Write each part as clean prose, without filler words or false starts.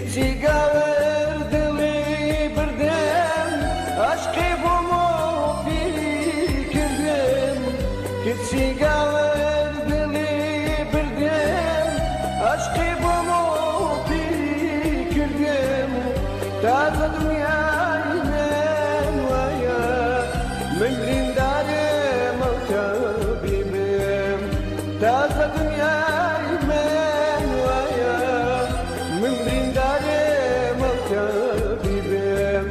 تيقاور دلي بردم عشقي بومو بيكردم تيقاور دلي بردم عشقي بومو بيكردم تازة دنياي من ويا من رندارم وتبيبم تازة دنياي من ويا من رندارم وتبيبم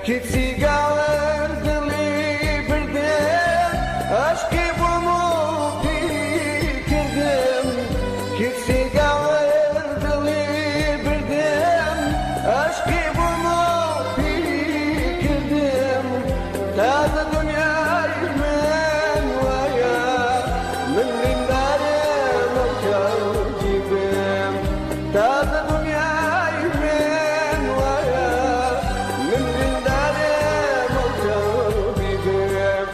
تيقاور دلي بردم عشقي بومو بيكردم تيقاور دلي بردم عشقي بومو بيكردم تازة دنياي من ويا من رندارم وتبيبم تازة دنياي من ويا من رندارم وتبيبم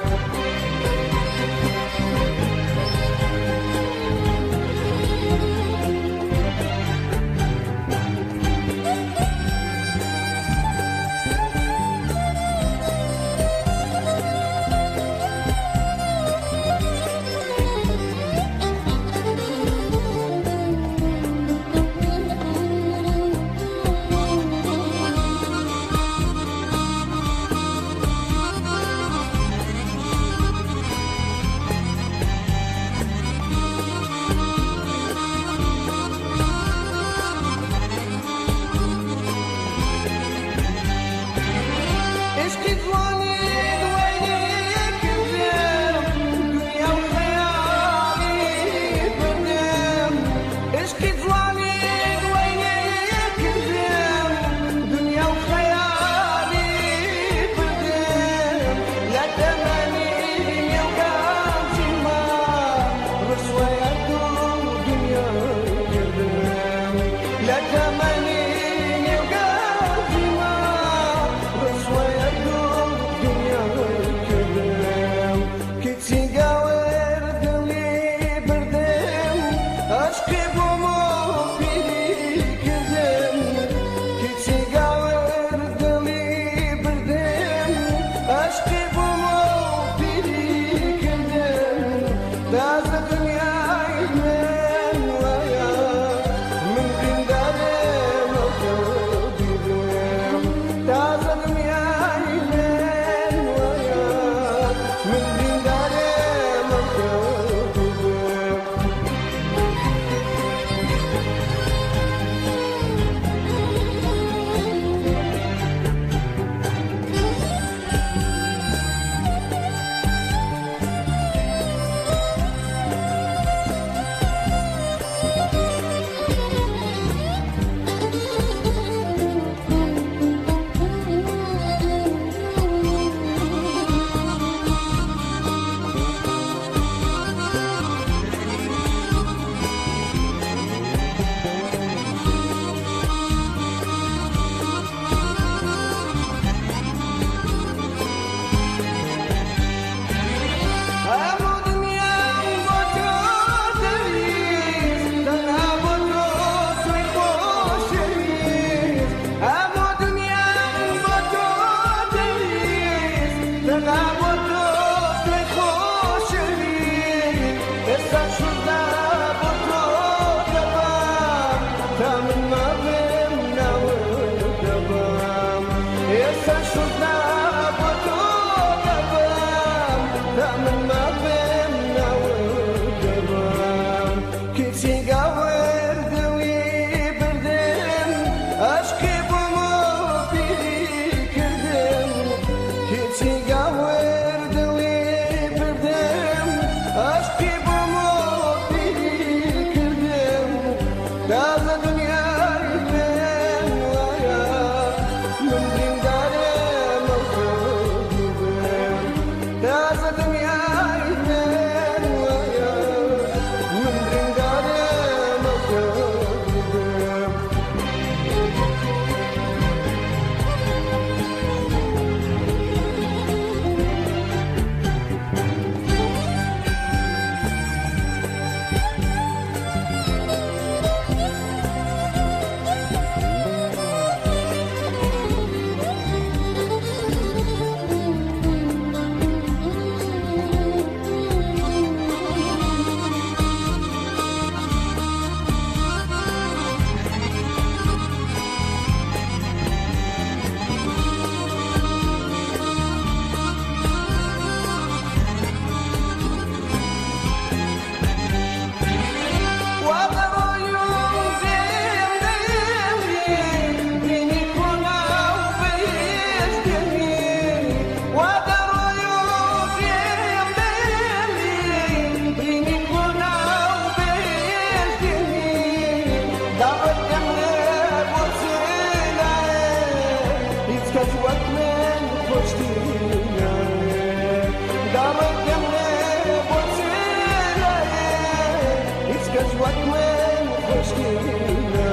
وكمان خشكينا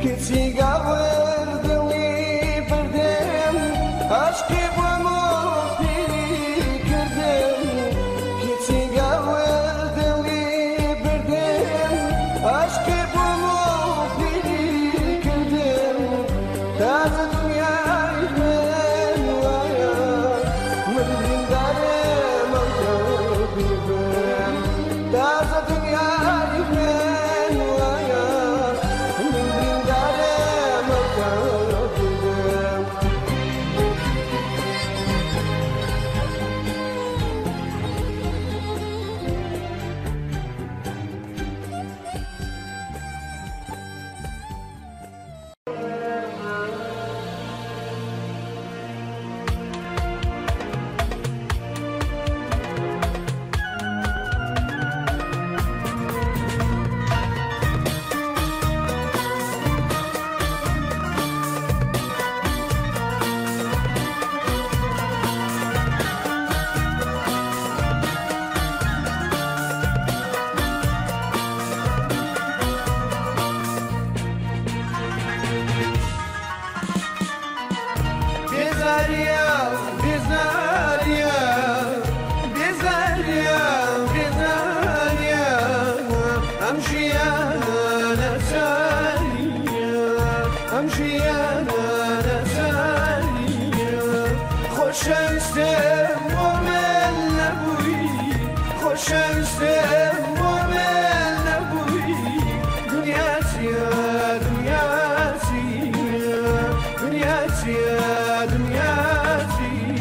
كتي قاور دلي بردم عشقي بموتي كردم كتي قاور دلي بردم عشقي بموتي كردم تاز الدنيا من ويا من دارم القلب تاز الدنيا من ويا من دارم القلب بزاريا بزاريا بزاريا بزاريا امشي انا ساريا امشي انا ساريا خوش انسم ومن نبوي خوش انسم ومن نبوي دنيا سيا دنيا سيا دنيا سيا دنيا سيا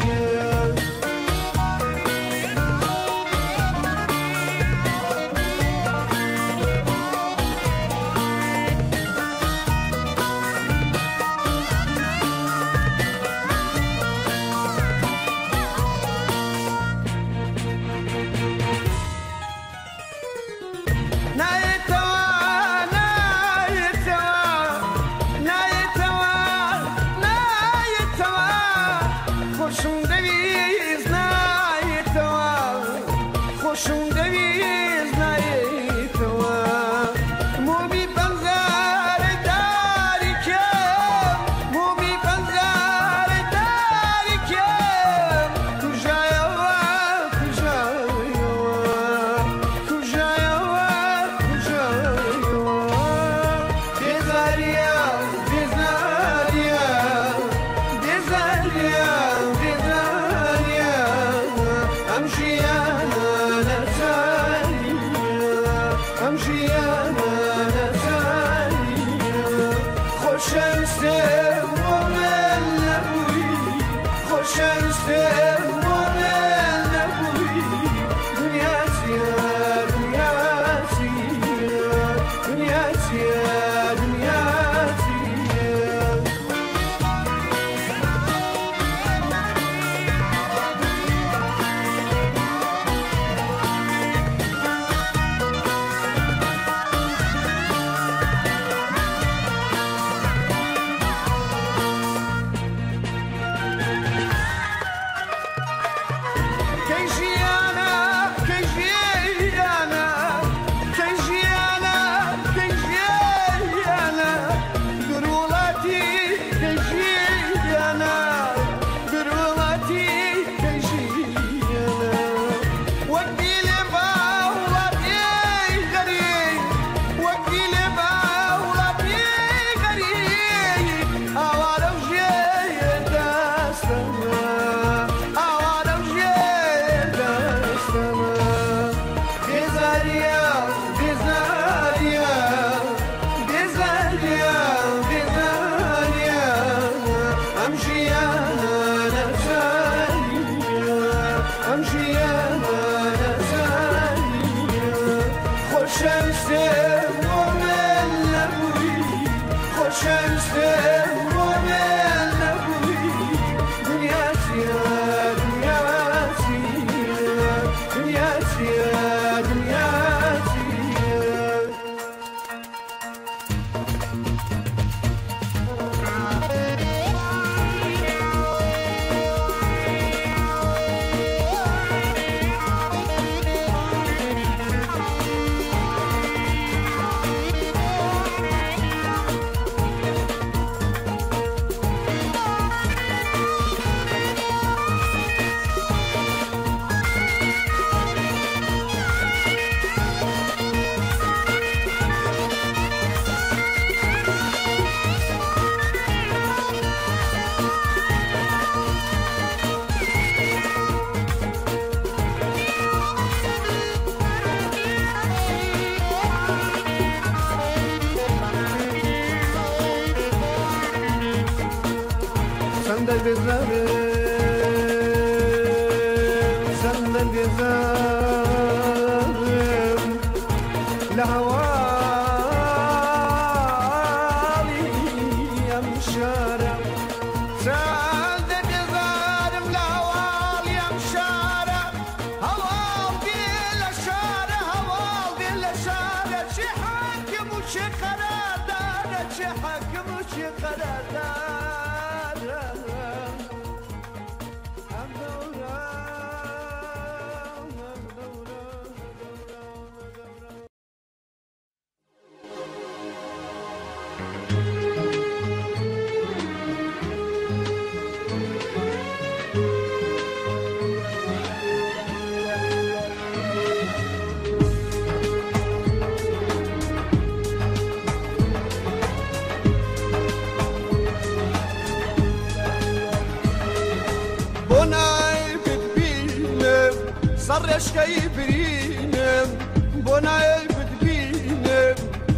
صرش كيبرينم بناي بدبينم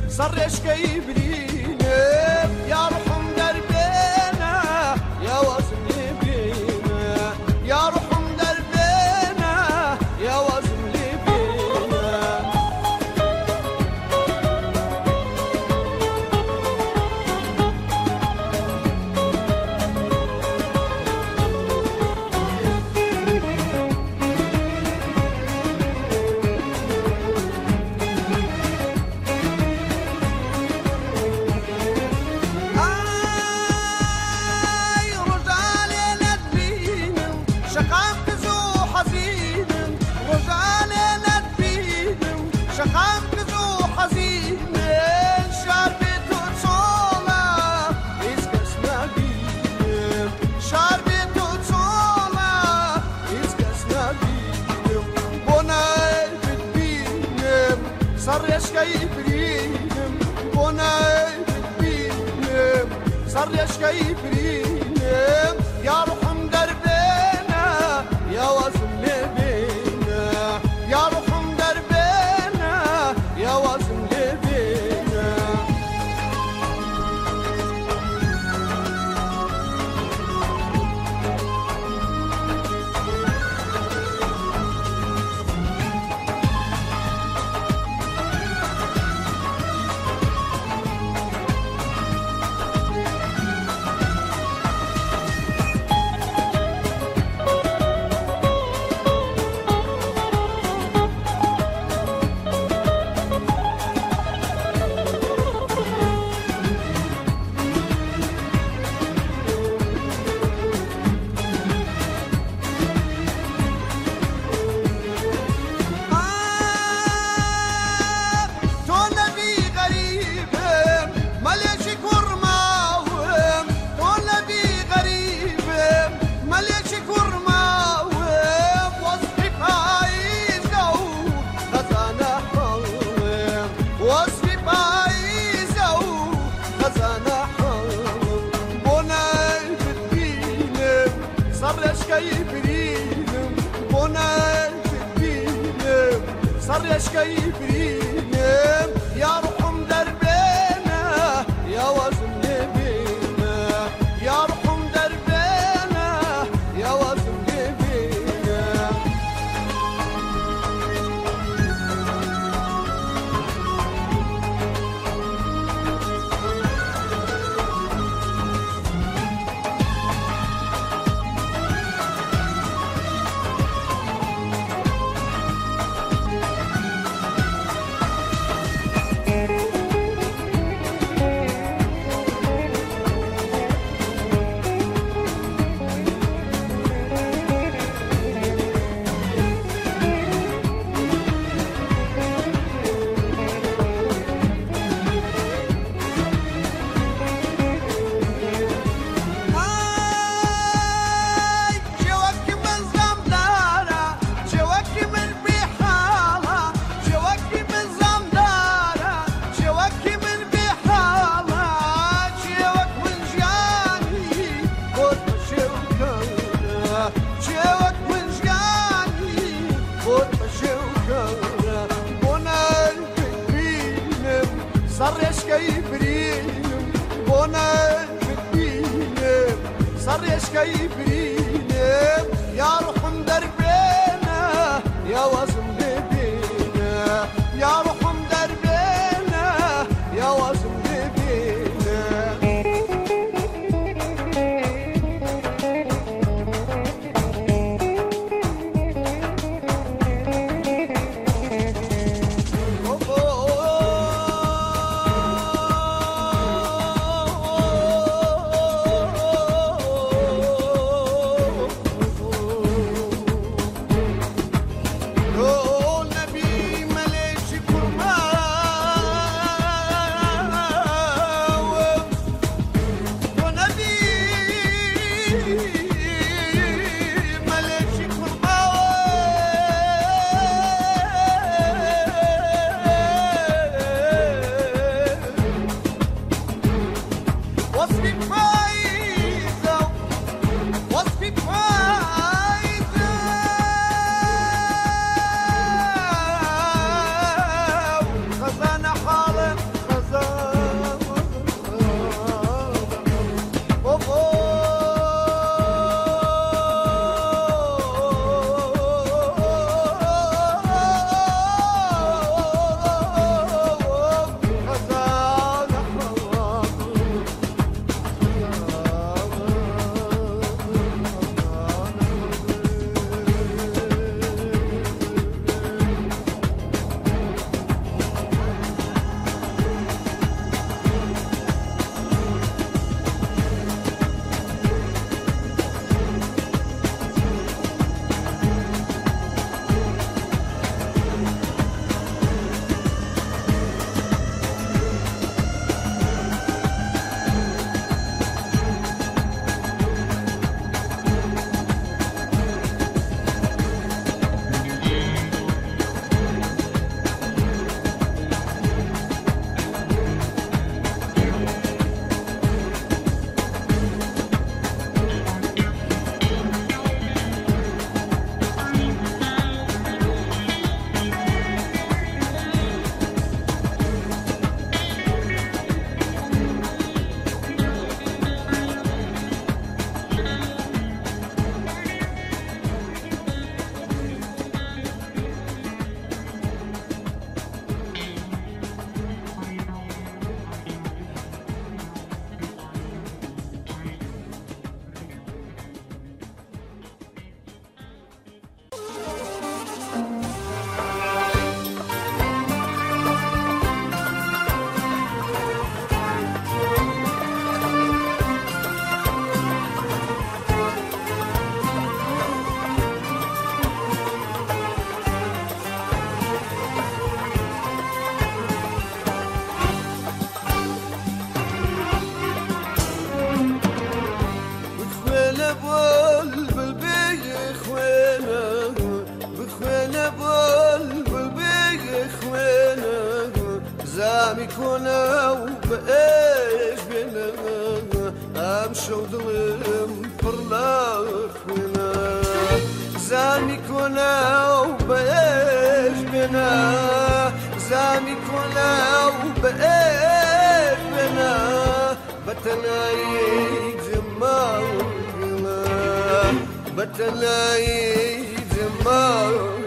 صرش كيبرينم يا رحم دربنا يا وزن بينا يا رحم دربنا يا وزن بينا صرش كيبرينم بناي بدبينم صرش كيبرينم يا رحم دربنا يا وزن بينا يا رحم دربنا يا وزن بينا صرش كيبرينم بناي بدبينم صرش كيبرينم يا رحم دربنا يا وزن بينا يا رحم دربنا يا وزن بينا صرش كيبرينم بناي بدبينم صار يشكي برينم يا روح مدربينا يا وزن بينا يا روح مدربينا يا وزن بينا كنا وبايش بينا امشي وظلم فرلاخ بينا زامي كنا وبايش بينا زامي كنا وبايش بينا بتلاقي جمالنا بتلاقي جمالنا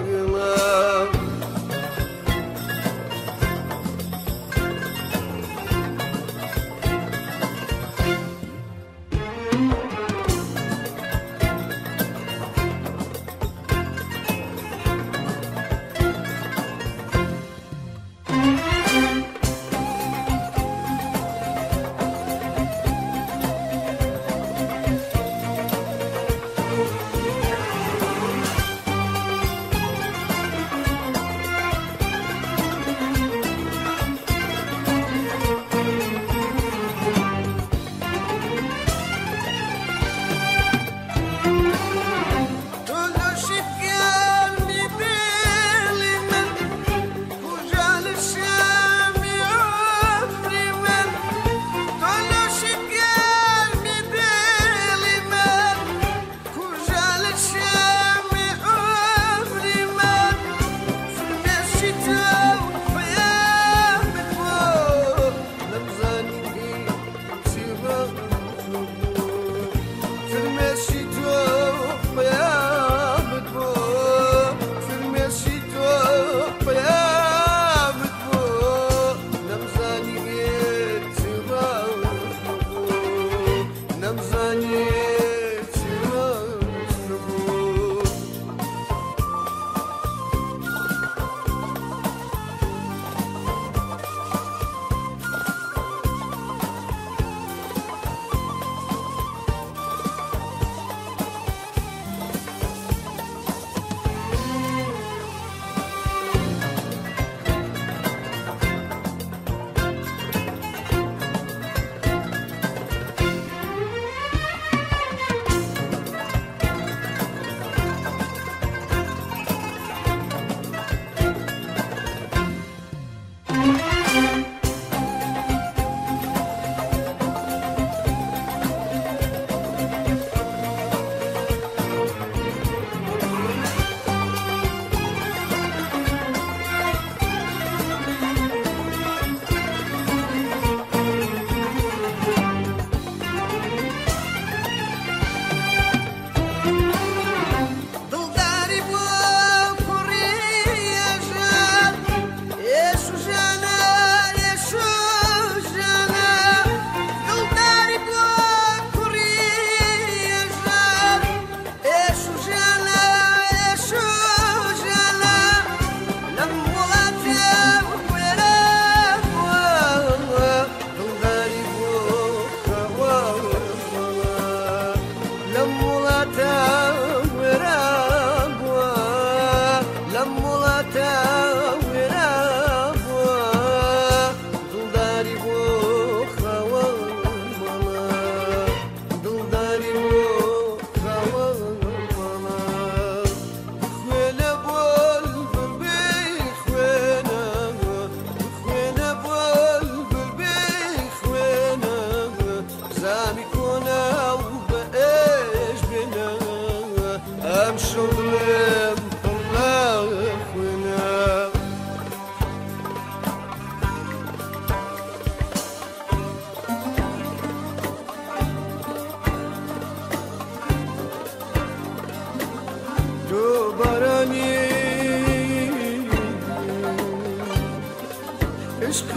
عشق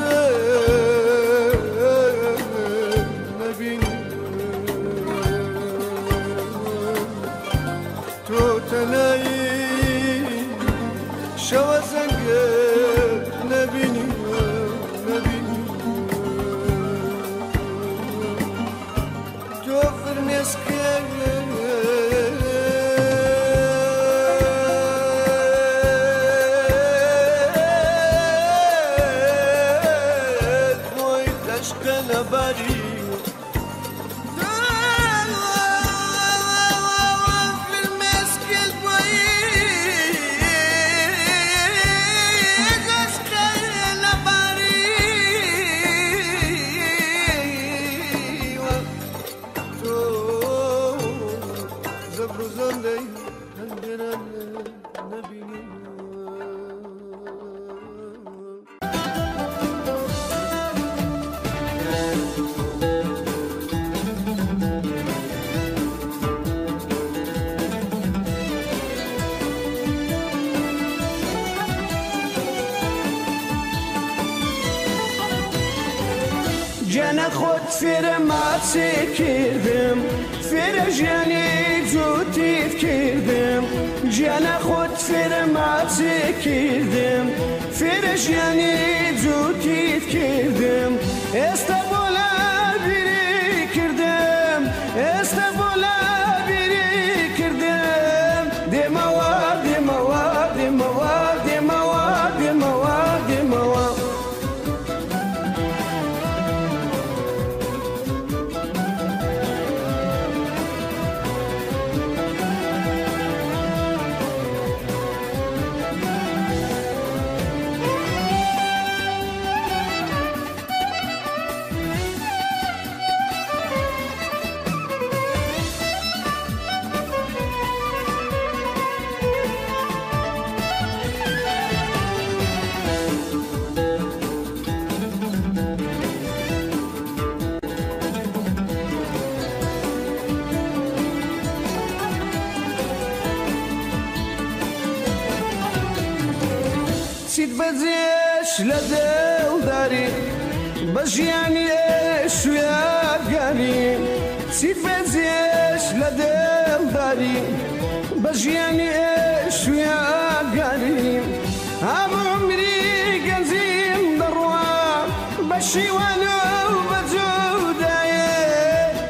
نبینی تو تنهایی شو زنگ نبینی تو فرنس که جانا خود فرماتي كردم فرجاني جوتي كردم جانا خود فرماتي كردم فرجاني جوتي كردم استبولا بيري كردم استبولا بيري كردم دموا دموا دموا دموا دموا دموا سيد بديش لدل داري بجياني ايش ويا قاري سيد بديش لدل داري بجياني ايش ويا قاري ابو عمري قنزيم دروا بشي وانا وبجوداي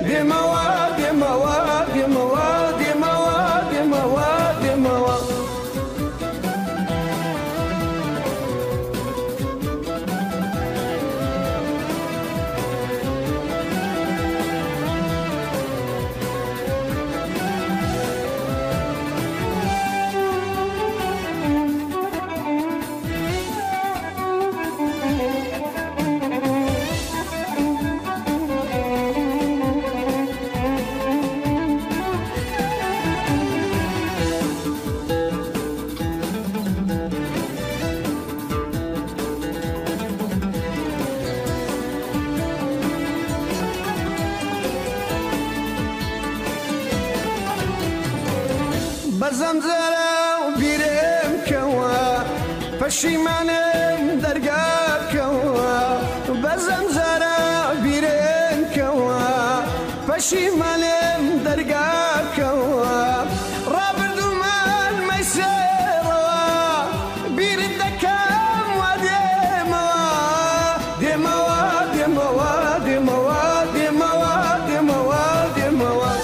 دموا دموا دموا دموا دموا دموا بزمزرة وبيرم كوا پشیمانم درگاه کوا بزمزرة وبيرم كوا پشیمانم درگاه کوا رابردو من میسروا بیرد دکم و دموا دموا دموا دموا دموا دموا دموا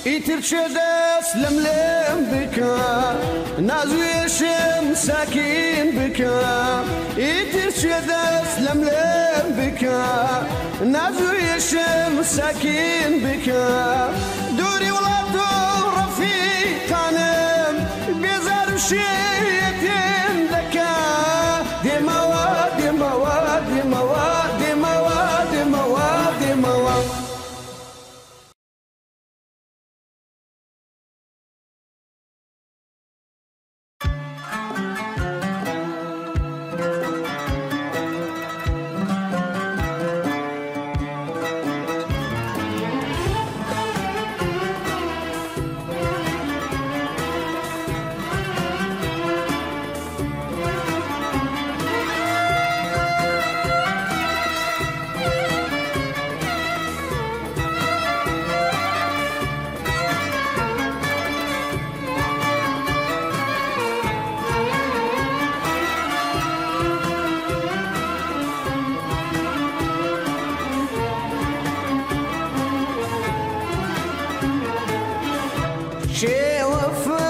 ایتر چه دست سلم لم بكا نازوي شم ساكن بكا يترشد سلم لم بكا نازوي شم ساكن بكا دوري ولا دور رفيقانم بيزار شيتين ذكا دموا دموا دموا دموا دموا دموا شي وفا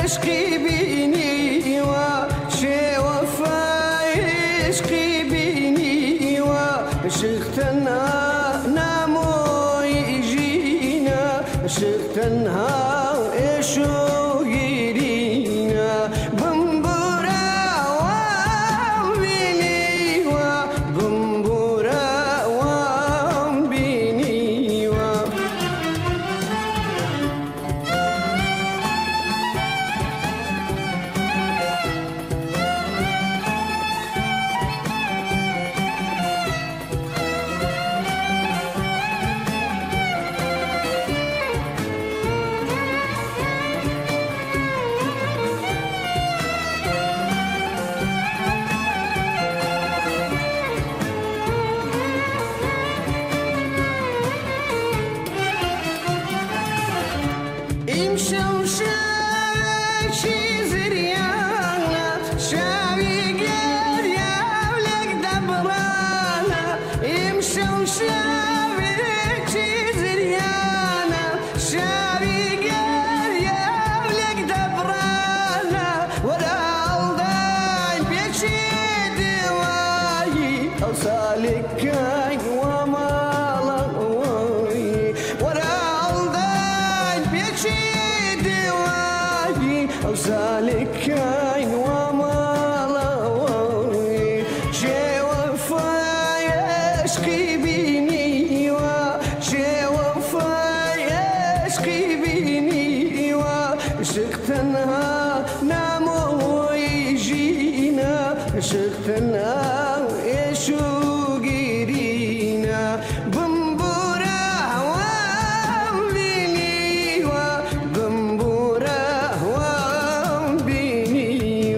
يشقي بيني وشي وفا يشقي بيني وشختنا نامو يجينا شختنا إيشو يرينا بمبورا وامبيني وبمبورا وامبيني سالكاي ومالغوي ورالداي بيشي دواي أو سالكاي ومالغوي شي وفا يشقي بيني وشي وفا يشقي بيني وشختنها نامو يجينا شختنها شو قيرينا بمبورا وامبيني وبمبورا وامبيني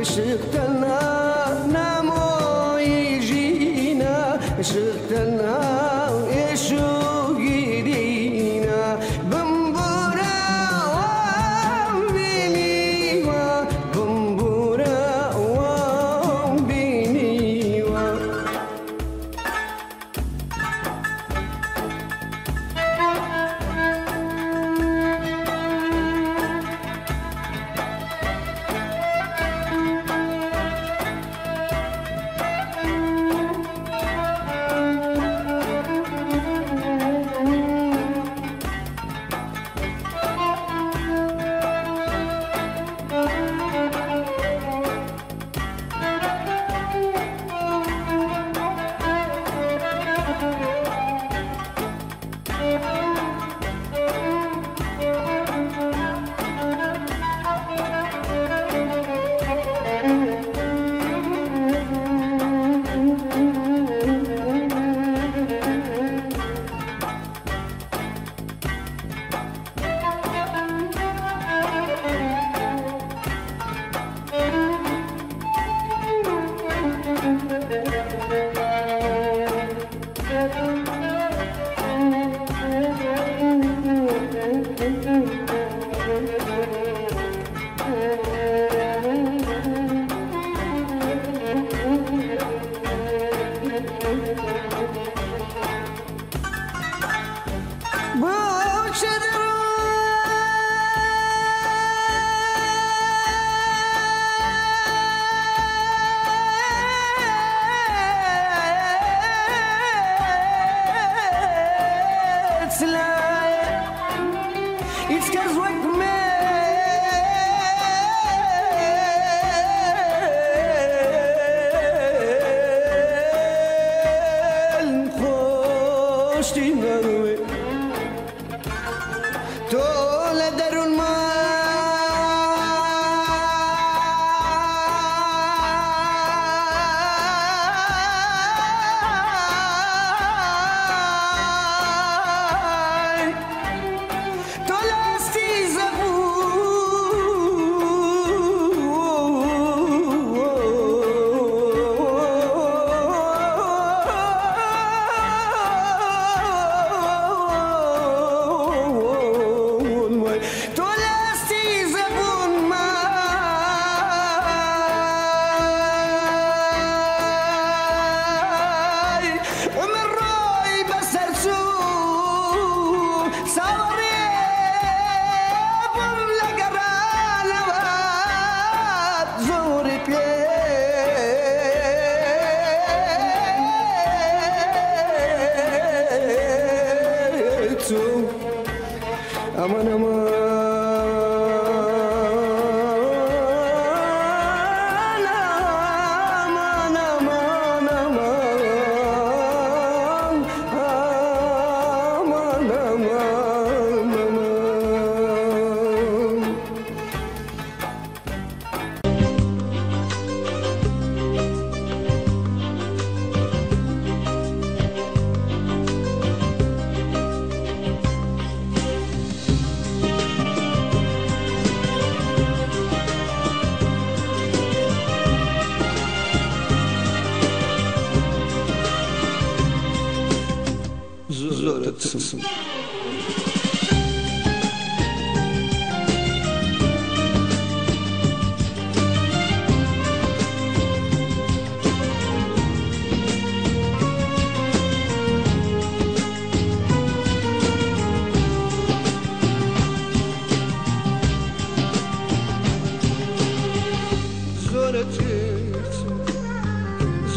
شفتنا نامو يجينا شفتنا يشو يدينا بمبورا وامبيني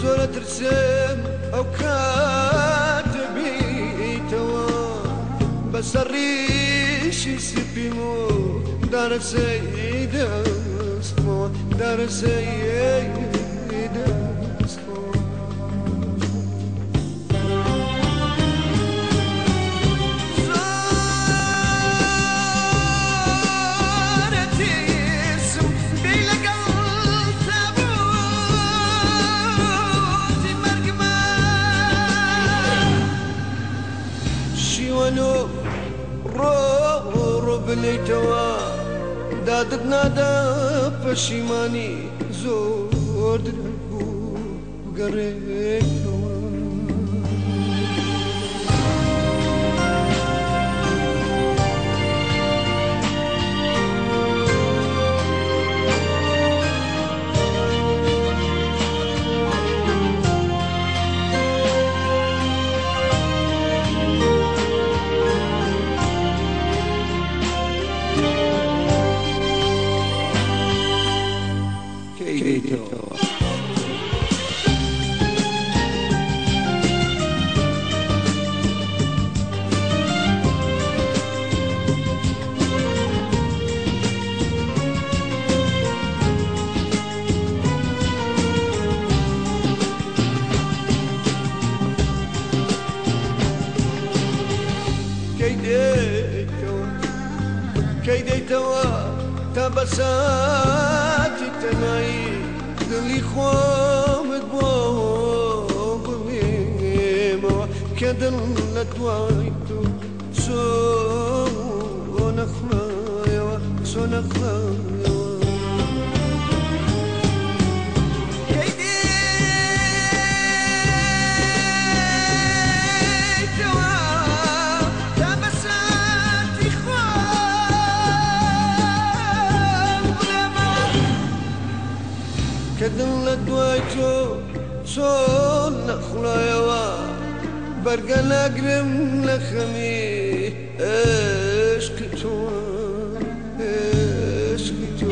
زۆرت ترسم ئەو کاتەبییتەوە بەسەڕیشی سپیم و دارەسەی دەستمۆ دارەسەی دەستمۆ ڕۆ بنیتەوە دادت نادا پەشیمانی زۆر بوو بگەڕێیتەوە کەیدەیتەوە تا بەساتی تەنایی دڵی خۆمت بۆ بڵێمەوە کە دڵ لە دوای تۆ چۆ نەخوایەوە چۆ نەخوایەوە تا بەساتی خۆ دڵ لە دوای تۆ چۆن نەخڵایەوە بەرگە ناگرم لە خەمی عشقی تۆ عشقی تۆ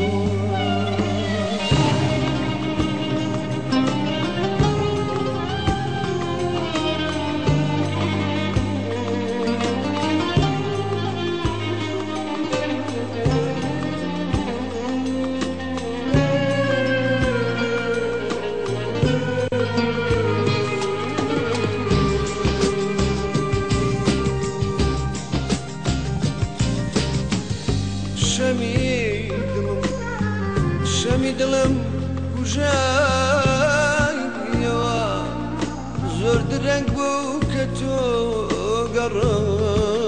شەمی دڵم کوژایەوە زۆر درەنگ بوو کە تۆ گەڕایەوە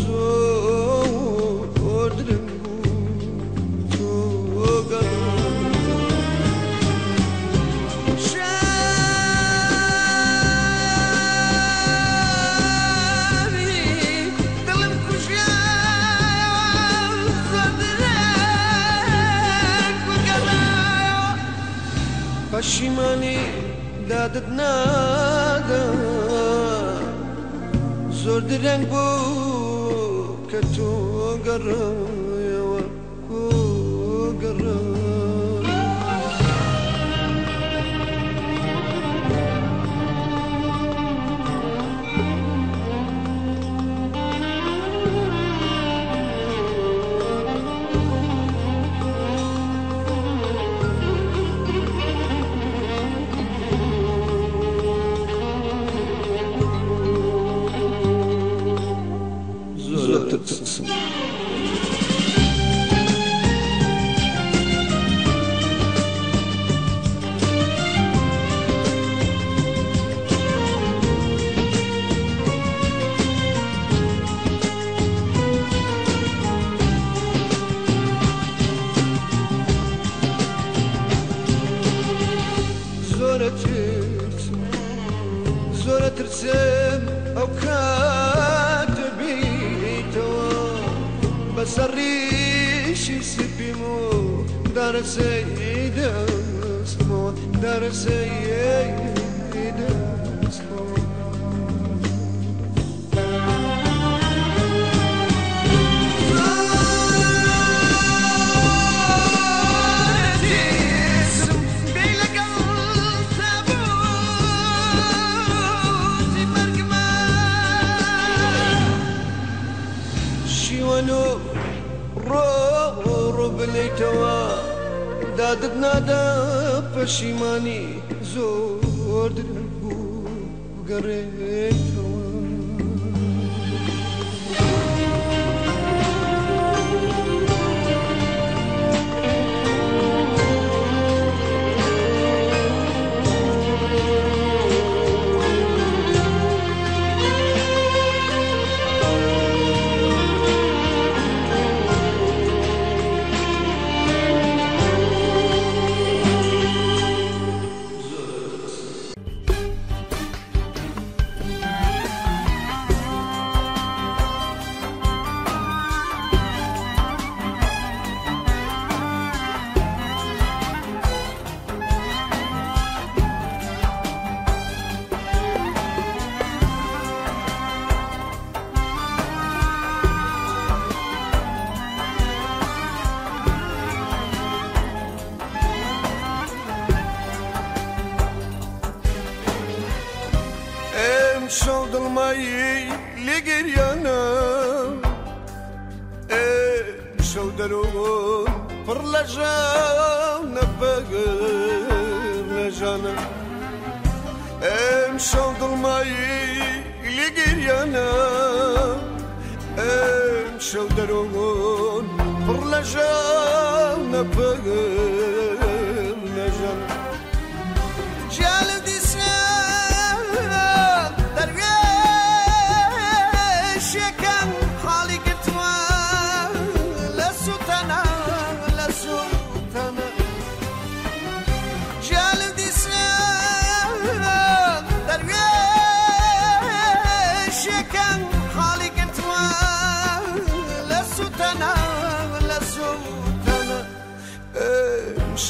زۆر درەنگ بوو تۆ پەشیمانی دادت نادا زۆر درەنگ بوو کە تۆ گەڕایەوە زۆرە ترسم ئەو کاتە بیتەوە بەسەر ڕیشی سپیم و دارەسەی دەستمەوە دارەسەی دەستمەوە ڕۆ بلەیتەوە دادت نادا پەشیمانی زۆر درەنگ بوو گەڕێیتەوە شەو دڵمایی لێگەریانە شەو دەرۆن پڕ لە ژانە بەگەر لە ژانە شەو دڵمایی لێگەریانە شەو دەرۆن پڕ لە ژانە بەگەر لە ژانە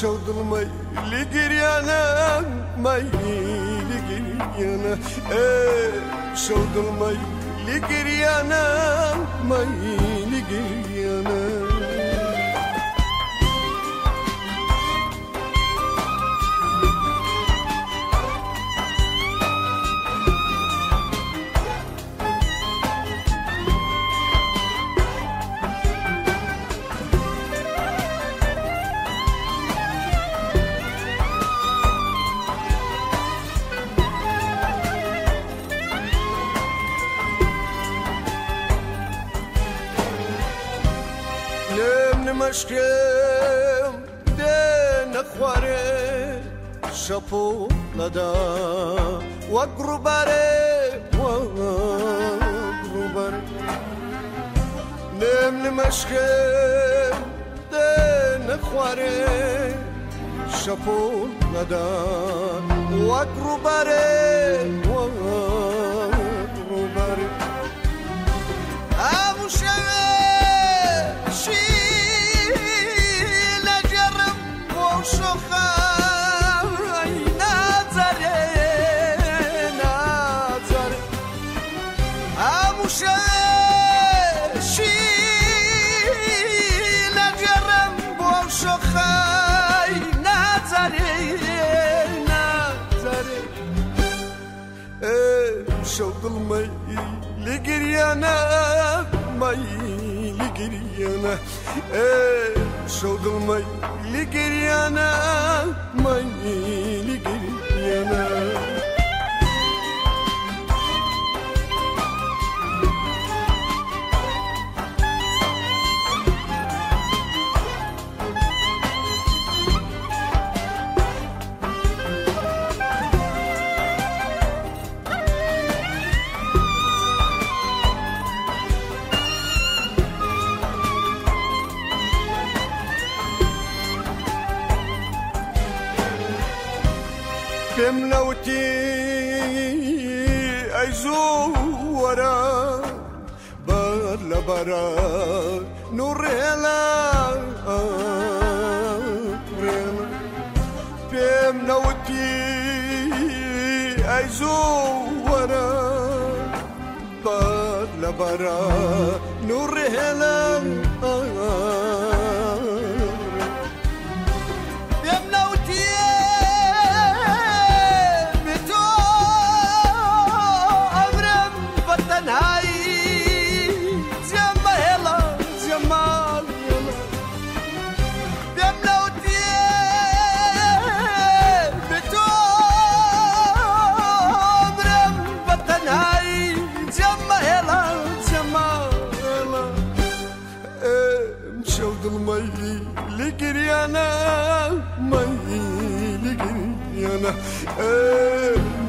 شود المي لقريانا مي لقريانا شود المي لقريانا مي لقريانا مشکم ده نخواره شپو لدا وگرو باره نم مشکم ده نخواره شپو لدا وگرو باره ابو شوه شوق المي لقريانا مي لقريانا شوق المي لقريانا مي لقريانا كملوتي أيزورا بلا برا نور هلا كملوتي أيزورا بلا برا نور هلا لقريانا مي لقريانا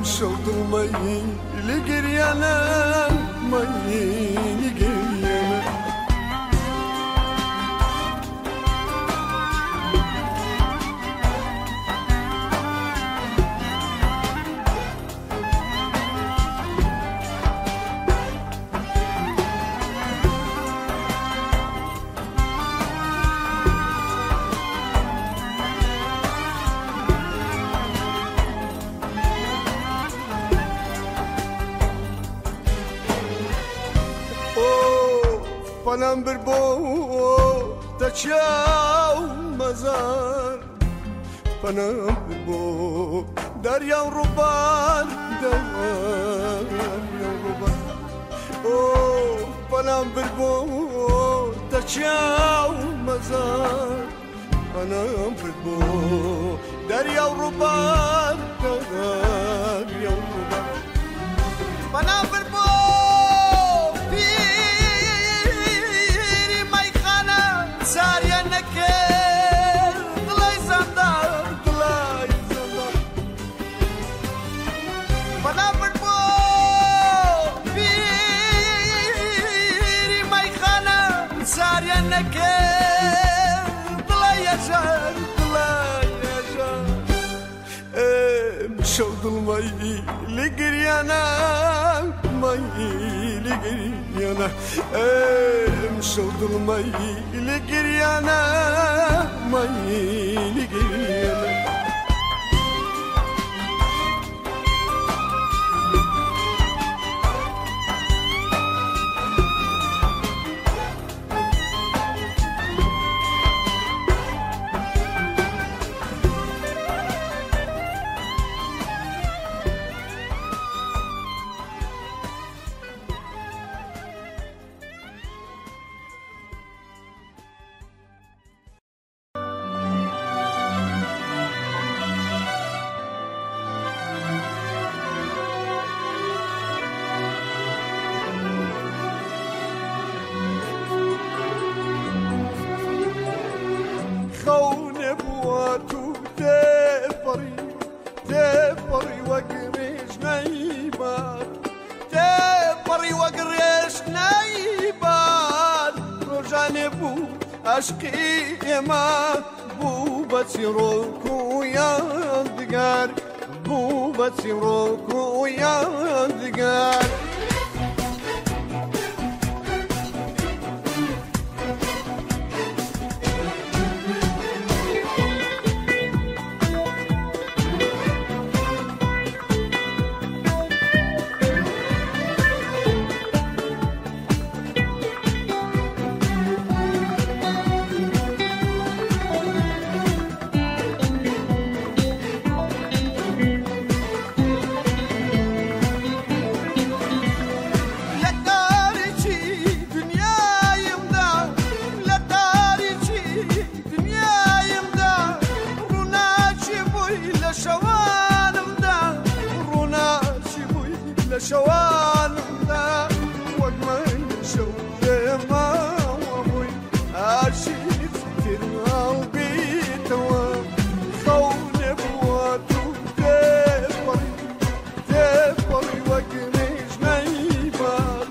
شوط المي لقريانا مي لقريانا Panam bir bo taçav mazar Panam bir bo darya ruban Oh panam bir bo taçav mazar Panam bir bo darya ruban Panam bir bo شوط المي لقريانا مي لقريانا مشودر مي لقريانا مي لقريانا خون بواتو تبري وقريش نايبان تبري وقريش نايبان روجاني بو عشقي ما بو بتسيروكو يا دقار بو بتسيروكو يا دقار شوانم دا وقمن شوزي ما وابوي عاشيت ترماو بيتوا خون بواتو تبري وقريش نايبان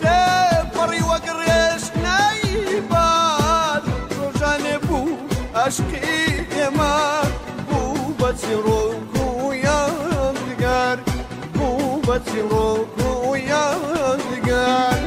تبري وقريش نايبان روجاني بو عشقي ما بو بتسيروكو يا دقار بتسيروكو يا دقار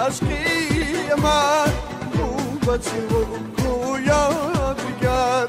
عشقي ما بو بتسيروكو يا دقار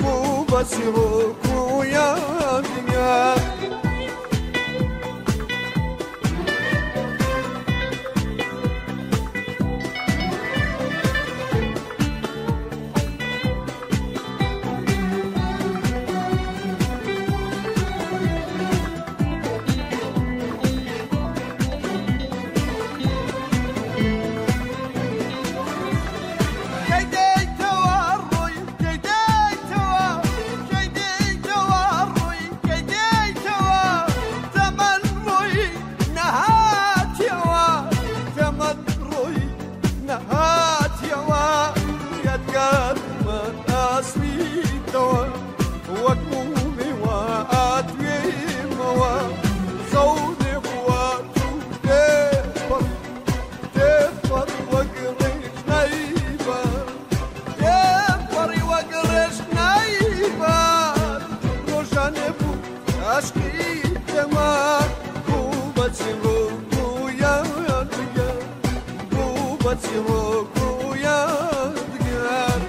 بو بتسيروكو يا دقار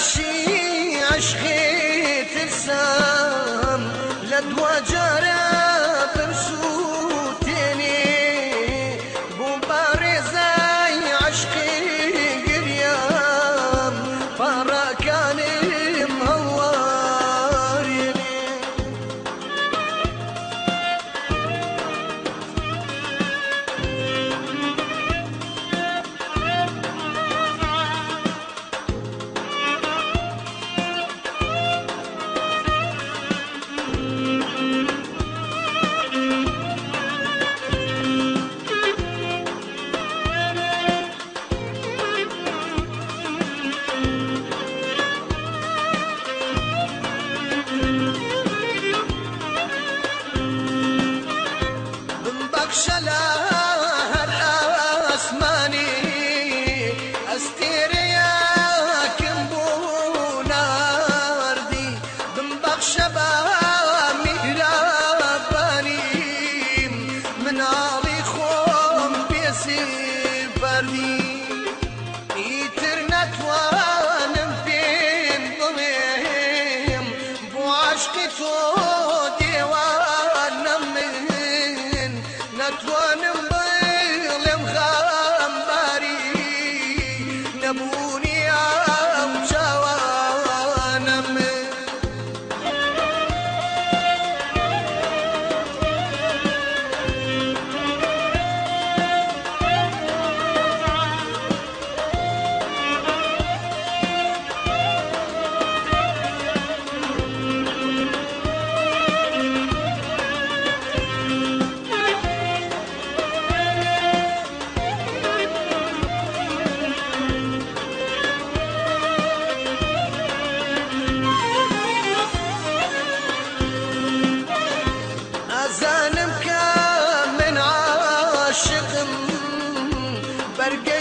باشی عشقی ترسم لدوا جارا برسوتنی بو بارزای عشقی گریم پاراکانم هوارینی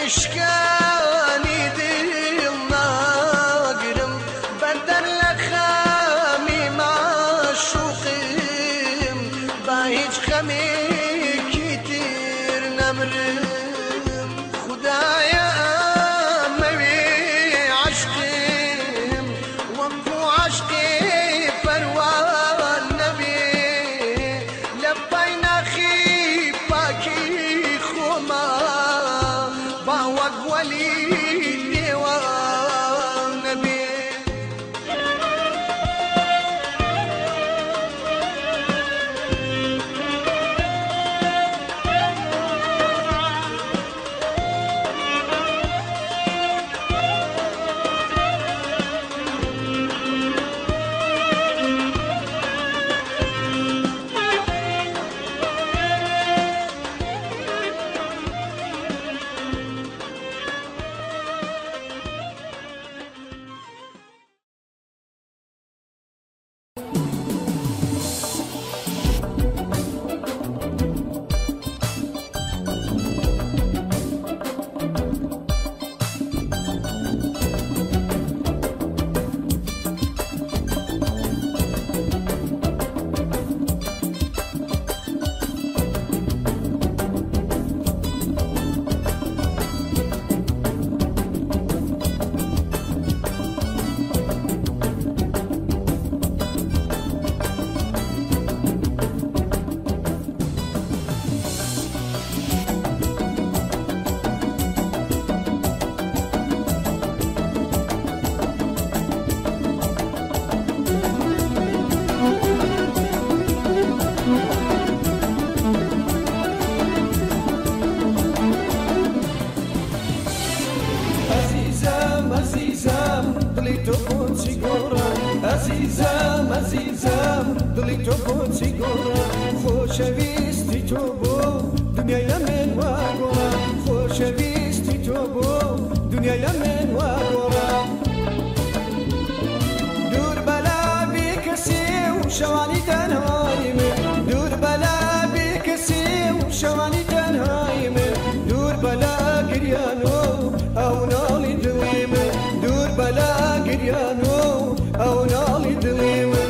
اشكاني دل ناقرم بدل لخامي معشوقم باهيج خمي كتير نمرم خدايا اموي عشقم وقفو عشقي فروان نبي لبينا خيباكي خما باوك ولي ديوان نبي عزیزم عزیزم دلی تو بودی گورا خوشویستی تو بو دنیای من و گورا خوشویستی تو بو دنیای من و گورا دور بلا بی کسی و شوانی تنهایی من دور بلا بی کسی و شوانی تنهایی من دور بلا گریانو او نالی دلی من دور بلا گریانو او نالی دلی من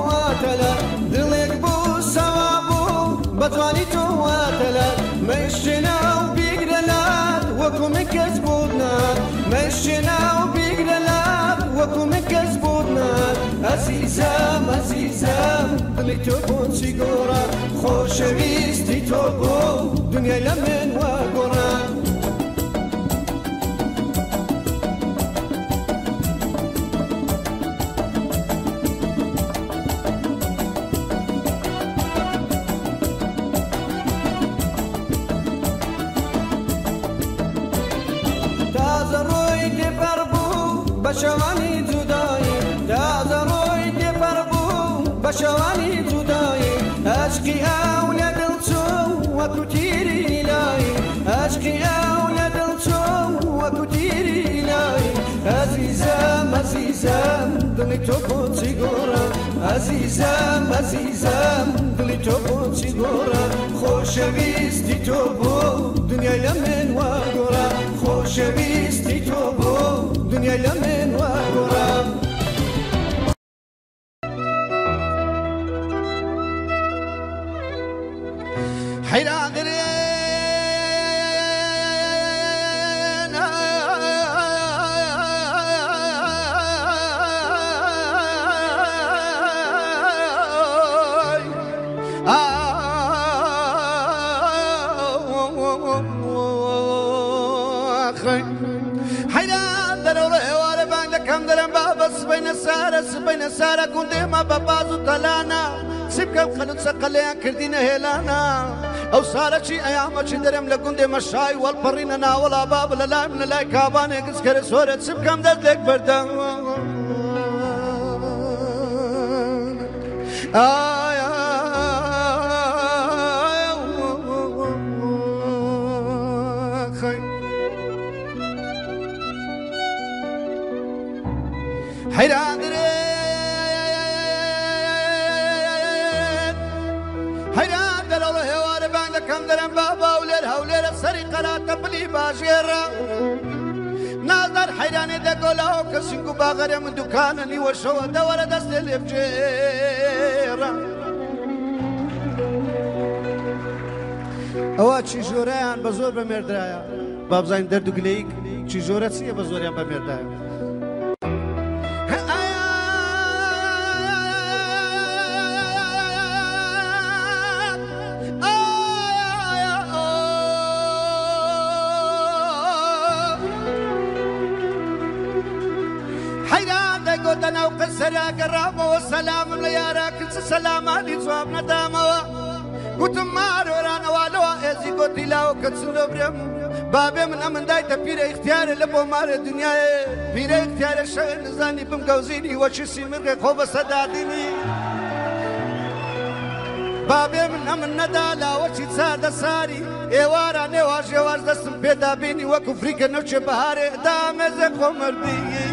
واتلا دلك بو سوابو بطواني تو واتلا مشينا وبيقدلات وكم كسبونا مشينا وبيقدلات وكم كسبونا عزيزم عزيزم دلك تكون سيقورا خوش بيستي توبو دنيا لمن وقرا بشوانی جدایی دازروی دپربو بشوانی جدایی عشقی اولاد الچو و کتیری لای عشقی اولاد الچو و کتیری لای عزیزم عزیزم دلی تو پوچی گورا عزیزم عزیزم دلی تو پوچی گورا خوشویستی تو بو دنیا لمن و گورا خوشویستی تو بو دنيا لمن وقرام حيران درين بين السارة كنت ما ببازو تلانا سيبك خلط سقليا كردينا هيلانا او صارت شي ايام شدرم لكنت مشاي والبرينا ولا باب لا من لا كاباني كسكر سورة سيبك مدد لك بردان حيران كم درم بابا وليرها ولير السرقة لا تبلي باجيرا ناظر حيراني دقولا وكسنكو باغر من دكانني وشوى دورة دست اللي بجيرا اوا چي جوريان بزور بمردرايا باب زين دردو قليك چي جورة سيه بزوريان بمردرايا أنا وقصر يا قرابة والسلام ليارا كل سلام علي جواب ندامة قلت مار ورانا والوا ازي قلت لا وكتسلو برم بابي من امن دايتا بير اختيار لبو مار الدنيا بير اختيار الشغل نزاني بمقوزيني وشسي مرغي خوب صداديني بابي من امن ندالا وشي تسار ساري ايوارا نواج يواج دستم بيدا بيني وكفريك نوش بهاري دامي زي خمردي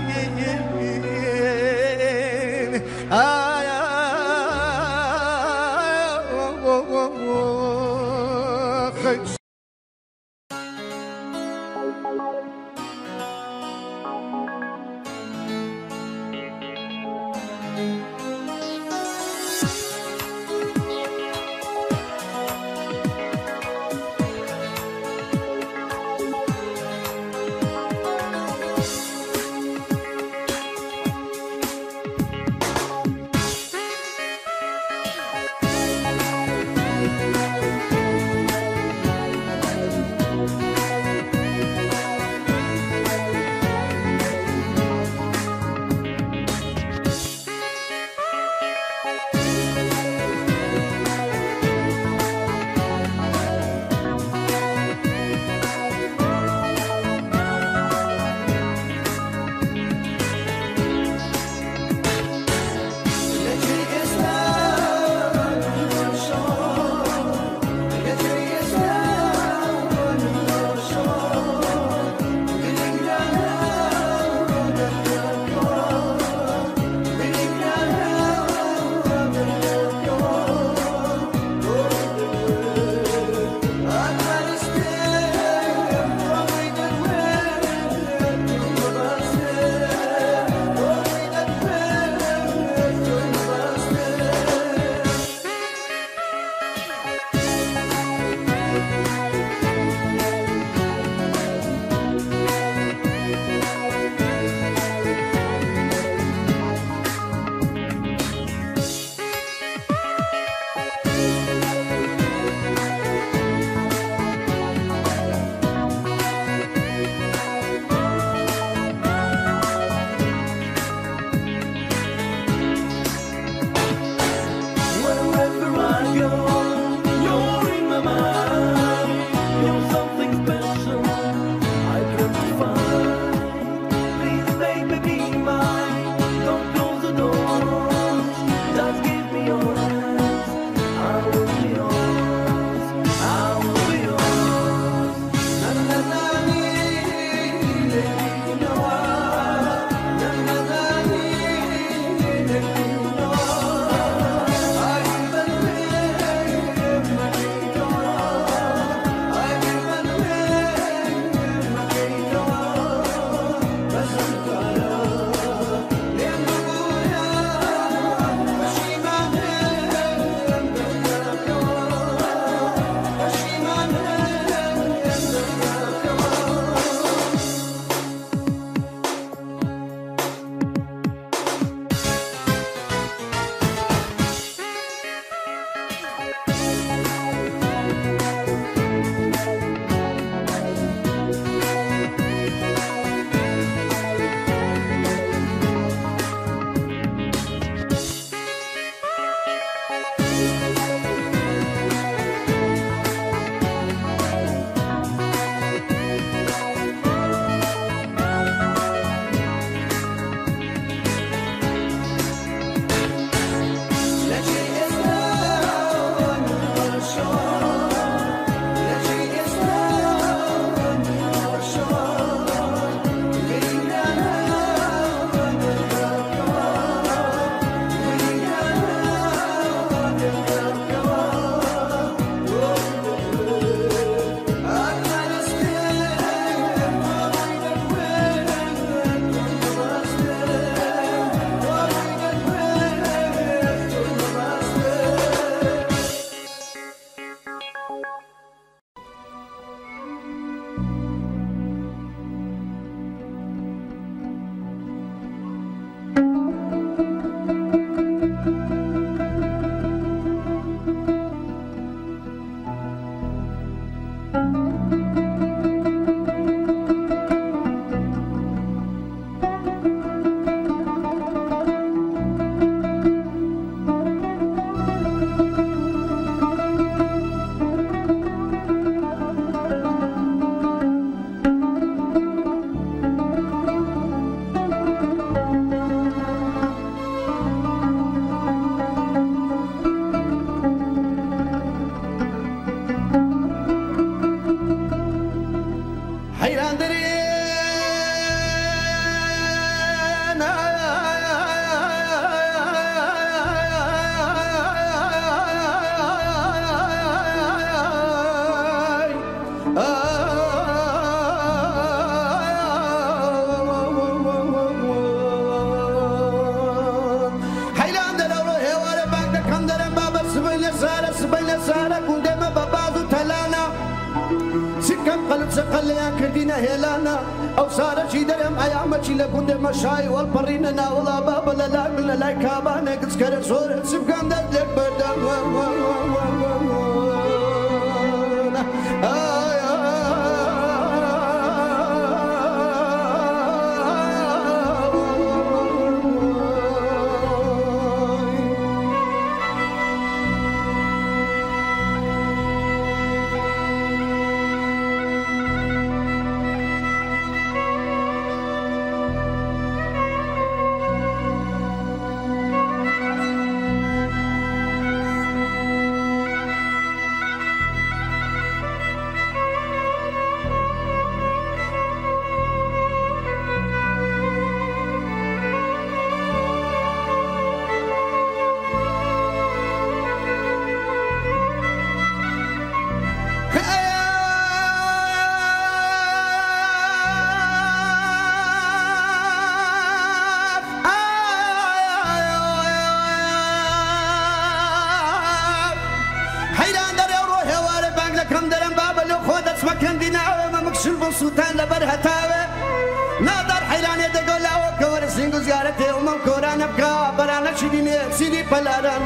كم درم بابا سبيل سارة كندم بابازو تلانا سكم قلب سقل يا كردينا هلانا أو سارة شي درم أيام شي لكندم مشاي والبرينا ولا بابا لا من لا كابانا كسكر صور سكم درم بردم سلطان لبرها تاوي نادر حيراني دقول لا وكور سينغو زيارتي ومن كوران ابكا برانا شديني سيدي بلاران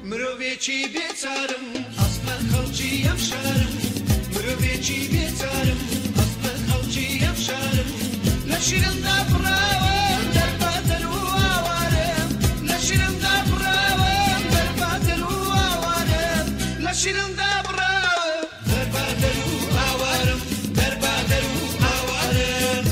مرۆڤێکی بێچارم ئەسمە خەڵکی ئەم شارم مرۆڤێکی بێچارم ئەسمە خەڵکی ئەم شارم لە شیرمدا بڕاوم دەربادەر و ئاوارم لە شیرمدا بڕاوم دەربادەر و ئاوارم لە شیرمدا بڕاوم دەربادەر و ئاوارم دەربادەر و ئاوارم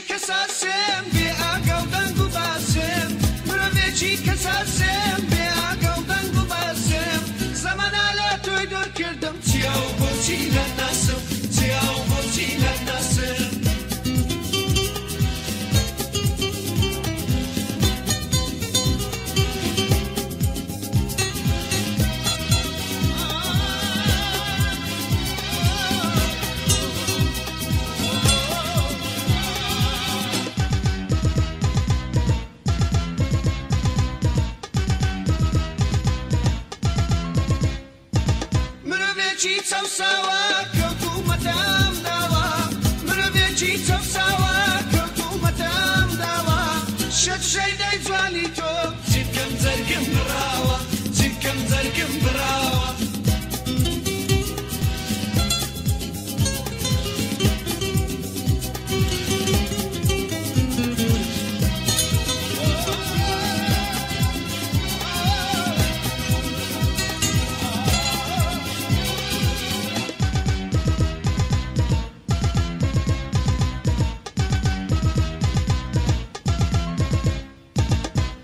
کەساسم بێ ئاگا و دەنگ و باسم مرۆڤێکی کەساسم بێ ئاگا و دەنگ و باسم زەمانە لە تۆی دوور کردم چیا و بۆچی لە ناسم چیا و بۆچی لە ناسم چەوساوە کەوتومەتەم داوە مرۆڤێکی چەوساوە کەوتومەتەم داوە شەتشەی دەی جوانی تۆ چیکەم جەرگم بڕاوە چیکەم جەرگم بڕاوە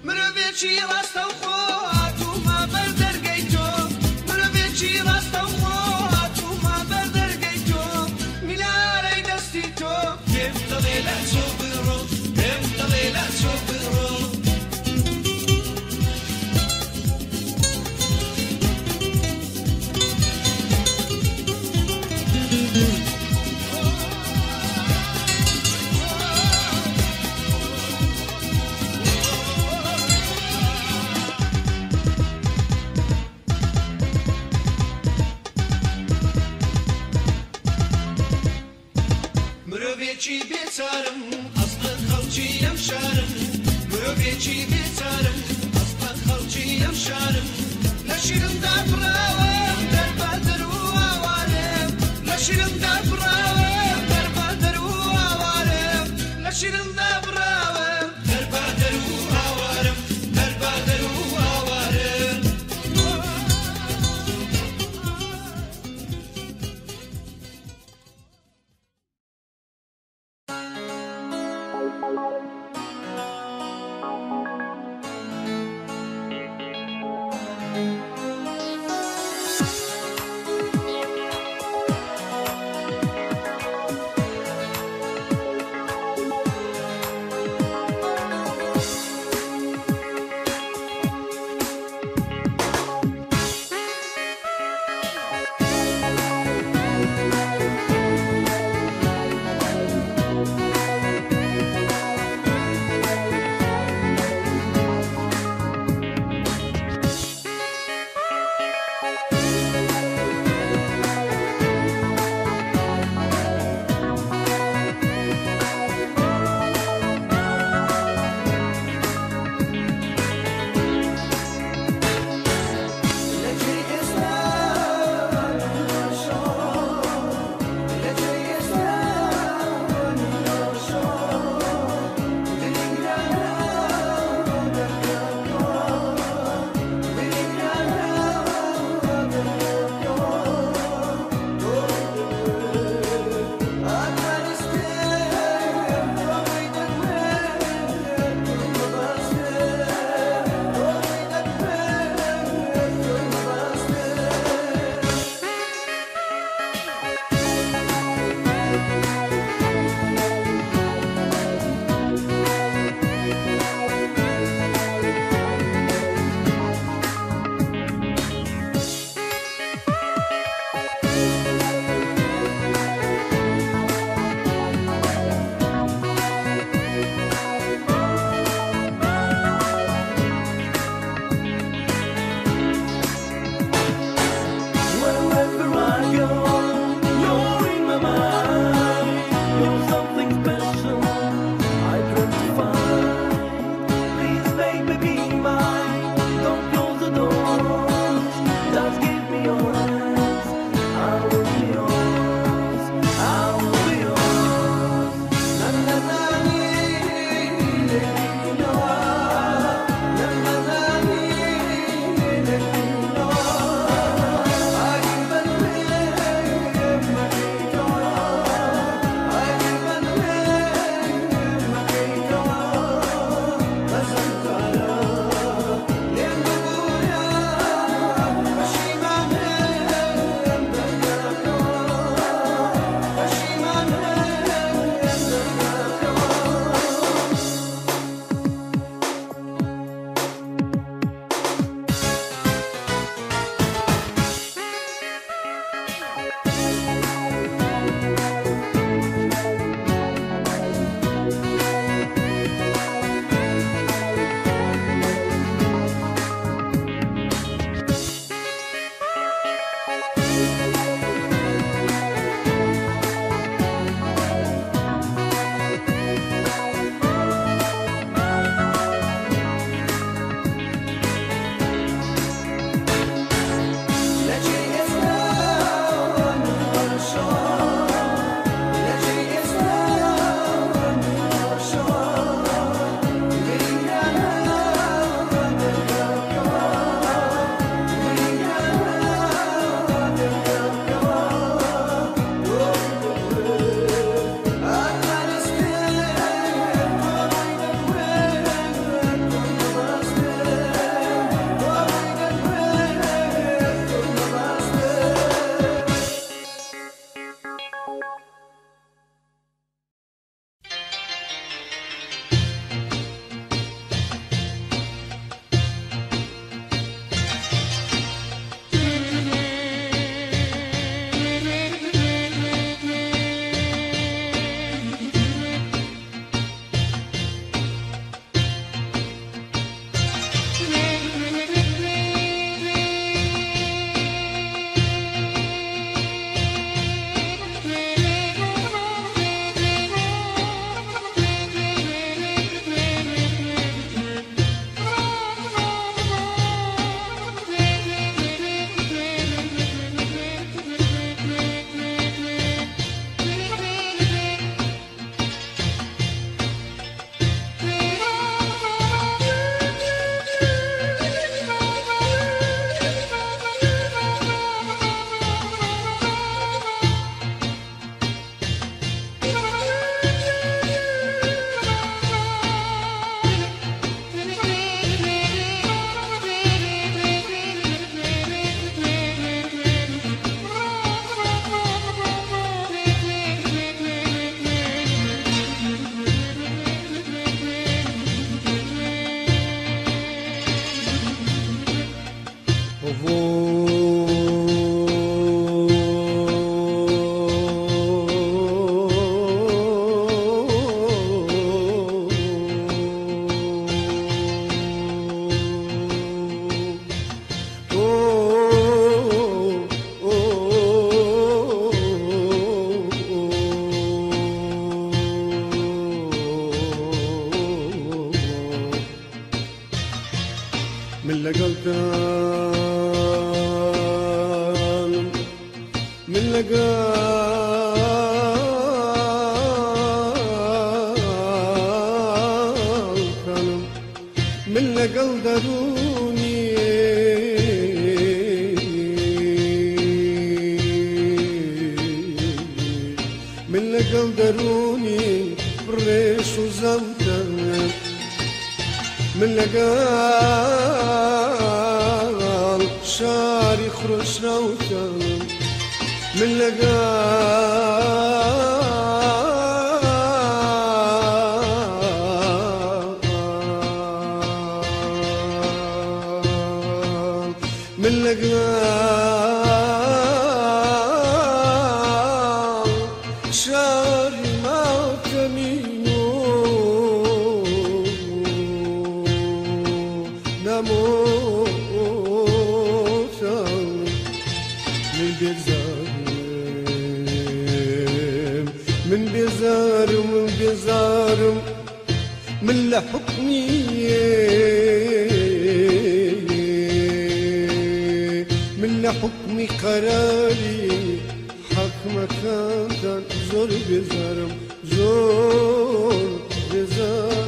مرۆڤێکی ڕاستەوخۆ هاتوومە بەر دەرگەی تۆ مرۆڤێکی بێچارم ئەسڵەن خەڵکی ئەم شارم مرۆڤێکی بێچارم ئەسڵەن خەڵکی ئەم شارم لە شیرمدا بڕاوم دەربادەر و ئاوارم لە شیرمدا بڕاوم دەربادەر و ئاوارم لە شیرمدا بڕاوم دەربادەر و ئاوارم دەربادەر و ئاوارم من لقل دروني من لقل دروني ريش وزمتر من لقال شاري خرش روتر من من لقال شاري ما تمينو نموت من بزارم من بزارم من بزارم من لحكمي من لحكمي قراري حكمك كان زور بزارم زور بزارم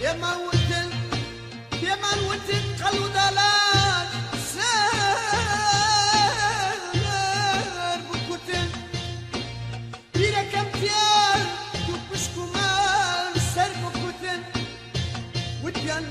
دێمان وتن قەڵ و داڵان سەر بکوتن بیرەکەم تێر دوو پشک و مال سەر بکوتن وتیان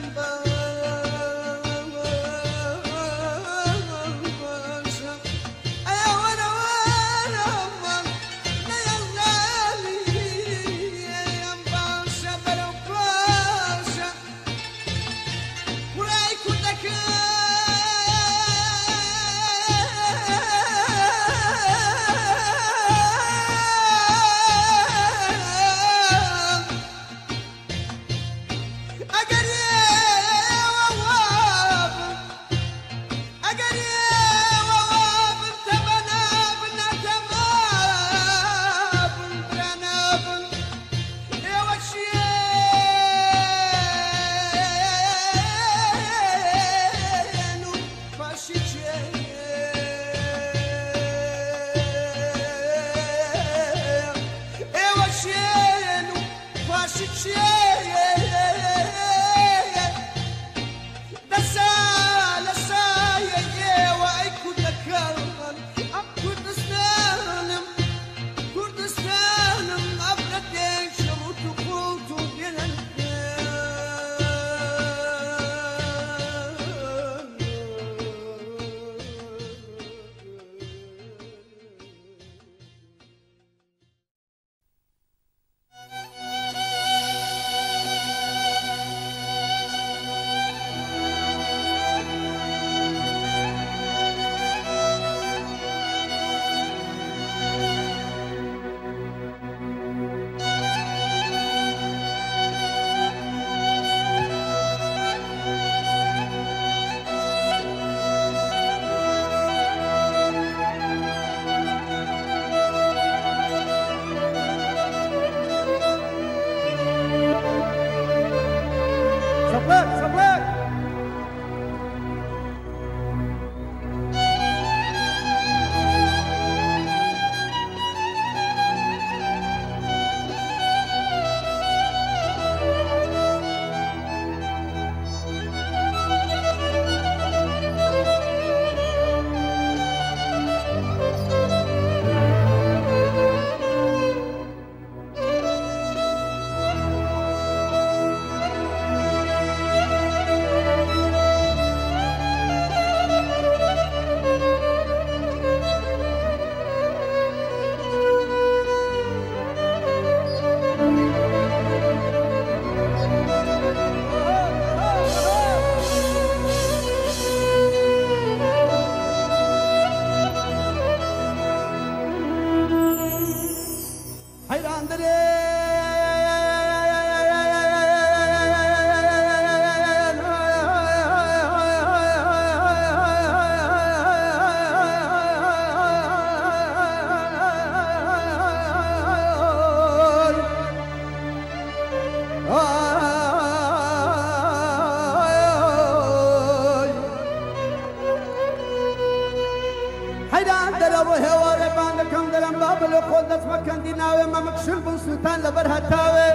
سلطان لبر هتاوي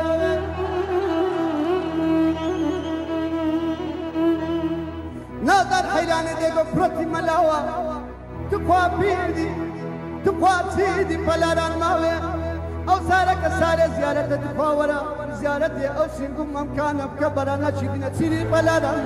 نظر حيلاني ديگو پروتي ملاوا تقوى بيدي تقوى سيدي پلاران ماوي او سارك سارة زيارة تقوى ورا زيارة او سنگو ممكان بكبرانا چيدنا سيدي پلاران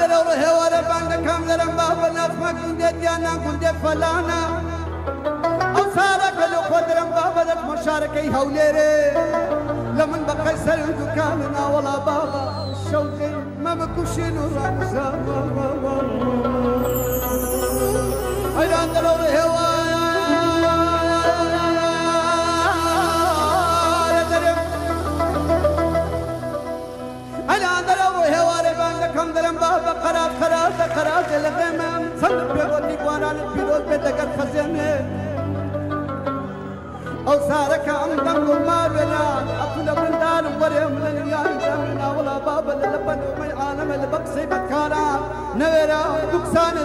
دلو هوار باند کم درم بابا نفما گنده دیانا گنده فلانا او سارا کلو خودرم بابا دک مشارکی حولیره لمن بقیسر دکاننا ولا بابا شوقي ما بكوشين ورمزا هيا دلو هوار كم درم بابا قرار لغمم صلب بيغوتي قوانان البيروت بدقر خزينه او سارك عمدم وما بنا اقول بندان وريم لليان جمنا ولا بابا للبن ومي عالم البقسي بكارا نويرا دكسان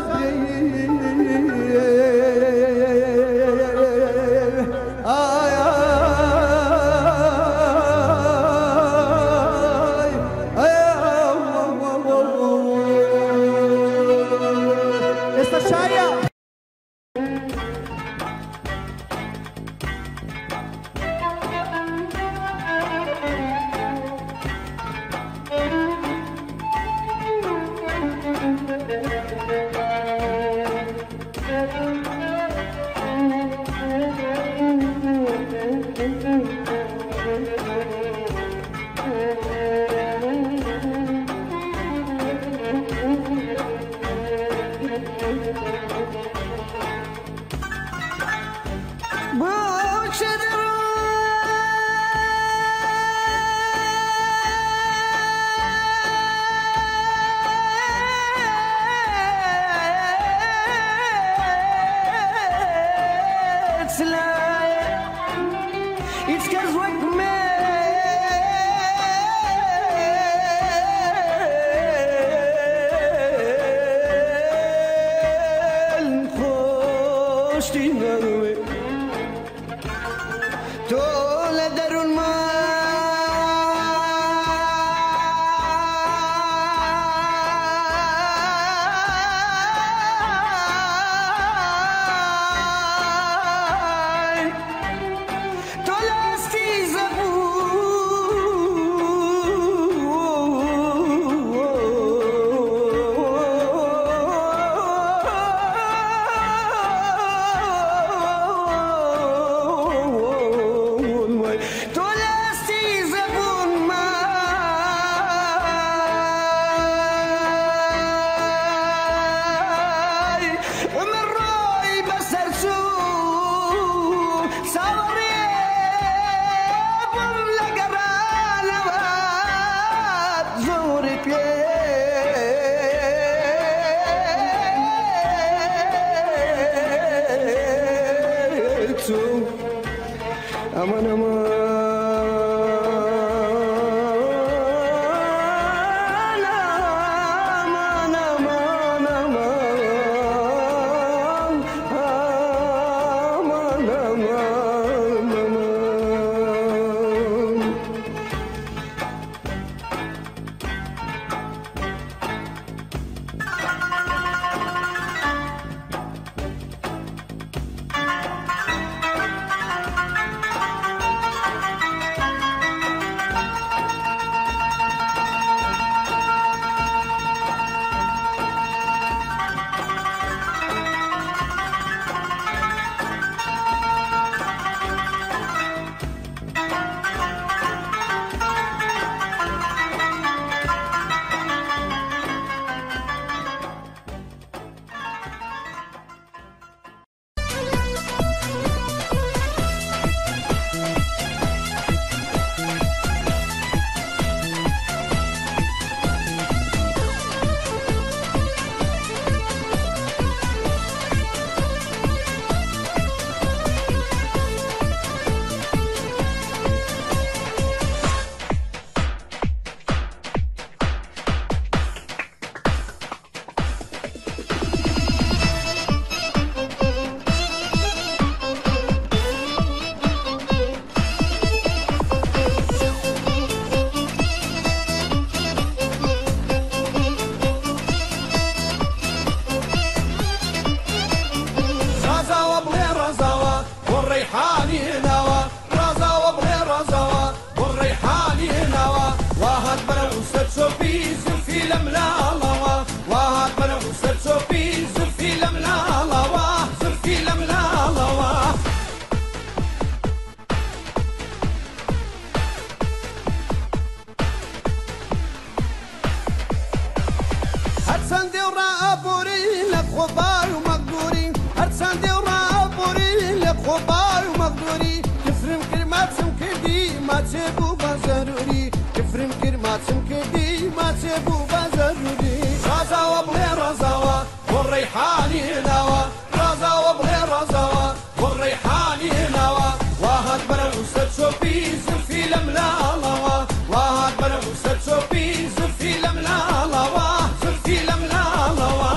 هرساندي ورابوري لك خبار ومقدوري هرساندي ورابوري لك خبار ومقدوري كفرم كلمات سمكدي ما تسيبو بزروري كفرم كلمات سمكدي ما تسيبو بزروري رزاوة بغي رزاوة والريحاني نوى رزاوة بغي رزاوة والريحاني نوى واحد بنا وسط شوبي زلفي لملا لوا واحد بنا وسط شوبي زلفي لملا لوا زلفي لملا لوا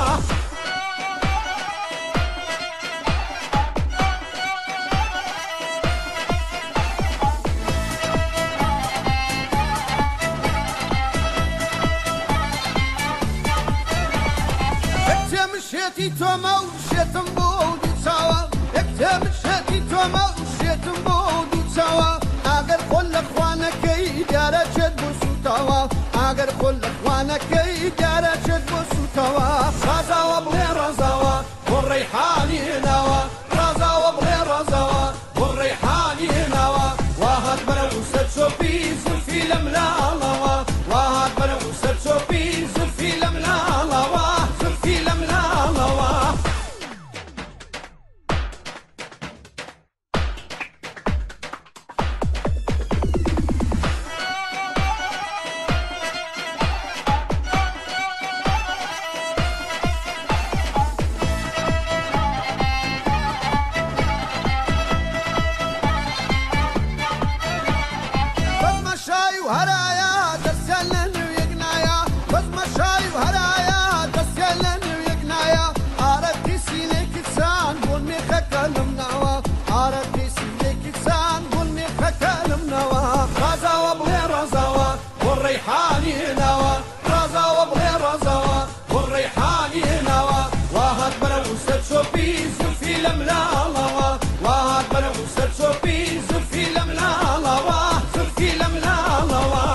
مشيتي توما ومشيتم بودي سوا اكتب مشيتي توما ومشيتم بودي سوا اگر كل اخوانك يدار جد بسوتوا اگر كل اخوانك يدار جد بسوتوا رزاوة بغي رزاوة والريحاني نوى رزاوة بغي رزاوة والريحاني نوى واحد بنا وسط شوبي زلفي لملا لوا واحد بنا وسط شوبي زلفي لملا لوا زلفي لملا لوا وهرايا تسلن ويقنايا بس مشاي وهرايا تسلن ويقنايا عرفتي سينك تسان بني خكلم نوا عرفتي سينك تسان بني خكلم نوا رزاوة بغي رزاوة والريحاني نوا رزاوة بغي رزاوة والريحاني نوا واحد بنا وسط شوبي زلفي لملا لوا واحد بنا وسط شوبي زلفي لملا لوا زلفي لملا لوا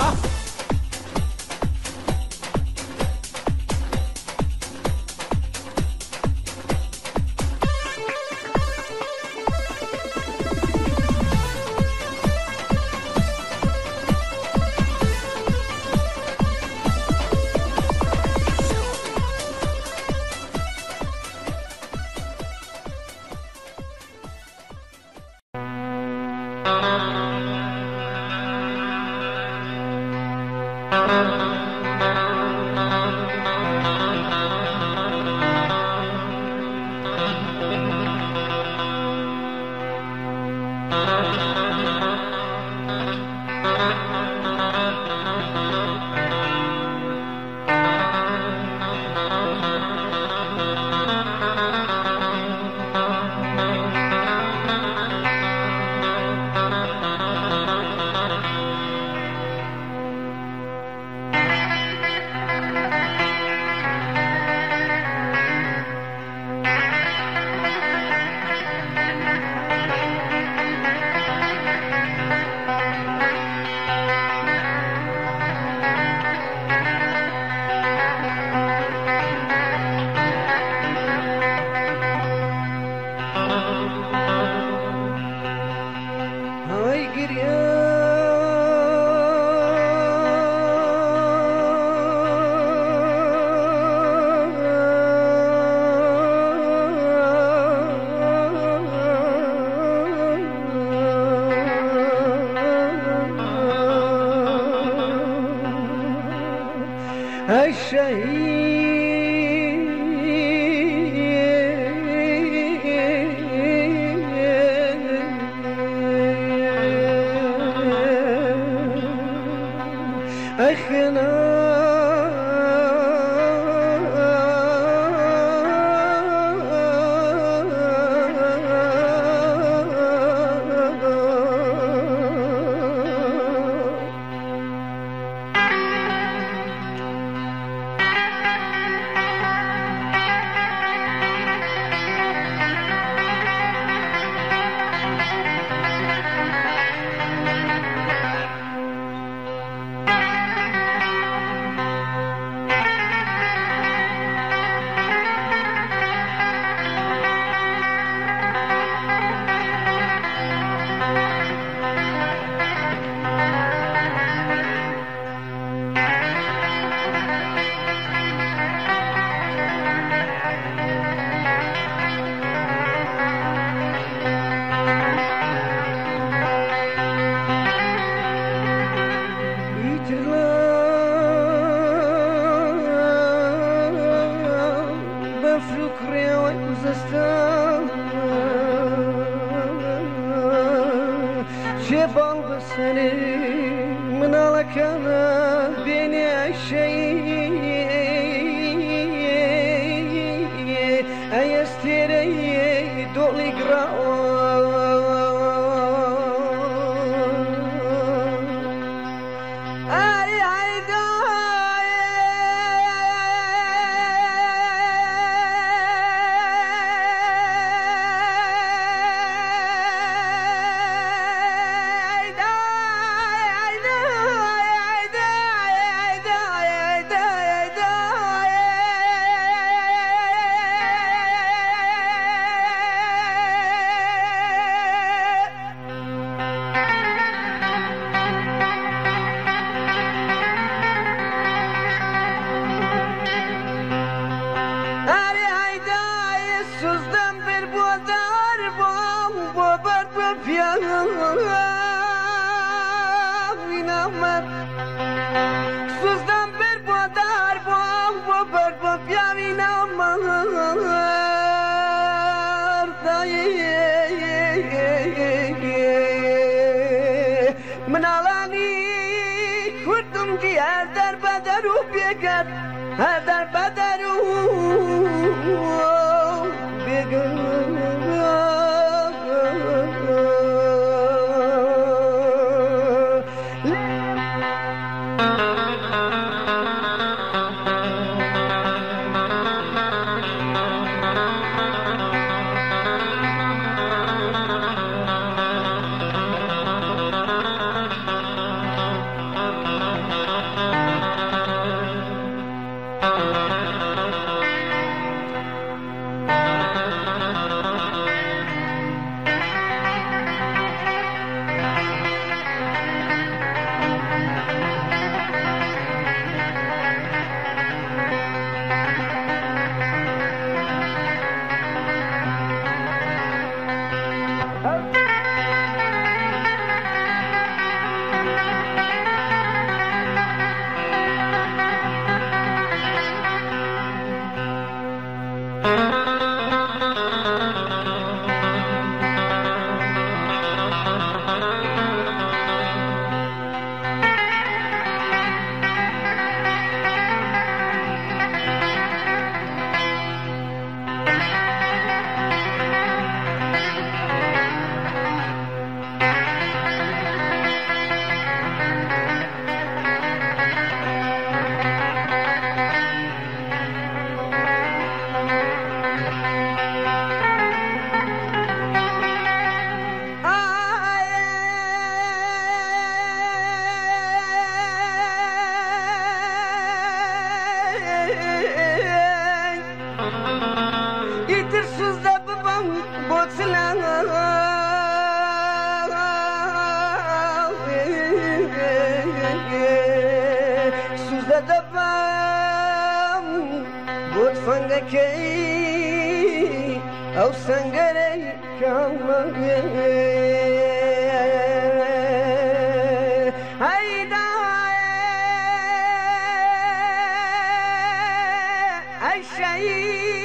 بفكري وزستان شبال بسني من على كان بيني الشيء أيستري دولي قراء Suzdan bir badar bu barba piavina mar منالانی کردم که هر در بدرو بیگد هر در بدرو بیگد فنگکی او سنگری کامگی هیدا ای شهید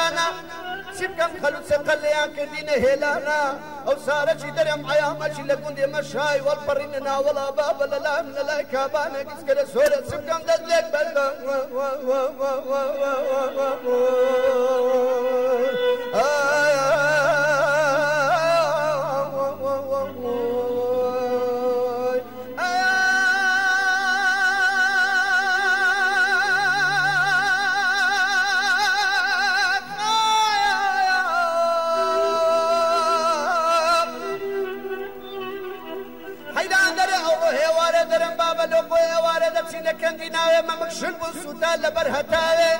بەلانا سیبکەم خەلوچە قەلەیان کردینە هێلانا ئەو سارەی دەرێم عەیامەچی لە گوندێ مەشای وەڵپەڕینە ناوەڵا بابە لەلام لەلای کابانە گیسکەرە زۆرە سیبکەم دەست لێک بەردە كندي ناوي ما مكشل بوسوتا لبرهتاوي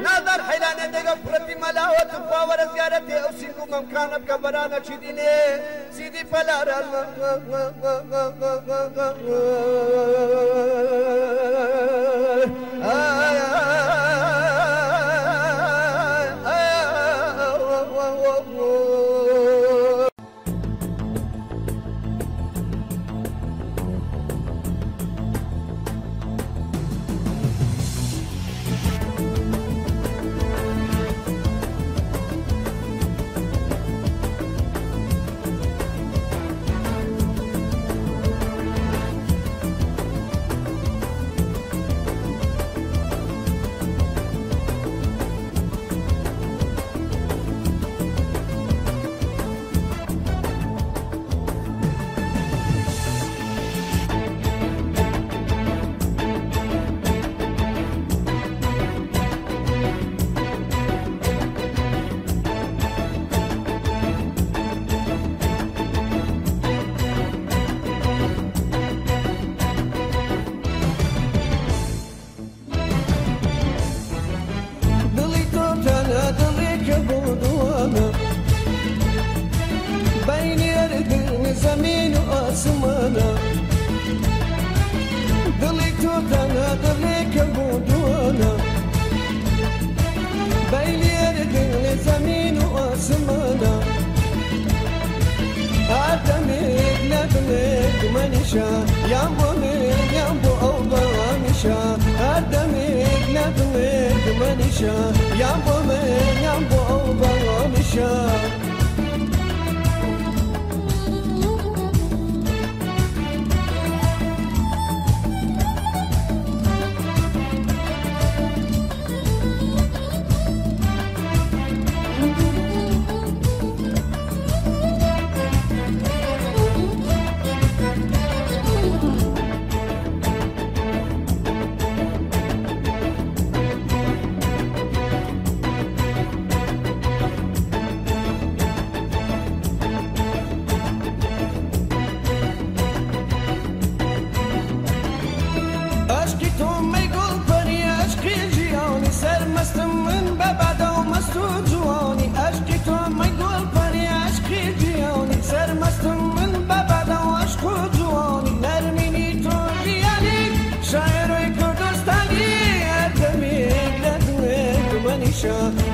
نادر حيلاني دقا فرتي ملاوة تفاور زيارتي او سينكو ممكانا بكبرانا چيديني سيدي فلارا زمين واسمانا ضليك توتانا ضليك بودوانا بين يردن زمين واسمانا عدمك لدلك منشا يامبو من يامبو أوبا مشا عدمك لدلك منشا يامبو من يامبو أوبا مشا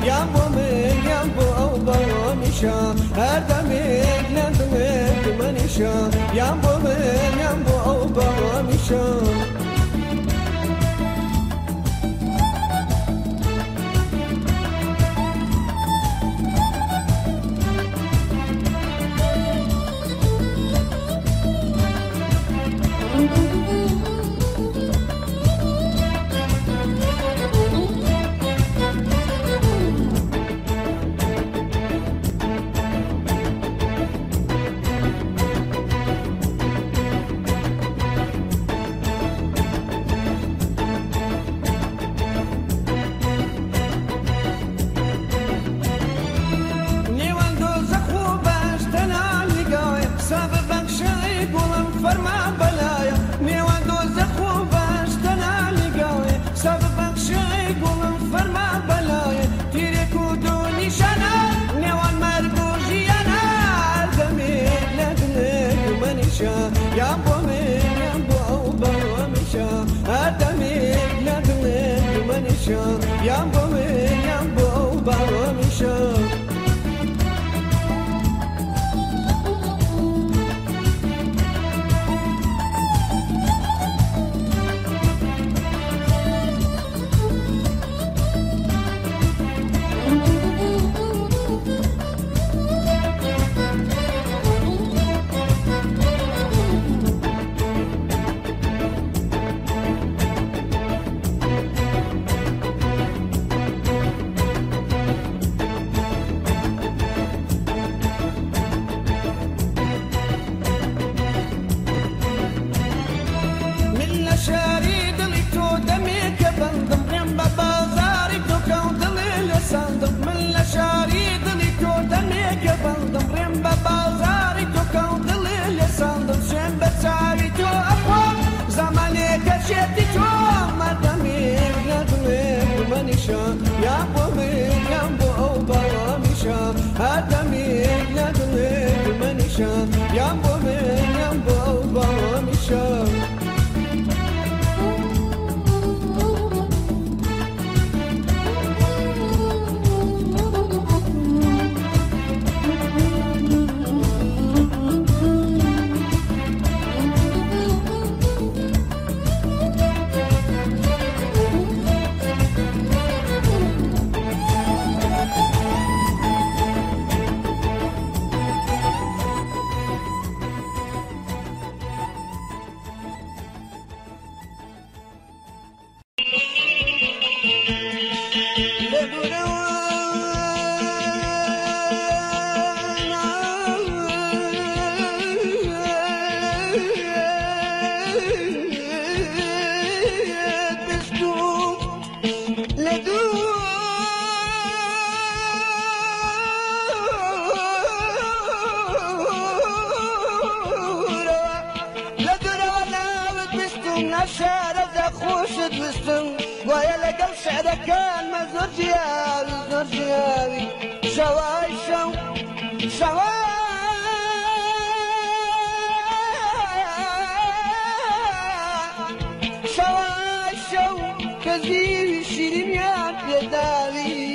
يامبو من يامبو أوبا مشا هردمك لندمك منشا يامبو من يامبو أوبا مشا يامبو من يامبو أوبا مشا هردمك لدلك منشا يامبو من يامبو أوبا مشا هدميك لدلك منشان يامبو من يامبو بامشان ويا لقل سعدك كان مزور جيالي شواي شو كزير شيرين يا بيدالي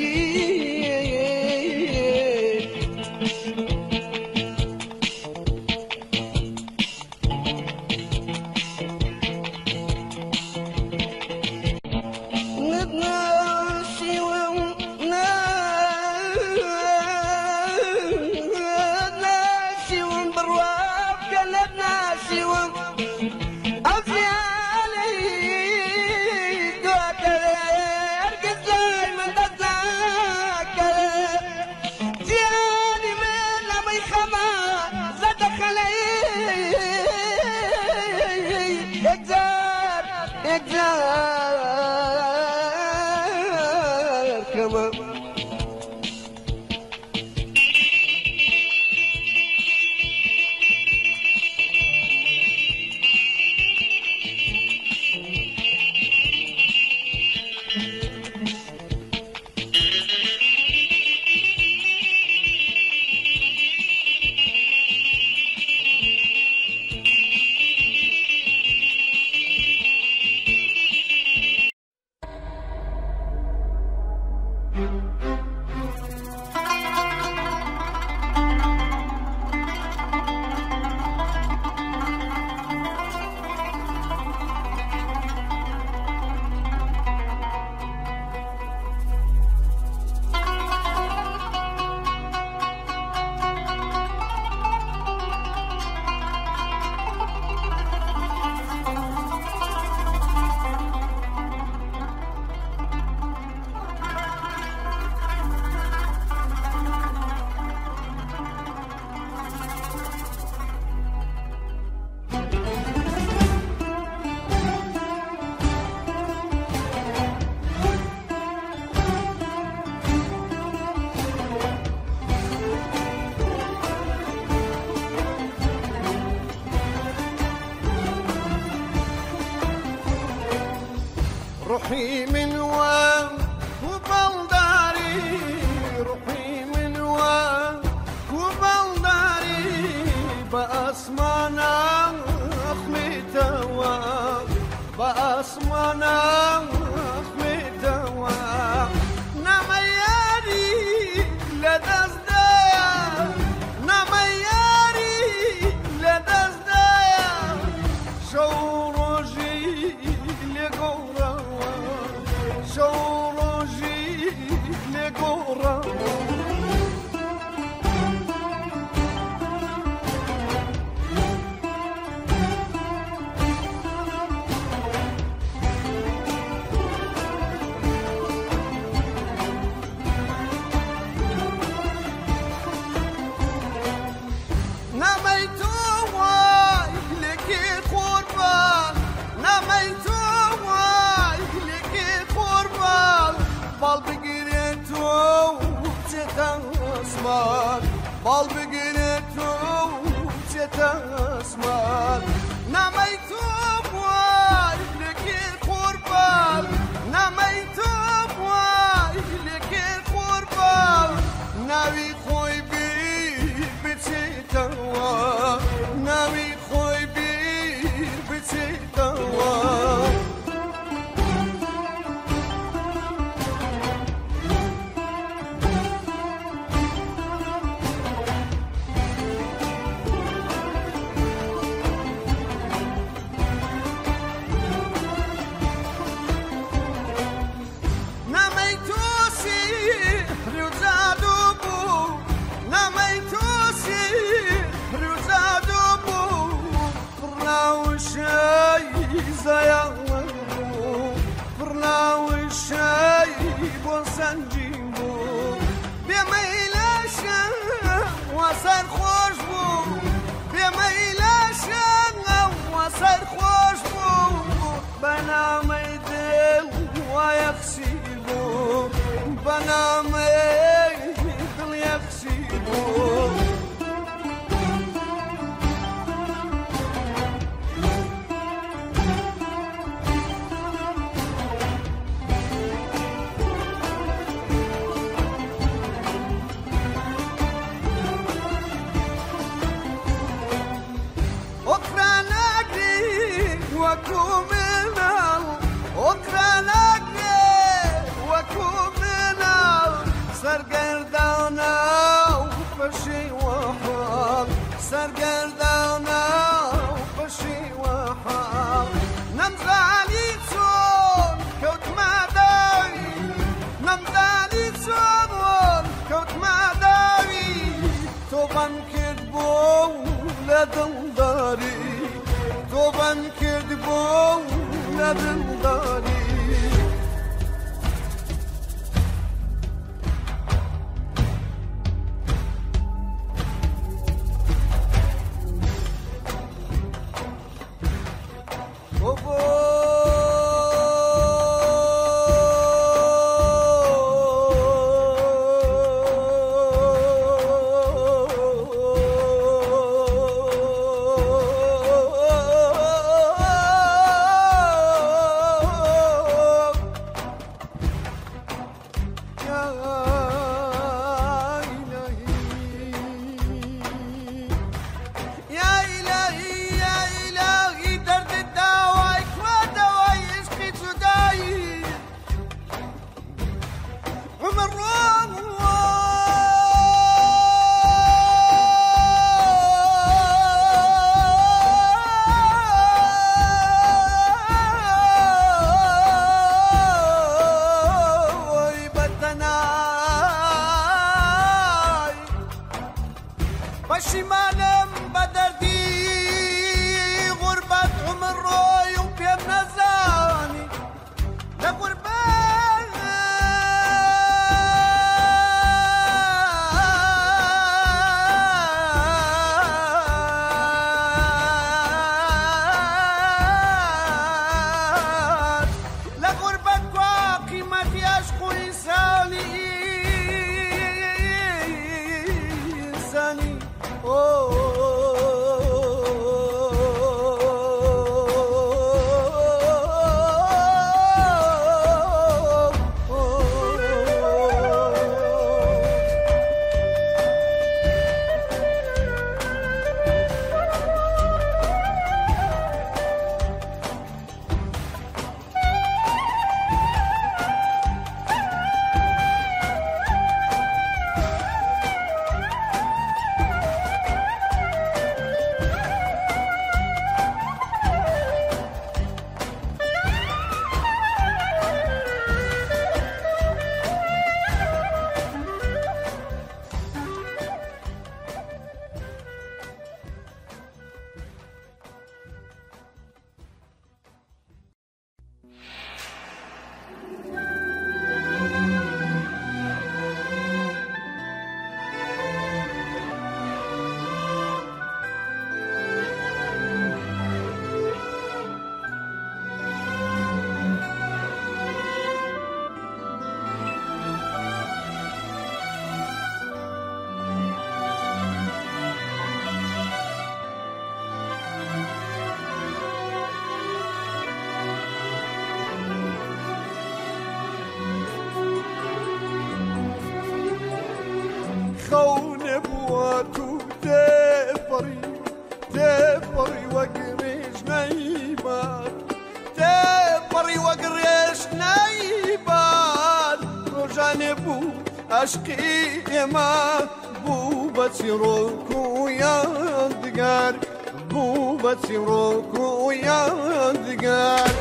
روحي من وين وبلداري روحي من وين وبلداري بأسمانا أخميتوا بأسمانا أخميتوا نمياري لدزدايا نمياري لدزدايا شوروجي لقورا شوروجي لقورا بال بقينتو تتسمال نميتو بواي لكي قربال نميتو بواي لكي قربال ناوي خوي سرگردانا بشي وحال سرگردانا بشي وحال نمزالي تون كوت مداري نمزالي تون كوت مداري توبان كردبو لدلداري توبان كردبو لدلداري پشیمانم بدردی غربت عمر روی و پیم نزانی لغربت لغربت با قیمتی عشق و انسانی خونه بواتو تفري وقريش نايبان تفري وقريش نايبان رجاني بو عشقي ما بو بتسيروكو يندقار بو بتسيروكو يندقار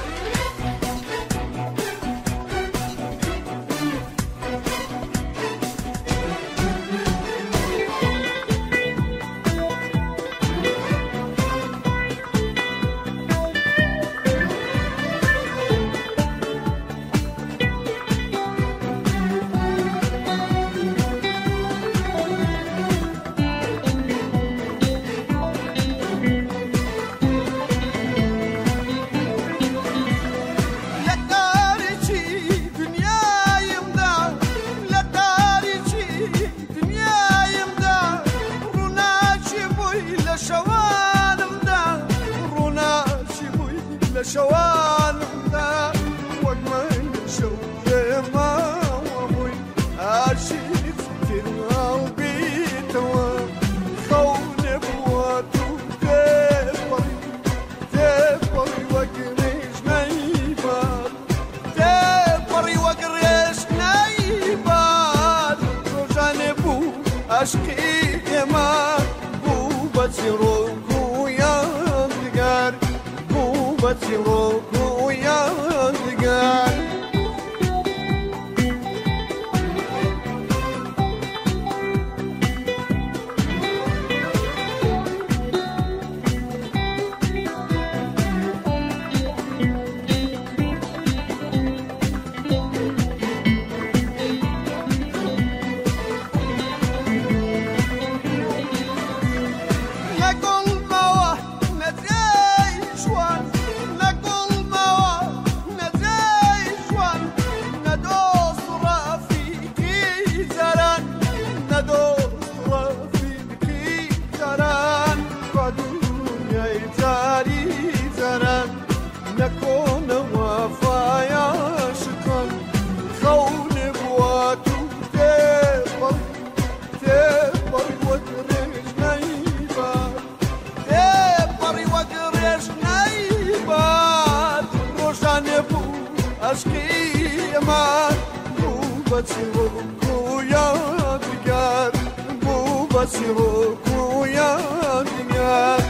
عشقی ئێمە بوو بەچی ڕۆک و یادگار بوو بەچی ڕۆک و یادگار عشقی من بو بچی رو کو یادگار بو بچی رو کو یادگار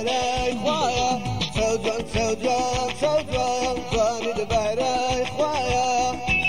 دباري خوايا سوزان سوزان سوزان جواني دباري خوايا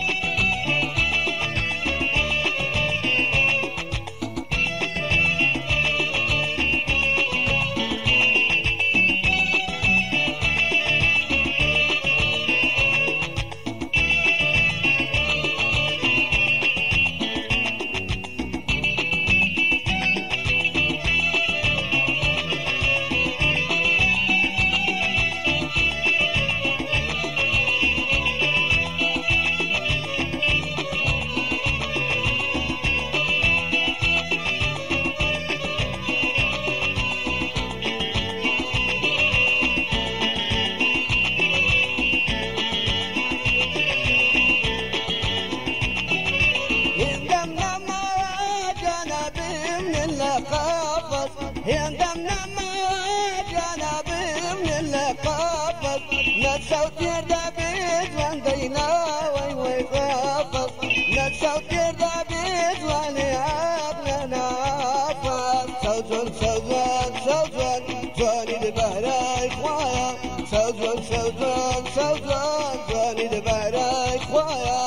صوت الدبيز واندينا وي غافظ لا صوت الدبيز ولعبنا نعفظ سوزن سوزن سوزن جواني دباري خوايا سوزن سوزن سوزن جواني دباري خوايا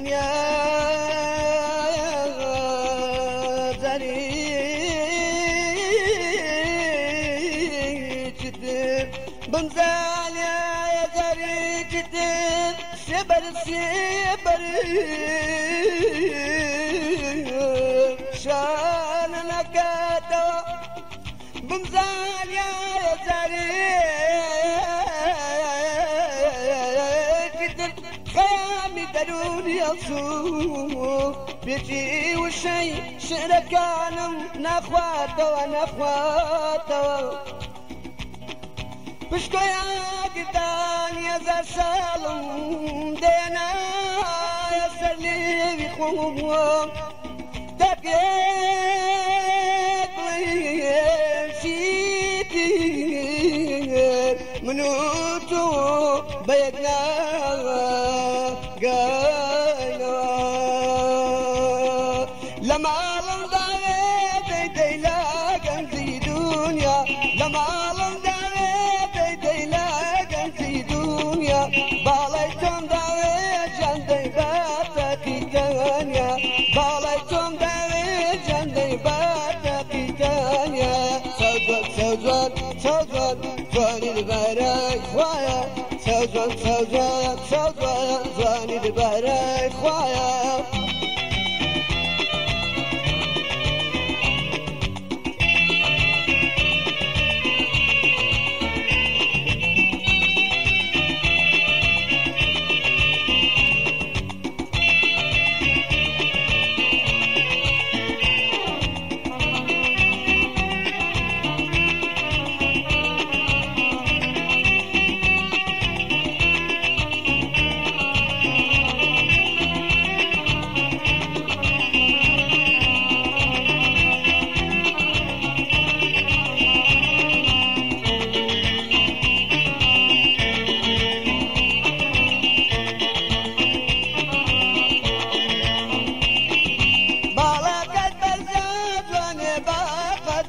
يا زريجتب بنزال يا زريجتب شبر شبر شان نكاتو بنزال يا زريجتب خامي دروني يصوم بيتي وشي شركانم نخواتو نخواتو بشكو يا قدان يا زر سالم دينا يا سرلي بخوم دقيق ويمشيتي منوتو بيقنا قاينا لما لم دي لا قنزي دنيا لما لم دي لا قنزي دنيا بالايتم داوي جندي باتاكي تانيا بالايتم داوي جندي باتاكي تانيا سوزن سوزن سوزن جواني دباري خوايا سوزن سوزن سوزن جواني دباري خوايا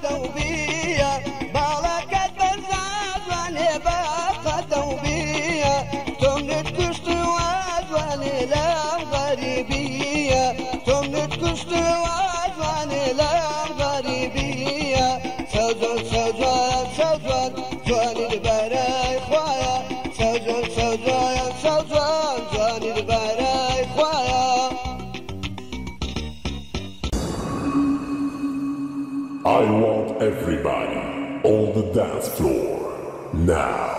توبية بالك البرزاد باقة توبية تمنت كشت وادواني لا غريبية تمنت كشت وادواني لا غريبية سوزن سوزن سوزن جواني البراي خوايا سوزن سوزن سوزن جواني البراي خوايا. I want everybody on the dance floor now.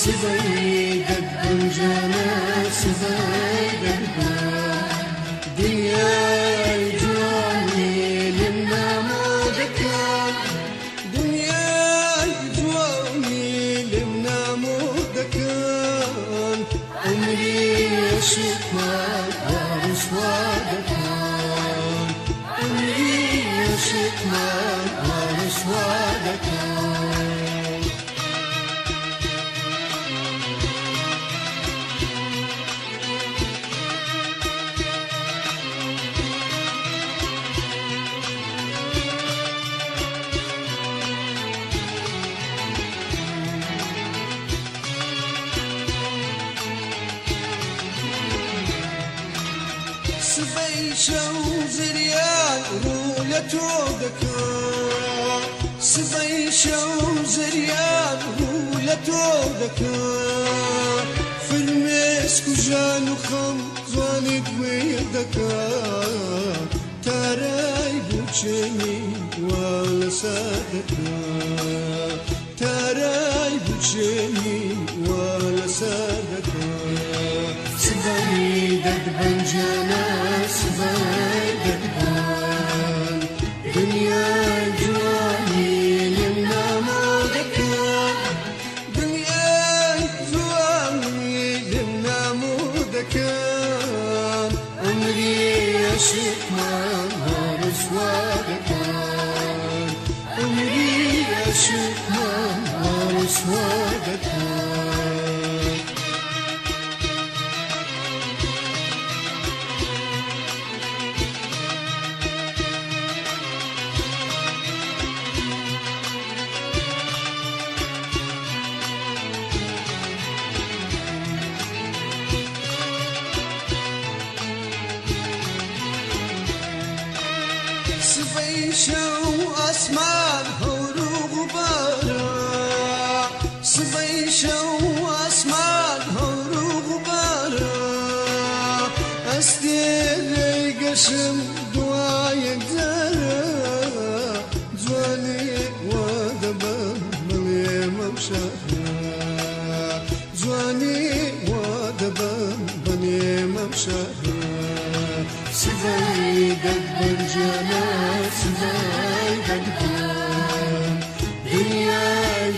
سبيدك بنجانا سبيدك دنيا جواني لنا مودكان دنيا جواني لنا مودكان عمري يشكمك ورسوادكان عمري يشكمك ورسوادكان سبي شو زريان رولتو دكا سبي شو زريان رولتو دكا في المسك وجان وخم زوانك ويدكا تراي بوشيني ولا سادكا تراي بوشيني ولا سادكا سبيدك بنجانا سبيدك بان دنيا جواني لنا مودكان دنيا جواني لنا مودكان عمري يشكمك ورسوادكان عمري يشكمك ورسوادكان سبيشو أسمان هورو غبارا سبيشو أسمان هورو غبارا أستيري قشم دوايك زارا زواني ودبا ملي ممشارا زواني ودبا ملي ممشارا سبيدك برجانا سبيدك بان دنيا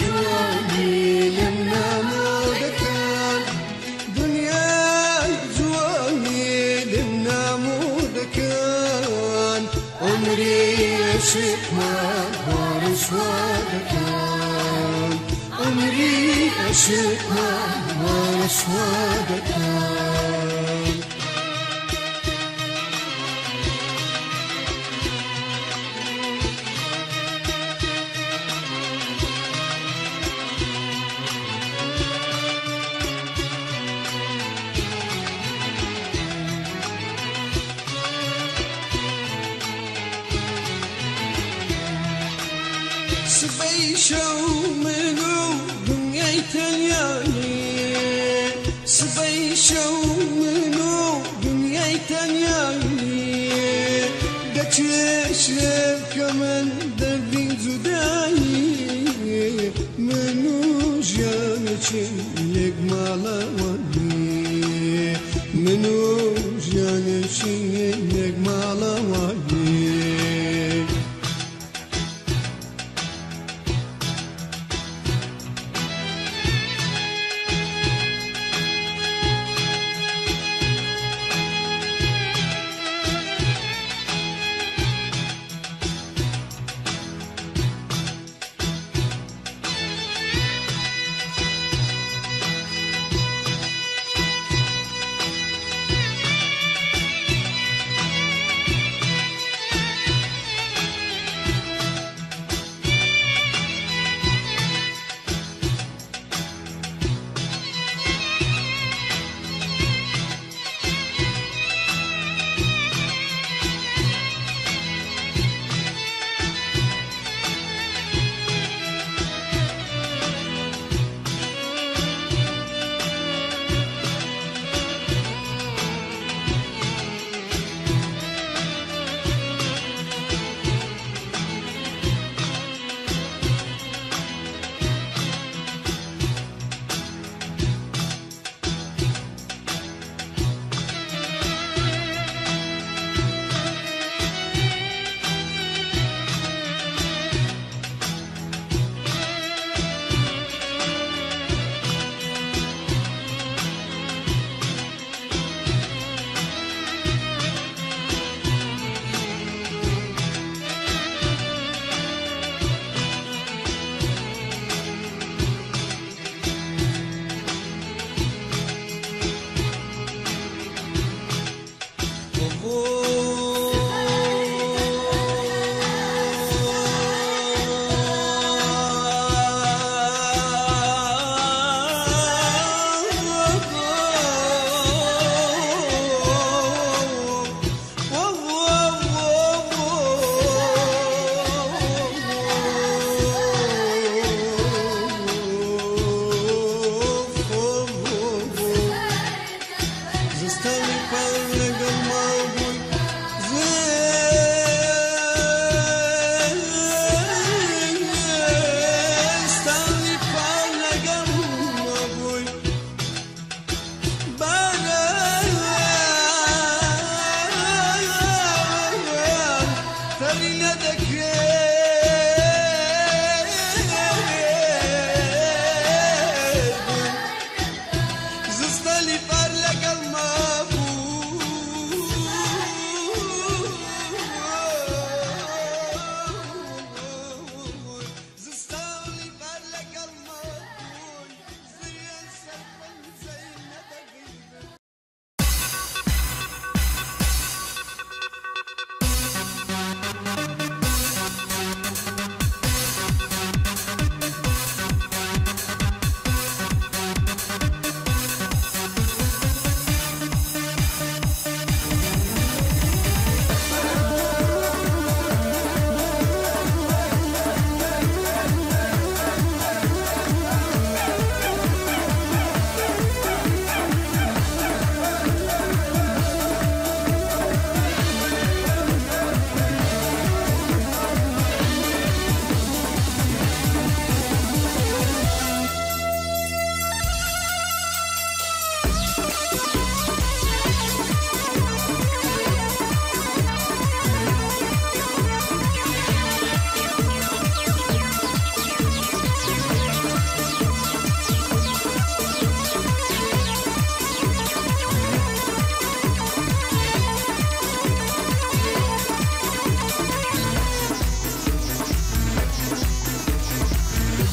جواني لنا مودكان دنيا جواني لنا مودكان عمري يشكمك ورسوادكان عمري يشكمك ورسوادكان سبيشو منو دنيا تلياني سبيشو منو دنيا تلياني دتشيش كمان دبي زداي منو جانتي لك مالواني منو جانتي لك مالواني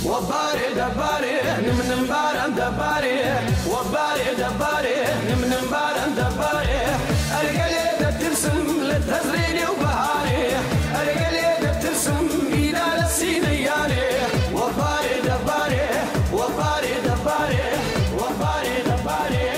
وباري دباري من بارم دباري وباري دباري من بارم دباري أرجلي ترسم للتزريني وبهاري أرجلي ترسم إلى السينياري وباري دباري وباري دباري وباري دباري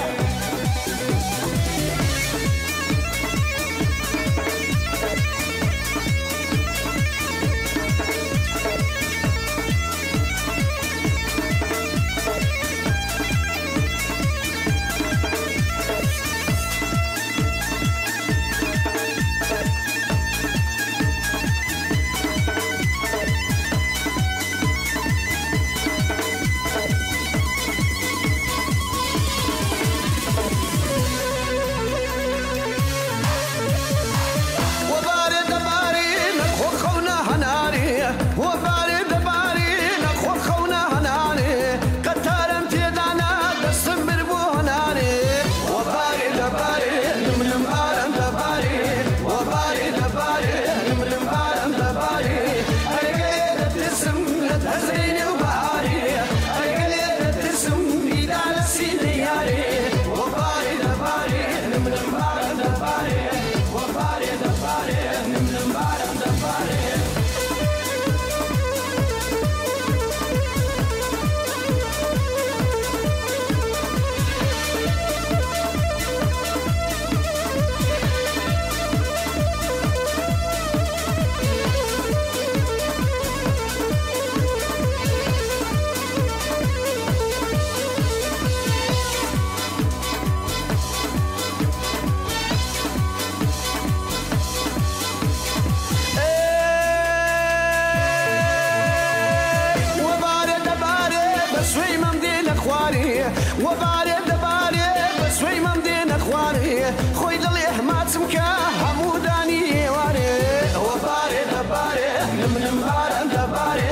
وباري دباري بسوي ممدين اخواني خوي ضلي احمد سمكه حموداني واري وباري دباري من مبارن دباري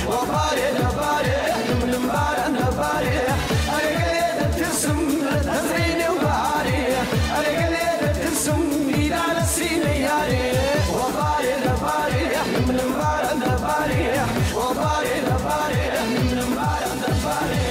وباري دباري من مبارن دباري ارجلي ترسم تزريني وبهاري ارجلي ترسم الى السينياري وباري دباري من مبارن دباري وباري دباري من مبارن دباري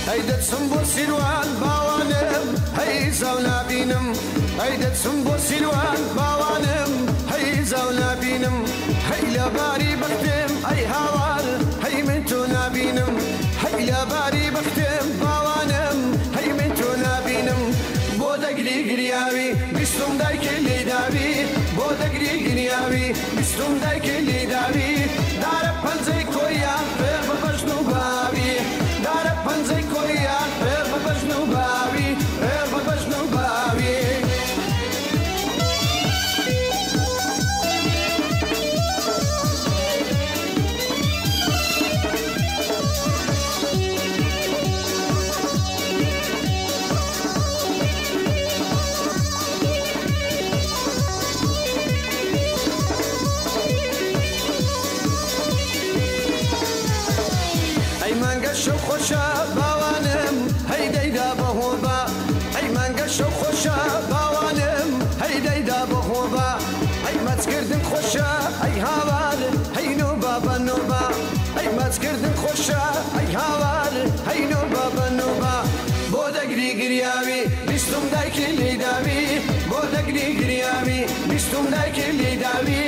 هيدت سنبو سلوان باوانم هيزا ونابينم هيدت سنبو سلوان باوانم هيزا ونابينم هيلا باري بختم اي هوال هي من تو نابينم هيلا باري بختم باوانم هي من تو نابينم بودا قري قرياوي بستم دايك اللي داوي بودا قري قرياوي بستم دايك اللي داوي دارب پنزي كويا بير ببجنو بابي دارب پنزي كويا بير ببجنو بابي بير ببجنو بابي شو خوشا باوانم هی دیدا بهوبا ای من شو خوشا باوانم هی دیدا بهوبا ای مت کردن خوشا ای هوال هی نو بابا نوبا ای مت کردن خوشا ای هوال هی نو بابا نوبا بودا گری گریاوی بیستم دای کلی داوی بودا گری گریاوی بیستم دای کلی داوی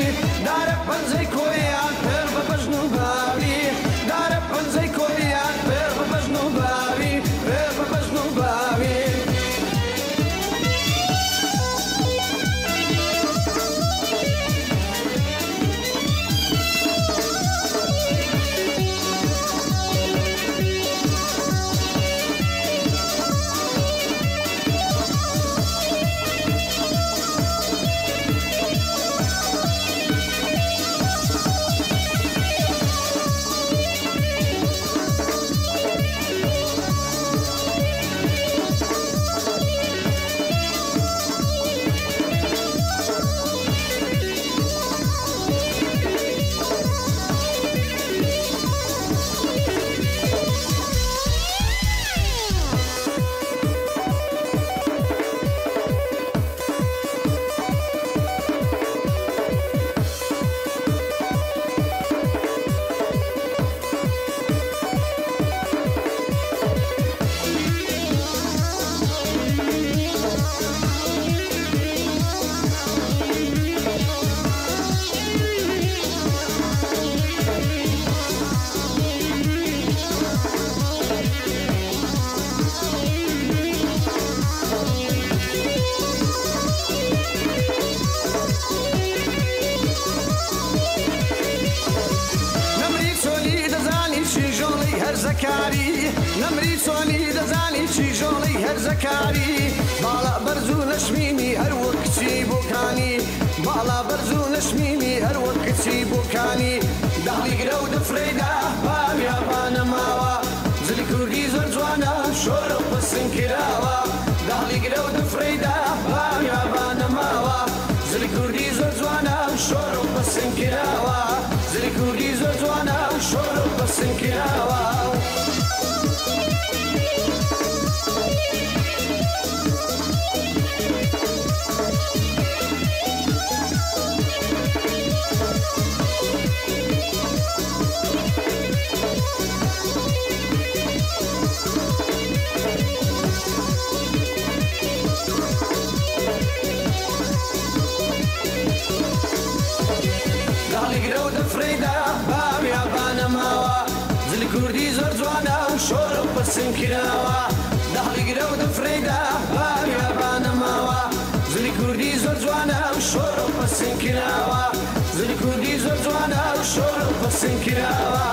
دار پنزی کویا پر ببجنو باوی دار پنزی کویا پر ببجنو باوی پر ببجنو باوی نمری سۆنی دەزانی چی ژۆڵی هەرزەکاری باڵا بەرز و نەشمینی هەر وەک کچی بۆکانی باڵا بەرز و نەشمینی هەر وەک کچی بۆکانی داڵی گرە و دەفرەیدا بامیابانە ماوە زلی کوردی زۆر جوانە شۆرە و پەسن کراوە داڵی گرە و دەفرەیدا بامیابانە ماوە زلی کوردی زۆر جوانە شۆرە و پەسن کراوە زلی کوردی زۆر جوانە شۆرە و پەسن کراوە کوردی زۆر جوانە و شۆر و پەسن کراوە داڵی گرە و دەفرەیدا بامیابانە ماوە زلی کوردی زۆر جوانە و شۆر و پەسن کراوە زلی کوردی زۆر جوانە و شۆر و پەسن کراوە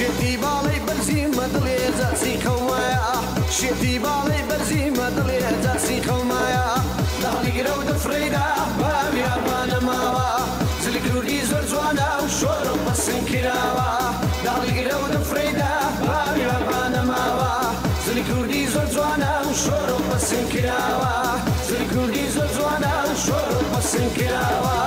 شێتی باڵی بەرزیمە دڵێ جاسی خەومایە شێتی باڵی بەرزیمە دڵێ جاسی خەومایە داڵی گرە و دەفرەیدا بامیابانە ماوە زلی کوردی زۆر جوانە و شۆر و پەسن کراوە داڵی گرە و دەفرەیدا بامیابانە ماوە زلی کوردی زۆر جوانە و شۆر و پەسن کراوە زلی کوردی زۆر جوانە و شۆر و پەسن کراوە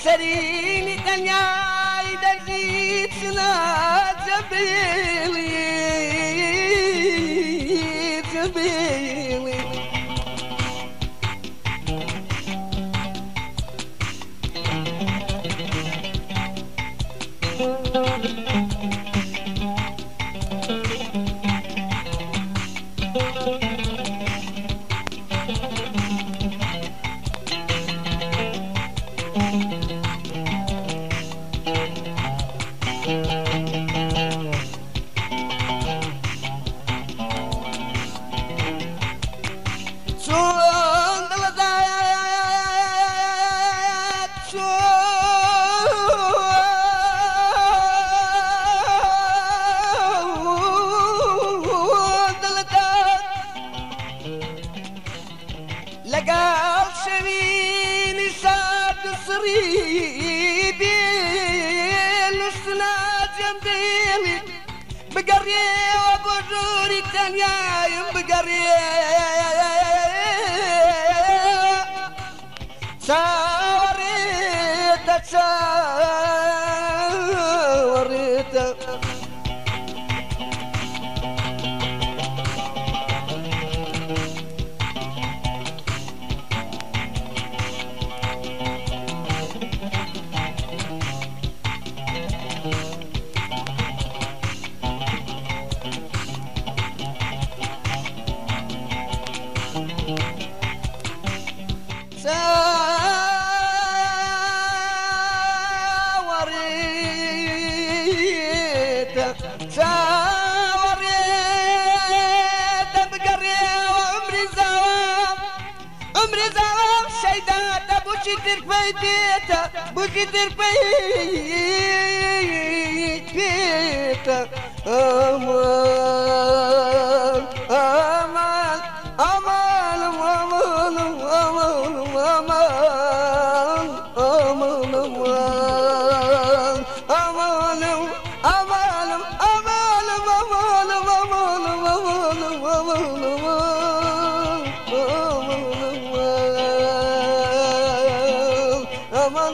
سريني دنياي درجيتنا جبيلي جبيلي لقال شميني ساد صريبي لسنا جنبيلي بقري وبجوري تنيايم بقري ساوريتا ساوريتا ساوريتا بقري وعمري زوام عمري زوام شيداتا بوشي ترفيتيتا بوشي ترفيتيتا أمان أمان أمان أمان أمان أمان أمان أمان أمان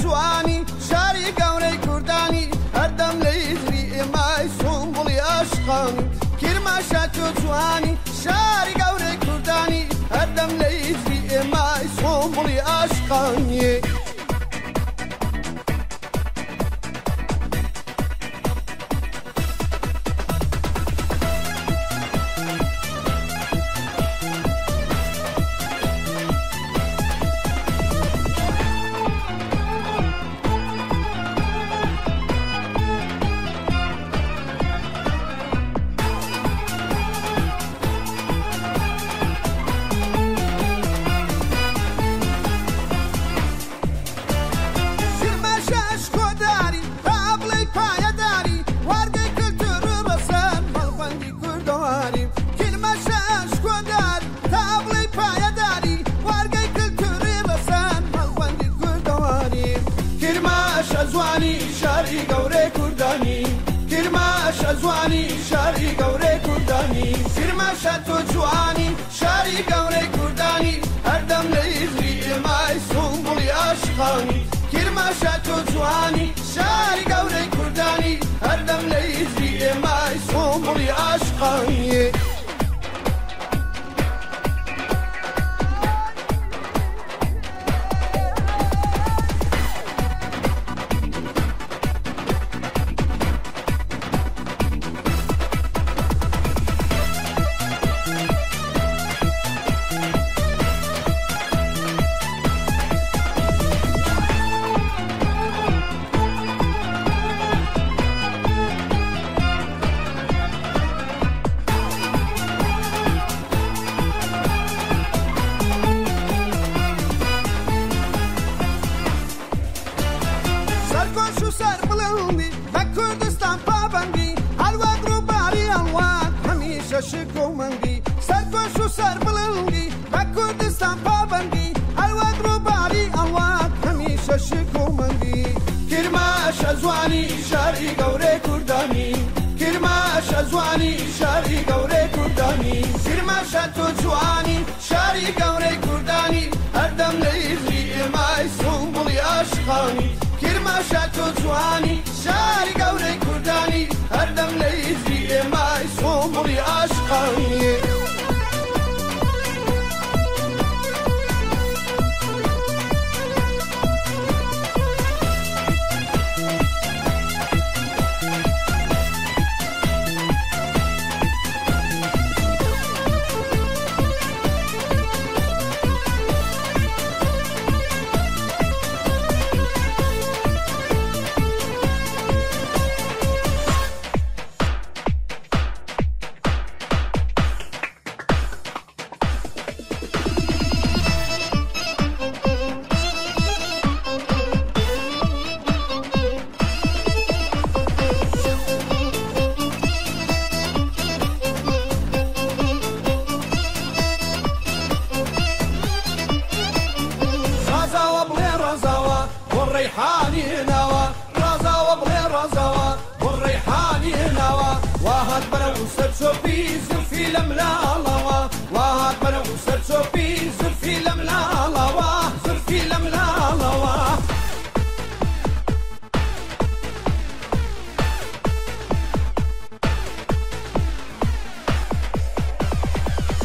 جواني شاري قوري كرداني هردم ليزري إماي سنبولي أشقاني كرماشة جواني شاري قوري كرداني هردم ليزري إماي سنبولي أشقاني شاري قوري كرداني كرماشة جواني شاري قوري كرداني كرماشة جواني شاري قوري كرداني هردم ليزري إماي سنبولي أشقاني كرماشة جواني شاري قوري كرداني هردم ليزري إماي سنبولي أشقاني شک و منگی سرکوش و سر بلندی به کردستان پابندی هەروەک ڕووباری ئەڵات هەمیشە شک و منگی کرماشە جوانی شاری گەورەی کوردانی کرماشە جوانی شاری گەورەی کوردانی کرماشە تۆ جوانی شاری گەورەی کوردانی هەردەم لە ئیزی ئێمای سومبڵی عاشقانی کرماشە تۆ جوانی شاری گەورەی کوردانی هەردەم لە ئیزی ئێمای سومبڵی عاشقانی والريحاني نوا رازا وبغي رازاوا والريحاني نوا واحد بنا وسط شوفي زلفي لملا لوا واحد بنا وسط شوفي زلفي لملا لوا زلفي لملا لوا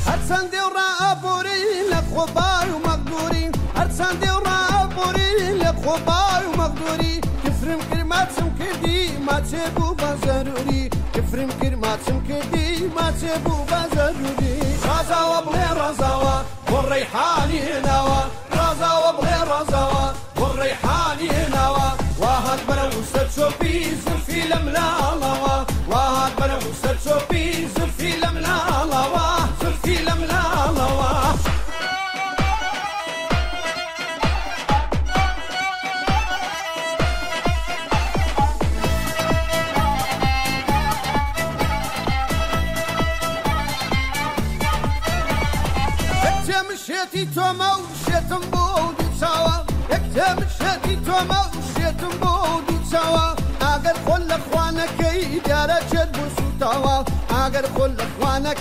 هرساندي ورابوري لخباي ومقدوري هرساندي ورابوري لخباي ومقدوري كفرم كرماتم كردي ما تبو بزروري كفرم كرماتم كردي ما تبو بزروري رازا وبغي رازاوا والريحاني نوا رازا وبغي رازاوا والريحاني نوا واحد بنا وسط شوفي زلفي لملا لوا واحد بنا وسط شوفي زلفي لملا لوا زلفي لملا لوا مشيتي توما وشيتم بودي تساوا اكتا مشيتي توما وشيتم بودي تساوا اگر كل اخوانك دارا شد بسوتاوا اگر كل اخوانك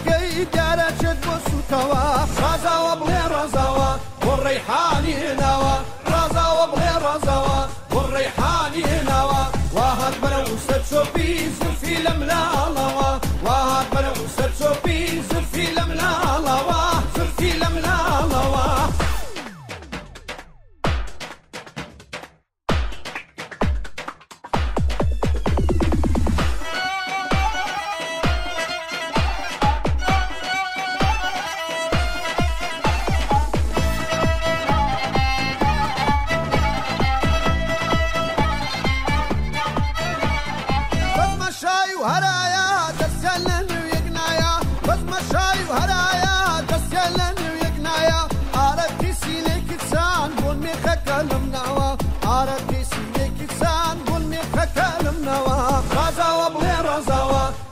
دارا شد بسوتاوا رازا وبغي رازاوا والريحاني نوا رازا وبغي رازاوا والريحاني نوا واحد بنا وسط شوفي زلفي لملا لوا واحد بنا وسط شوفي زلفي لملا لوا زلفي لملا لوا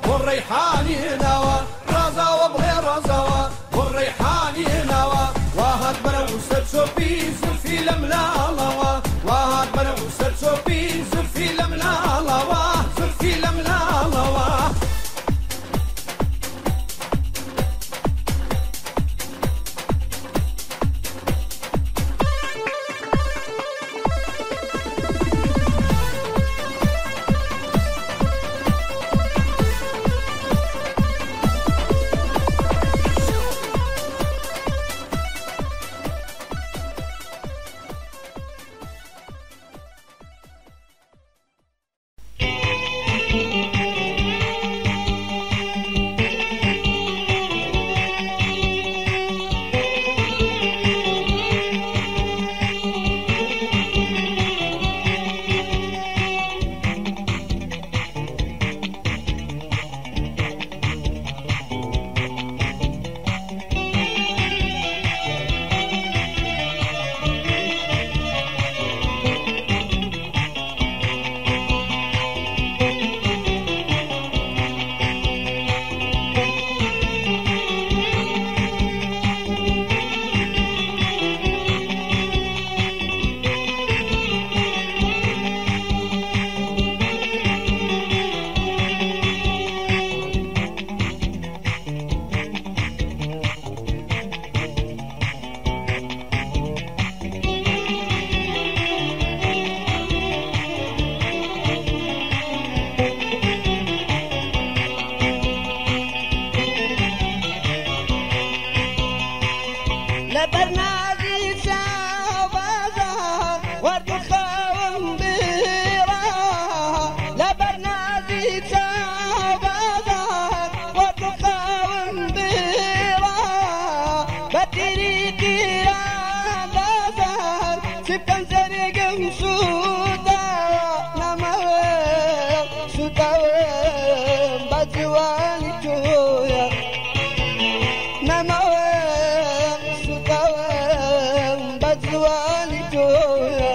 والريحاني نوا رازا وبغي رازاوا والريحاني نوا واحد بنا وسط شوفي زلفي لملا لوا واحد بنا وسط شوفي زلفي لملا لوا زلفي لملا لوا لبرنازي سابازار ودخاوم بيرا لبرنازي سابازار ودخاوم بيرا بتري كيران دازار سبتن سرقم سودا نموين سوتاوين بزواني تويا نموين سوتاوين بزواني تويا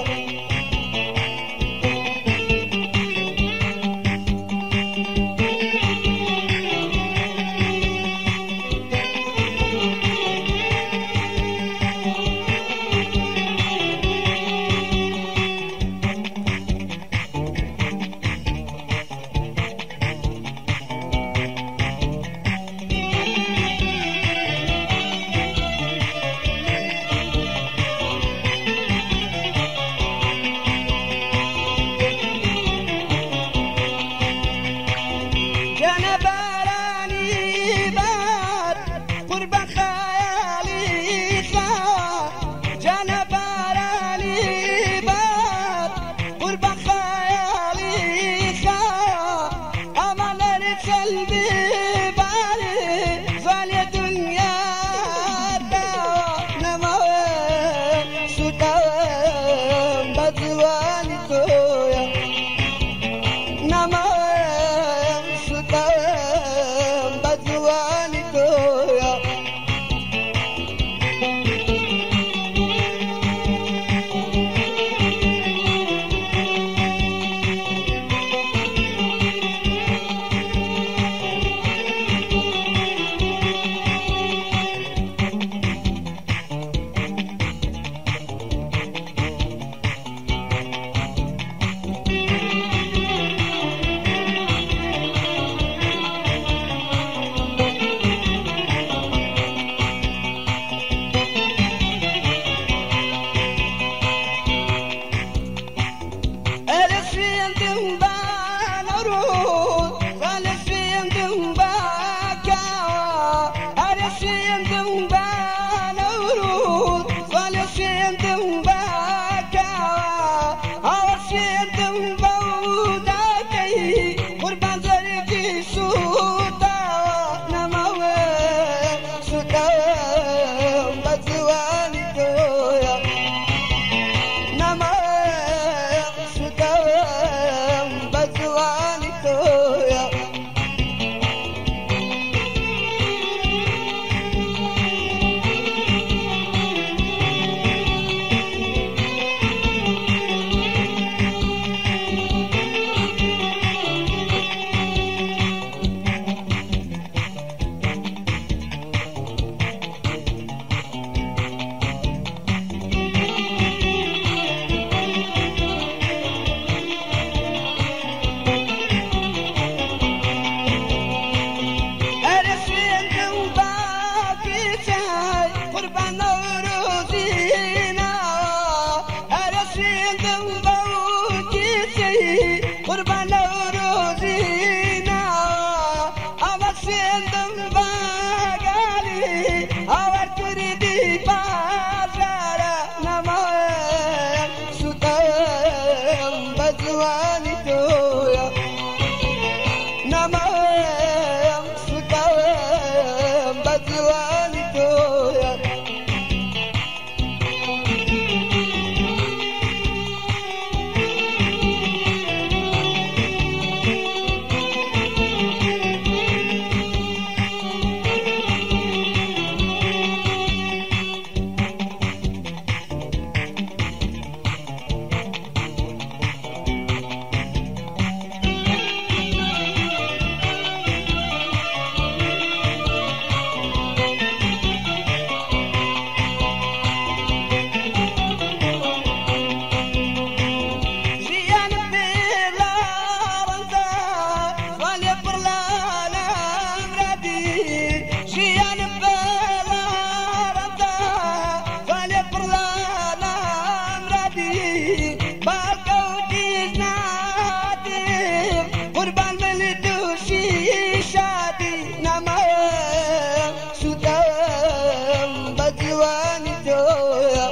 شواني تويا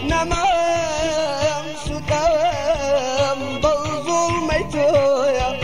نمام سكام بالظلم تويا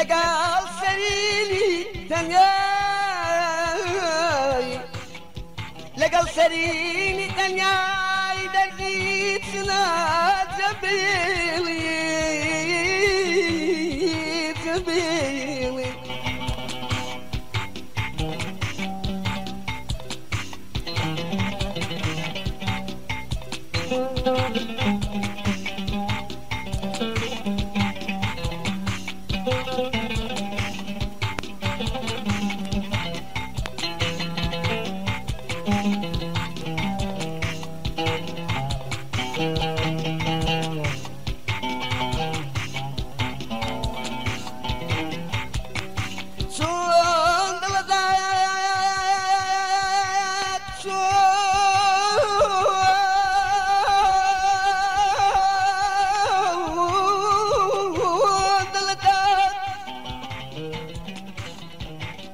لقال سريني تنياي لقال سريني تنياي درديت سنات جبيلي جبيلي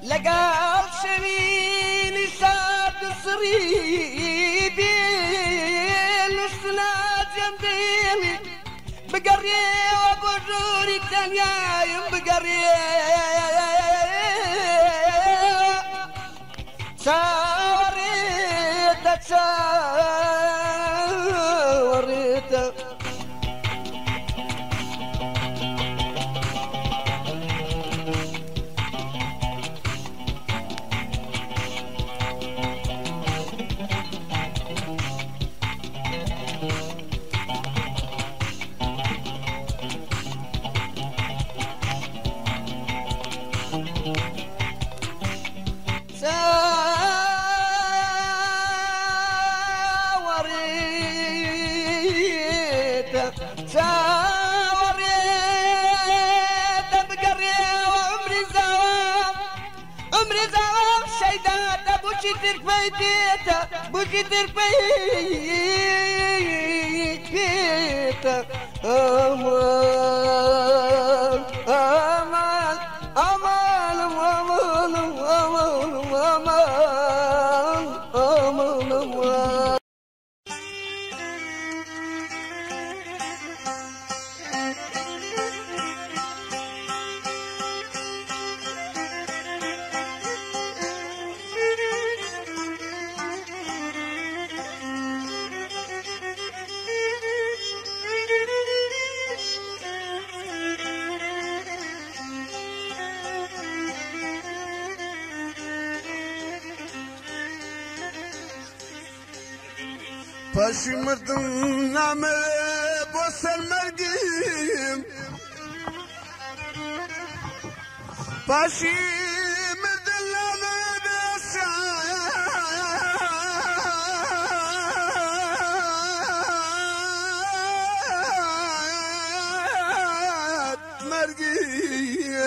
لقال شميني ساد صريبي السناد جنبيلي بقريه وبجوري تنيايم بقريه ساوريتا ساوريتا ساوريتا بقريه وعمري زوام عمري زوام شيدات بوشي ترفيتيتا بوشي ترفيتيتا امان امان امان امان امان امان امان امان پاشی مردم نامه بوسن مرگیم پاشی مردم نامه بوسن مرگیم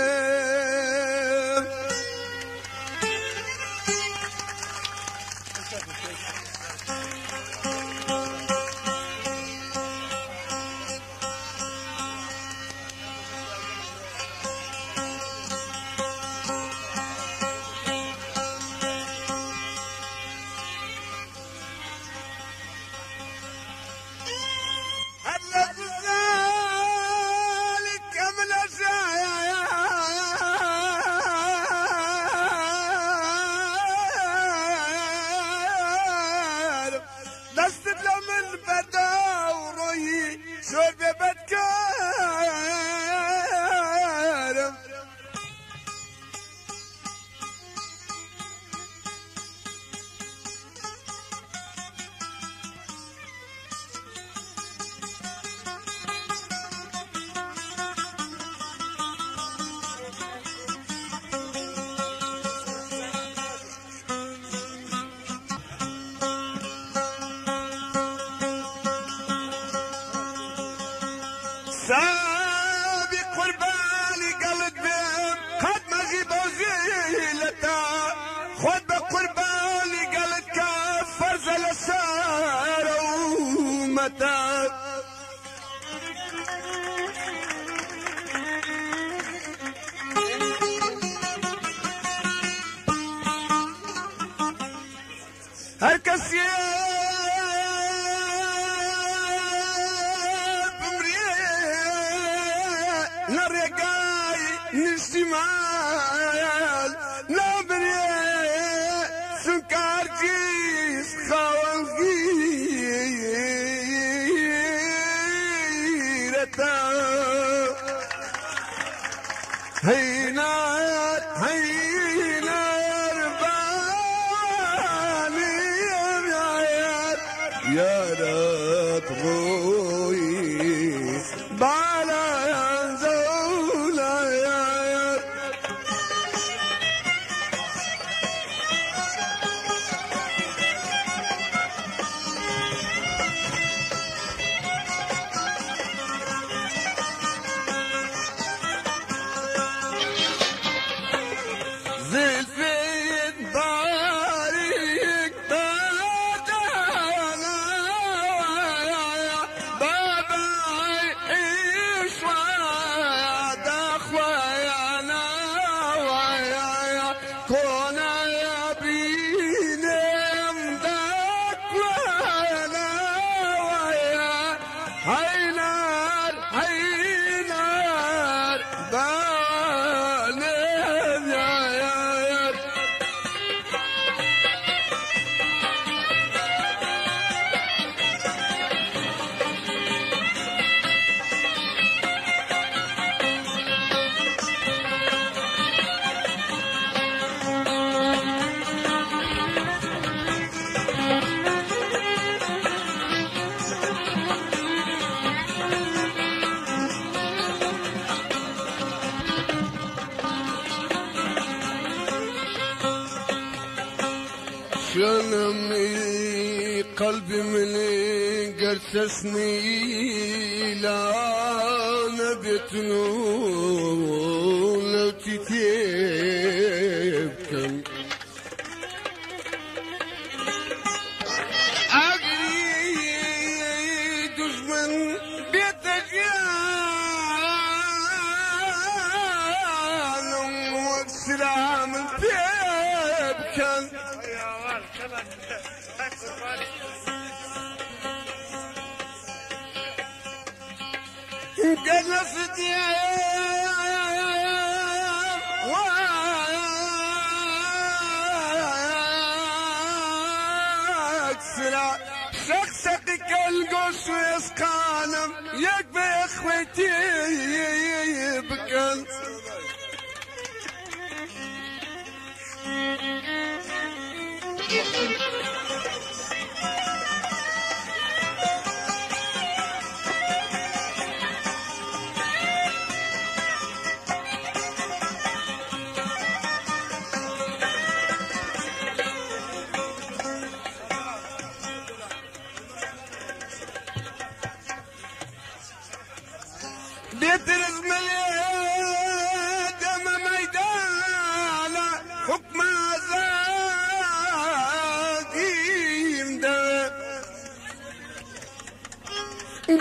سابي قرباني قلبي قد ما جيب وزيلتا خد بقرباني قلب كفر زل السار ومتى هركس نرقاي نشتمال نبري سكر جيس خوان غيرتا هينار هينار بالي يا رب غوي بالا ينزولا يا زلفين بارك بدانا بابا عيش ودخوة يا نوايا كونا يا بينم دخوة يا نوايا هينار هينار بالي يا شنمي قلبي من قرسسني لا نبيت لو تتيبكن أقري دشمن بيت جيال والسلام تبكن جلست واكسرة شقشقك القش ويسقانم يكفي اخوتي بكن بيترز مليء دم ميدانا حكم زاديم دم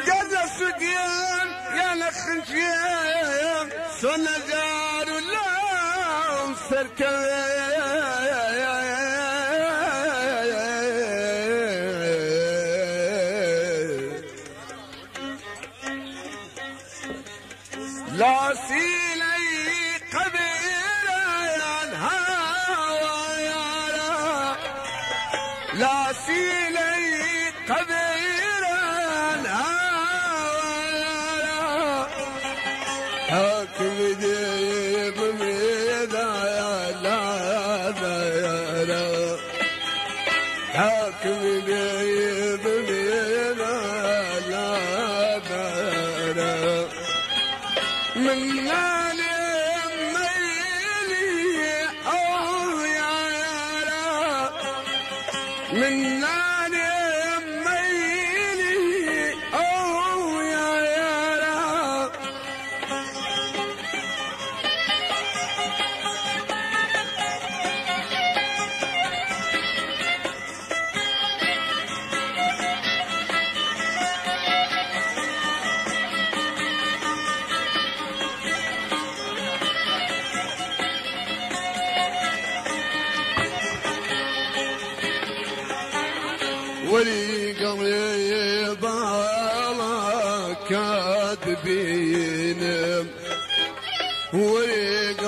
قرص ديان يا نخنجيان سنة جار اللهم لا سيلي قبيلة ينهوى يا رب لا سيلي قبيلة ينهوى يا رب حاكم ديب ميدا يا لاذا يا رب حاكم ديب ميدا يا لاذا يا رب من نالي ميلي أوه يا رب من نالي ميلي أوه يا رب ولي قريب على كاتبين وقريب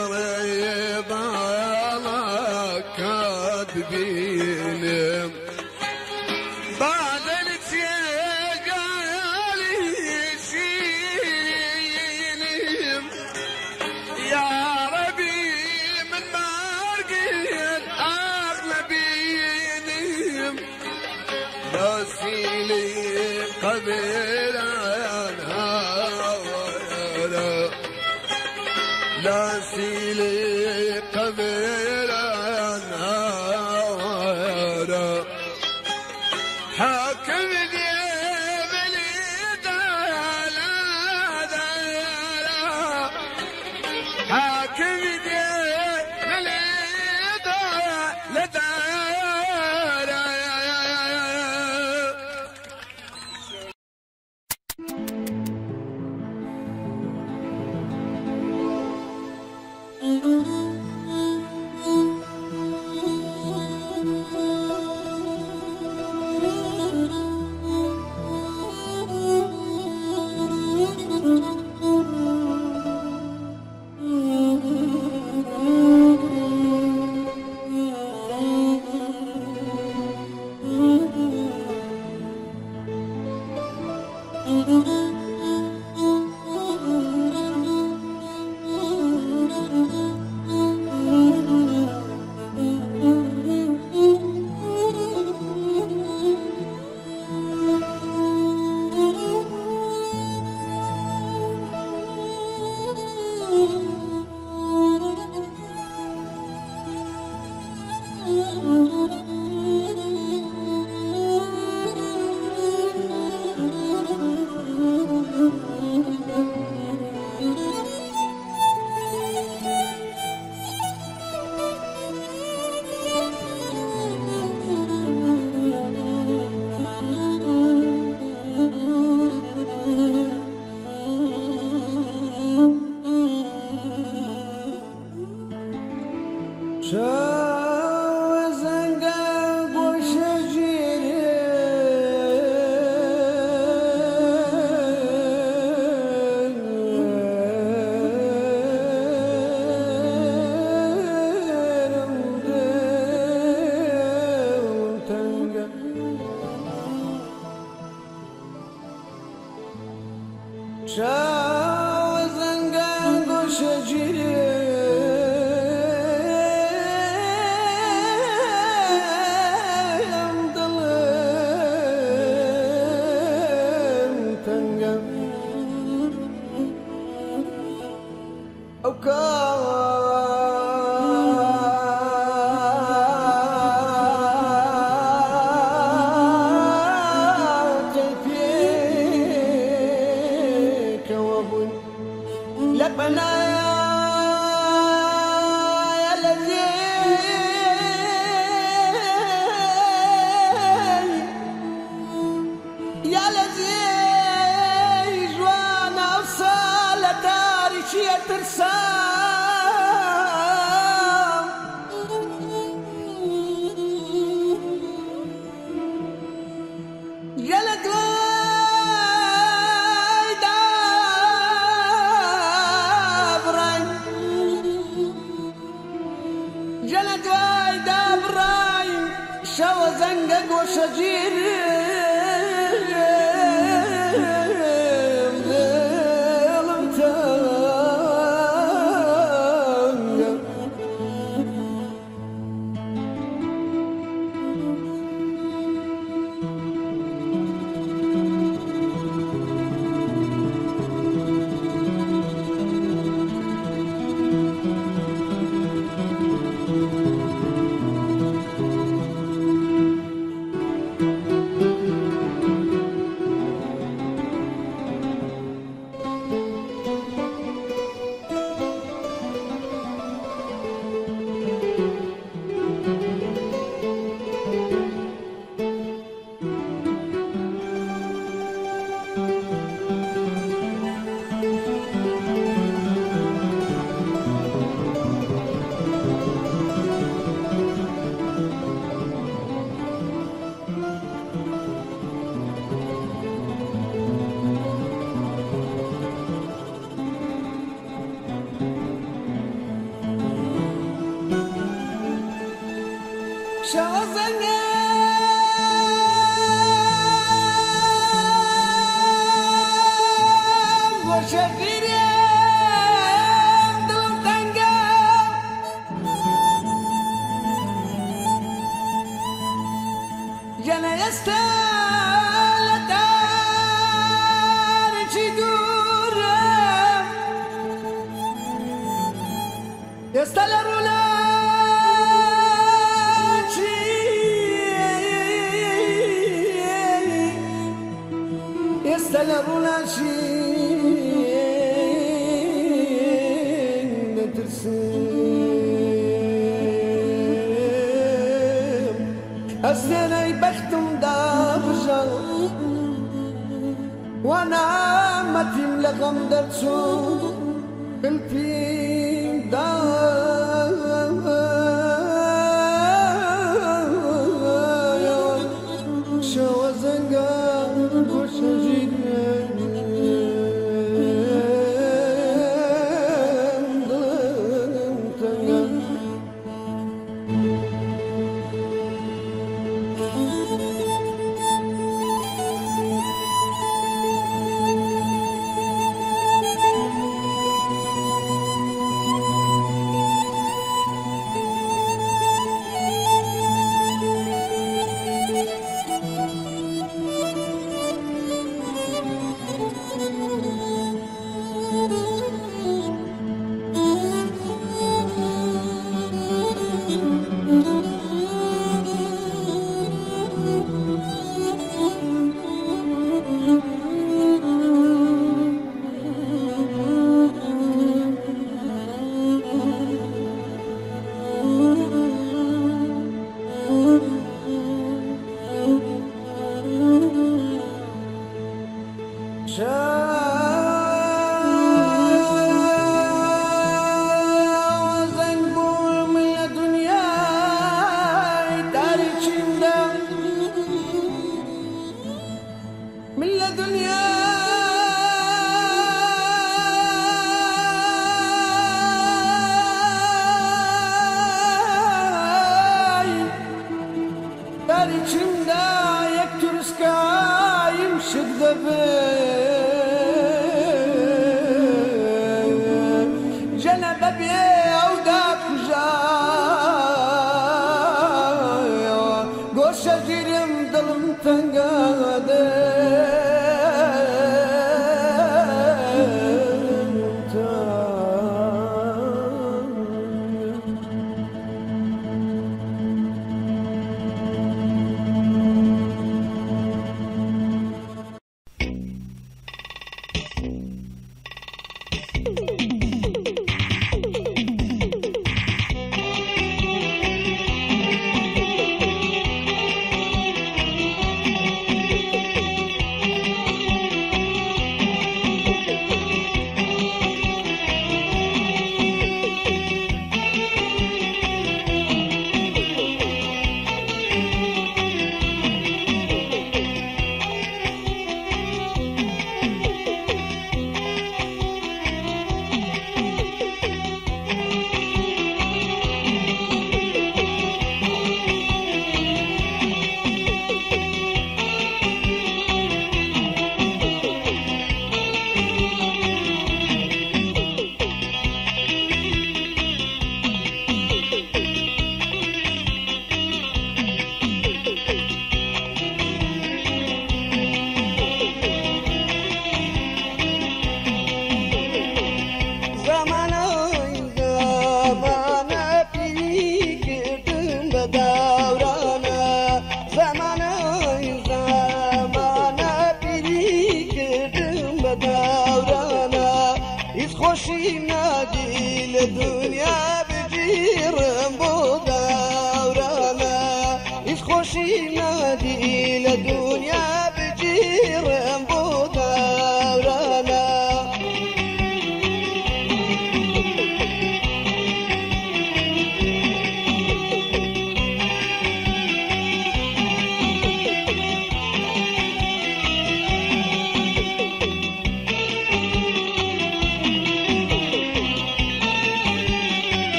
على كاتبين بعد التقالي شينهم يا ربي من مرقد أغلبينهم راسيلي قبل عنها لا سيلي قبل عنها حاكم ذي بليد لا دايرة حاكم ذي بليد لا دايرة شوزنگم وشفیرم دلم تنگم جنه استالتار چی دورم استالرولا استالرولا چی السنة بختم دابجا وانا متيم لغم درتو الفيم شو زنقا وشجيد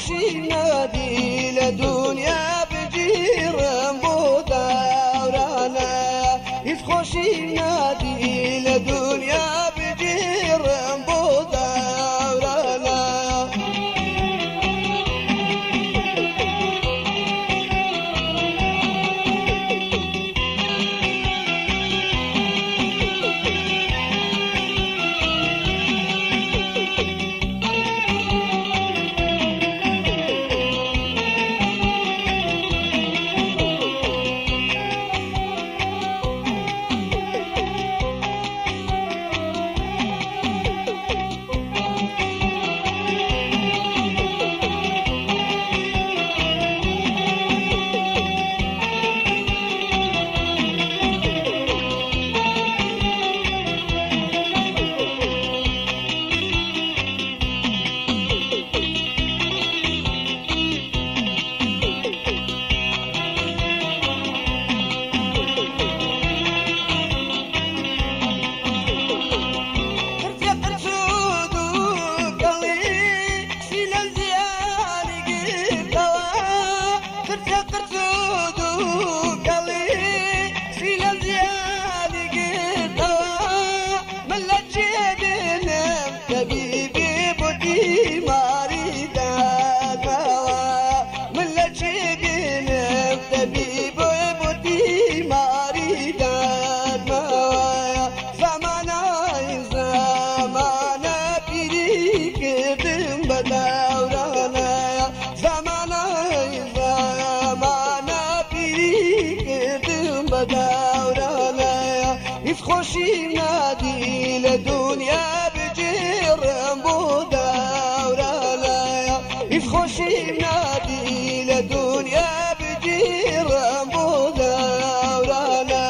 خوشی نادی لدنیا بجیرم بودارانه هیچ خوشی نادی لدنیا بجیرم بودارانه خوشی نادی لدنیا بجیرم بودارانه هیچ خوشی نادی لدنیا بجیرم بودارانه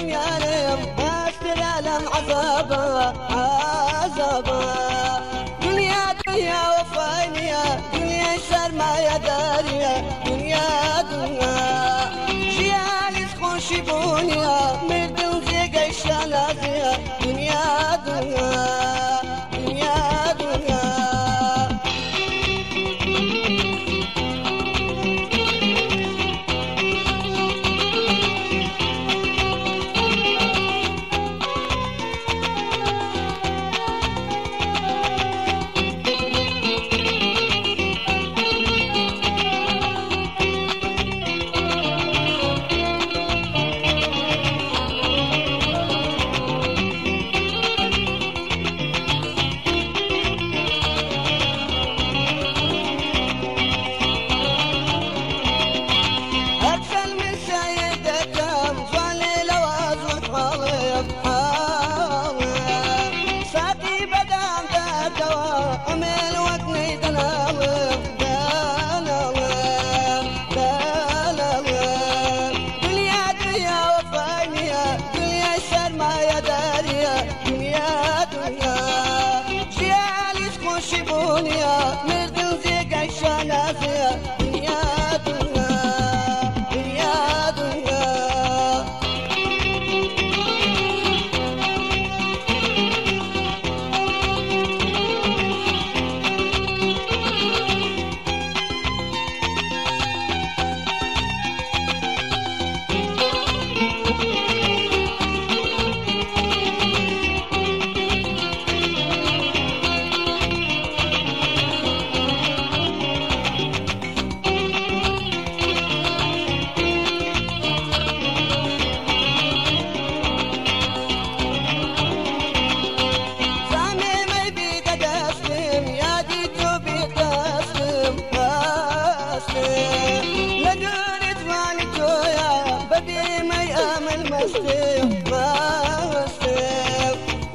دنيانا بس العالم عذابا عذابا دنيا دنيا وفانية دنيا شرما يا داريا دنيا دنيا جيالي خوشي بونيا مردن زي قيشانا زيا دنيا دنيا دنيا دنيا مردن زي قيشانا زيا دنيا دنيا دنيا دنيا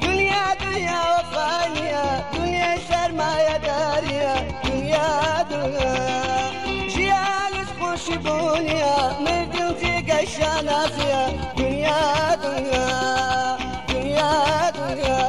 دنيا دنيا وفانية دنيا شرما يا داريا دنيا دنيا جيالس خوشي بونيا مردن زي قيشانا زيا دنيا دنيا دنيا دنيا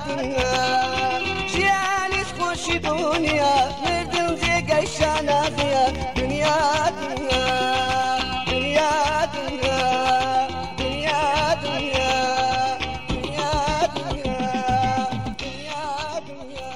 دنيا مردن زي قيشانا زيا دنيا دنيا دنيا دنيا دنيا دنيا دنيا دنيا دنيا دنيا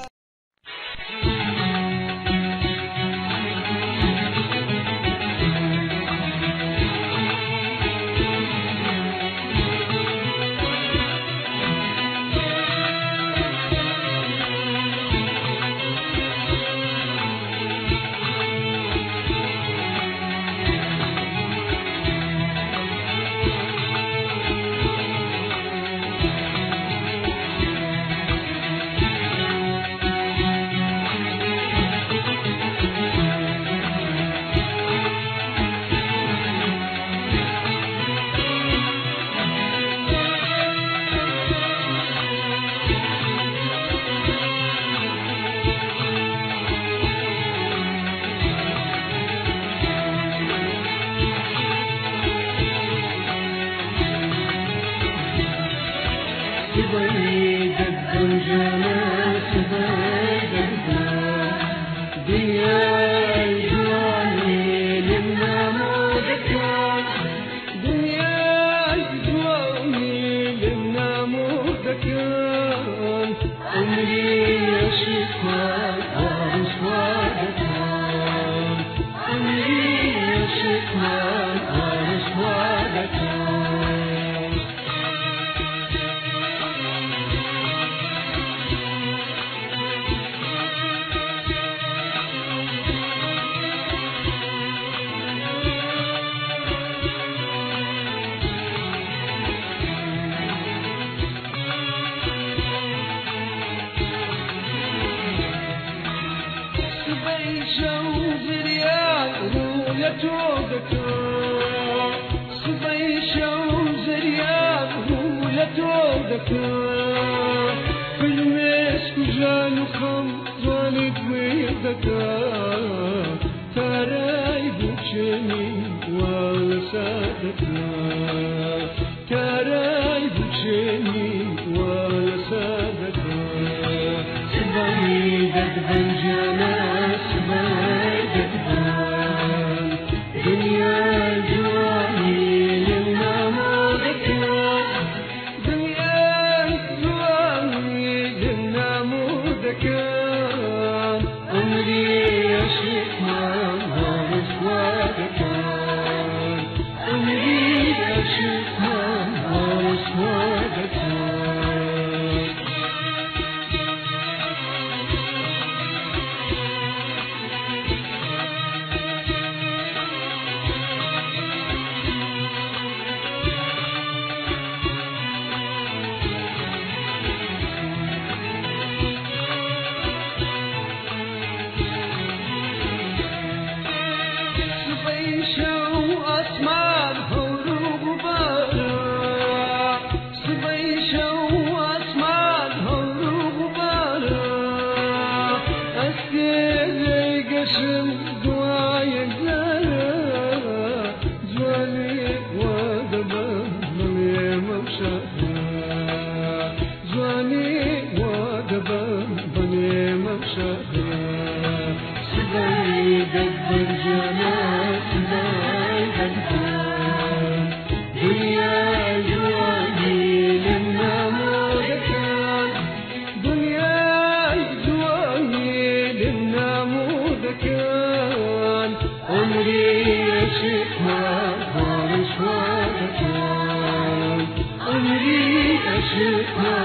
عمري أشقى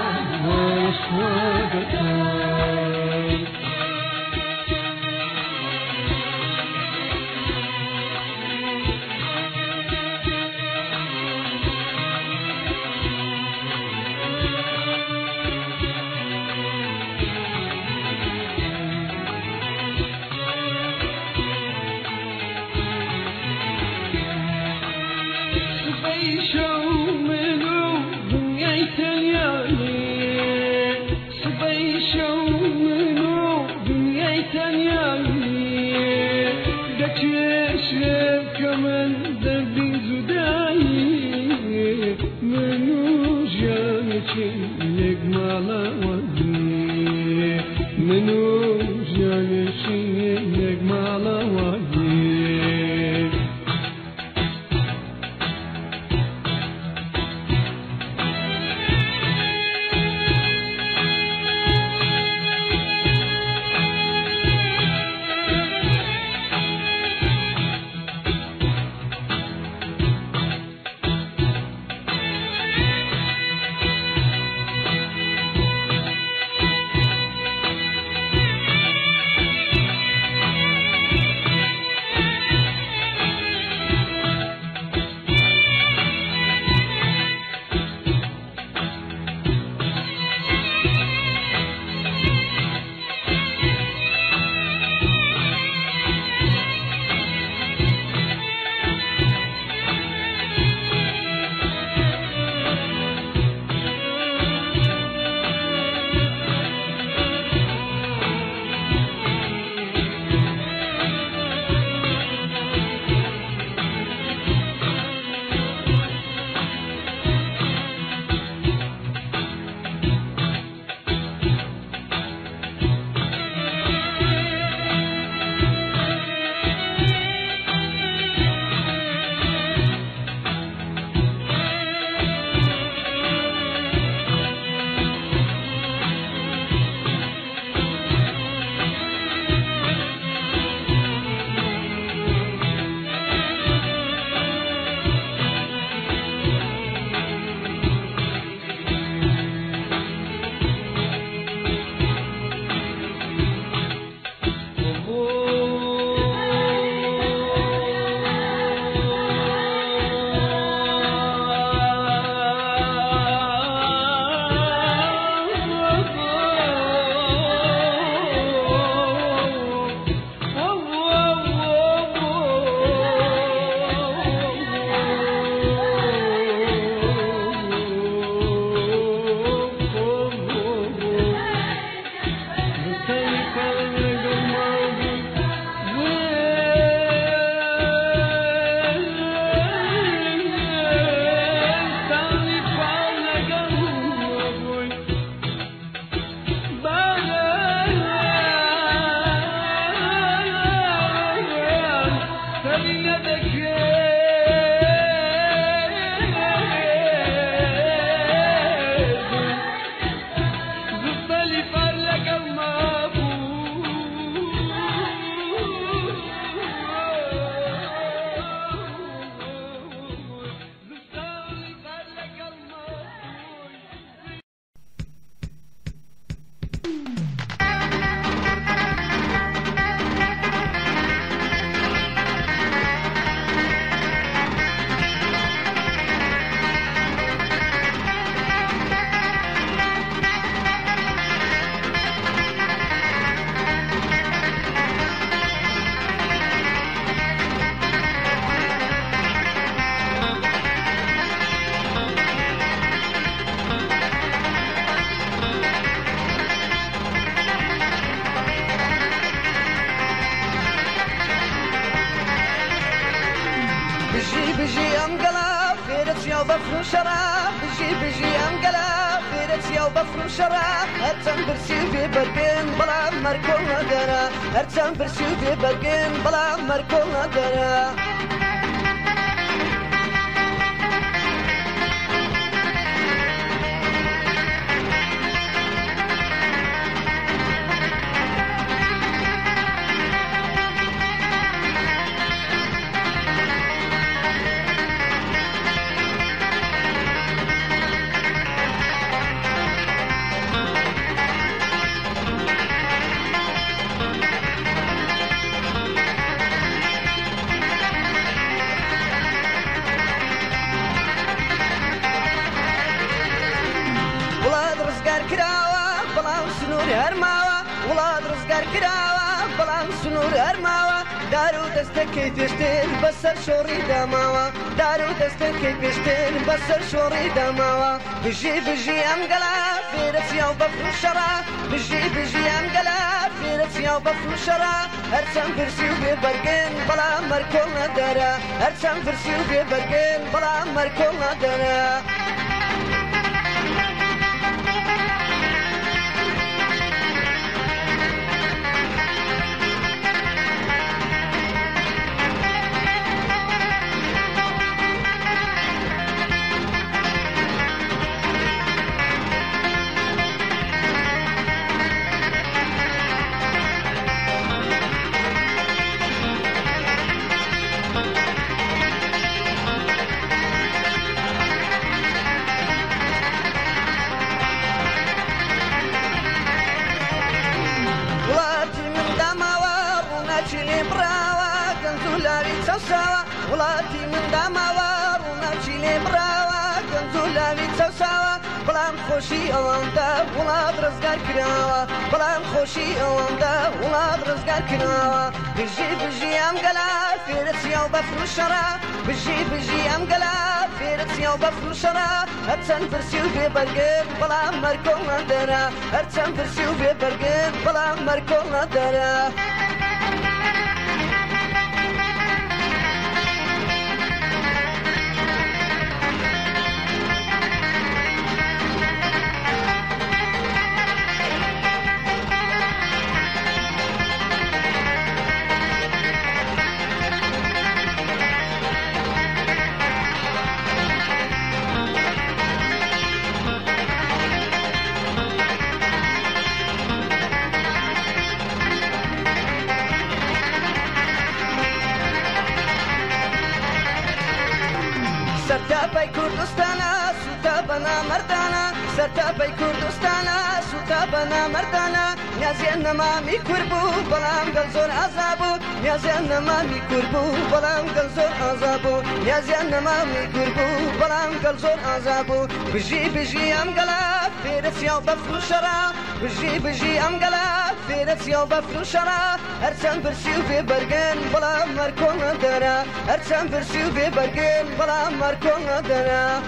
وأشواقك بيجي أمقلا فيرت يا بفر شراب بيجي أمقلا فيرت يا بفر شراب هرتم برسي في برقين بلا مركول ندرا هرتم برسي في برقين بلا مركول ندرا هرماوة ولاد رزقار كراوة بلام سنور هرماوة دارو دستكي بيشتين بسر شوري دماوة دارو دستكي بيشتين بسر شوري دماوة بيجي أمقلا فيرت يا بفر شرا بيجي أمقلا فيرت يا بفر شرا هرسم برسيو ببرقين بلا مركول ندرا هرسم برسيو ببرقين بلا مركول ندرا ولاتي من دماوار ونمشي لبراوة كنزولا بيتسوساوة بلام خوشي أواندا ولاد رزقار كراوة بلام خوشي أواندا ولاد رزقار كراوة بيجي أمقلا فيرت يا بفر الشرا بيجي أمقلا فيرت يا بفر الشرا هرتن برسيو في برقين بلام مركول ندرا هرتن برسيو في برقين بلام مركول ندرا سرتابي كردستانا سوتابنا مردانا سرتابي كردستانا سوتابنا مردانا نازينا مامي كربو بلام قلزور عذابو نازينا مامي كربو بلام قلزور عذابو نازينا مامي كربو بلام قلزور عذابو بيجي أمقلا فيرت يا بفر شرا بيجي أمقلا فيرت يا بفر شرا هرتم برسيو في برقين بلام مركول ندرا هرتم برسيو في برقين بلام مركول ندرا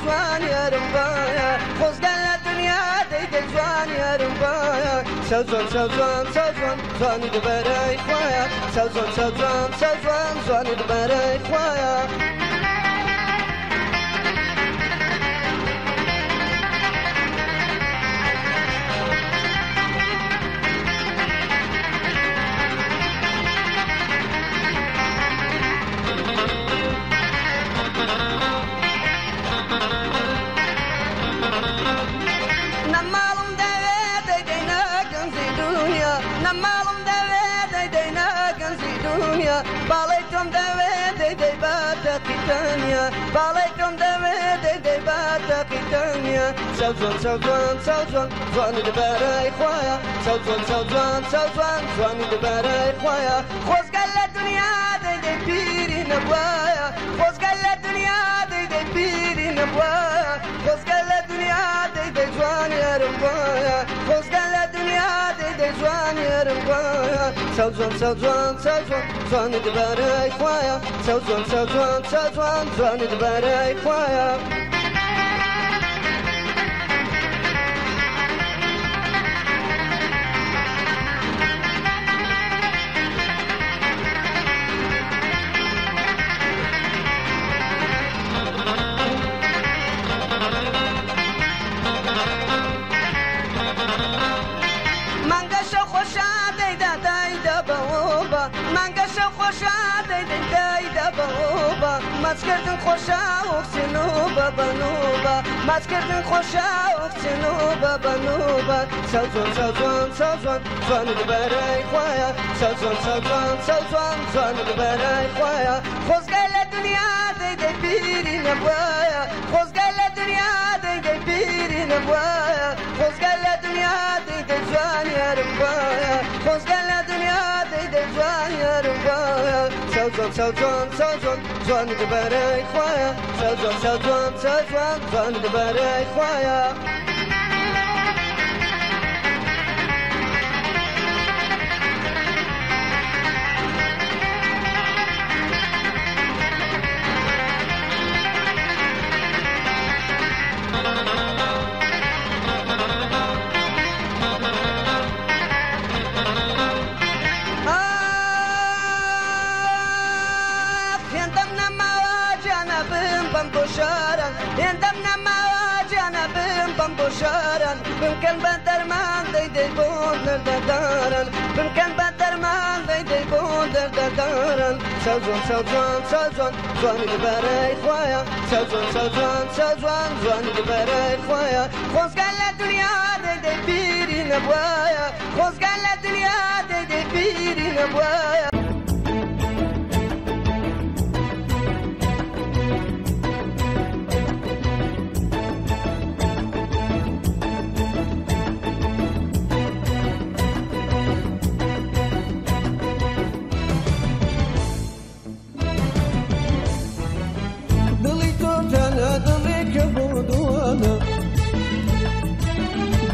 جوان يارم بايا خۆزگەل لە دنیا دەیدە جوان یارم بايا سەوزۆن سەوزۆن سەوزۆن جوانی دەبەرەی خوایە سەوزۆن سەوزۆن سەوزۆن جوانی دەبەرەی خوایە باڵێکم دەوێت دەی باتەقیتەنیا باڵێکم دەوێت دەی باتەقیتەنیا سەوزۆن سەوزۆن سەوزۆن جوانی دەبەرەی خوایە سەوزۆن سەوزۆن سەوزۆن جوانی دەبەرەی خوایە خۆزگەل لە دنیا دەی پیری نەبوایە خۆزگەل لە دنیا دەی پیری نەبوایە خۆزگەل لە دنیا دەی جوان یارم وایە خۆزگەل لە دنیا دەی جوان یارم وایە سەوزۆن سەوزۆن سەوزۆن جوانی دەبەرەی خوایە سەوزۆن سەوزۆن سەوزۆن جوانی دەبەرەی خوایە مانگەشە خۆشە دەیدا دایدا بەوەبە مانگەشە خۆشە دەیدا بەوەبە ماچکردن خۆشە وەکسێنۆبە بەنۆبە ماچکردن خۆشە وەکسێنۆبە بەنۆبە سەوزۆن سەوزۆن سەوزۆن جوانی دەبەرەی خوایە سەوزۆن سەوزۆن سەوزۆن جوانی دەبەرەی خوایە خۆزگەل لە دنیا دەی پیری نەبوایە خۆزگەل لە دنیا دەی پیری نەبوایە خۆزگەل لە دنیا دەی جوان یارم وایە خۆزگەل لە دنیا دەی جوان یارم وایە سەوزۆن سەوزۆن سەوزۆن جوانی دەبەرەی خوایە سەوزۆن سەوزۆن سەوزۆن جوانی دەبەرەی خوایە هێندەم نەماوە جانەبم بەم بۆ شاران بمکەن بە دەرمان دەی بۆ دەردەدارن بمکەن بە دەرمان دەی بۆ دەردەدارن سەوزۆن سەوزۆن سەوزۆن جوانی دەبەرەی خوایە سەوزۆن سەوزۆن سەوزۆن جوانی دەبەرەی خوایە خۆزگەل لە دنیا دەی پیری نەبوایە خۆزگەل لە دنیا دەی پیری نەبوایە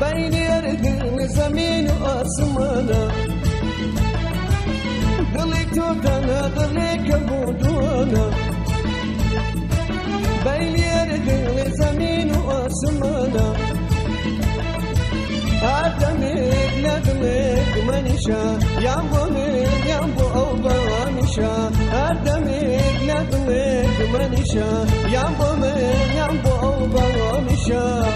بين يرقل زمين واسمانا ضليك توتانا ضليك بودوانا بين يرقل زمين واسمانا أدمك ندمك منشا يامبو من يامبو أوبا ومشا أدمك ندمك منشا يامبو من يامبو أوبا ومشا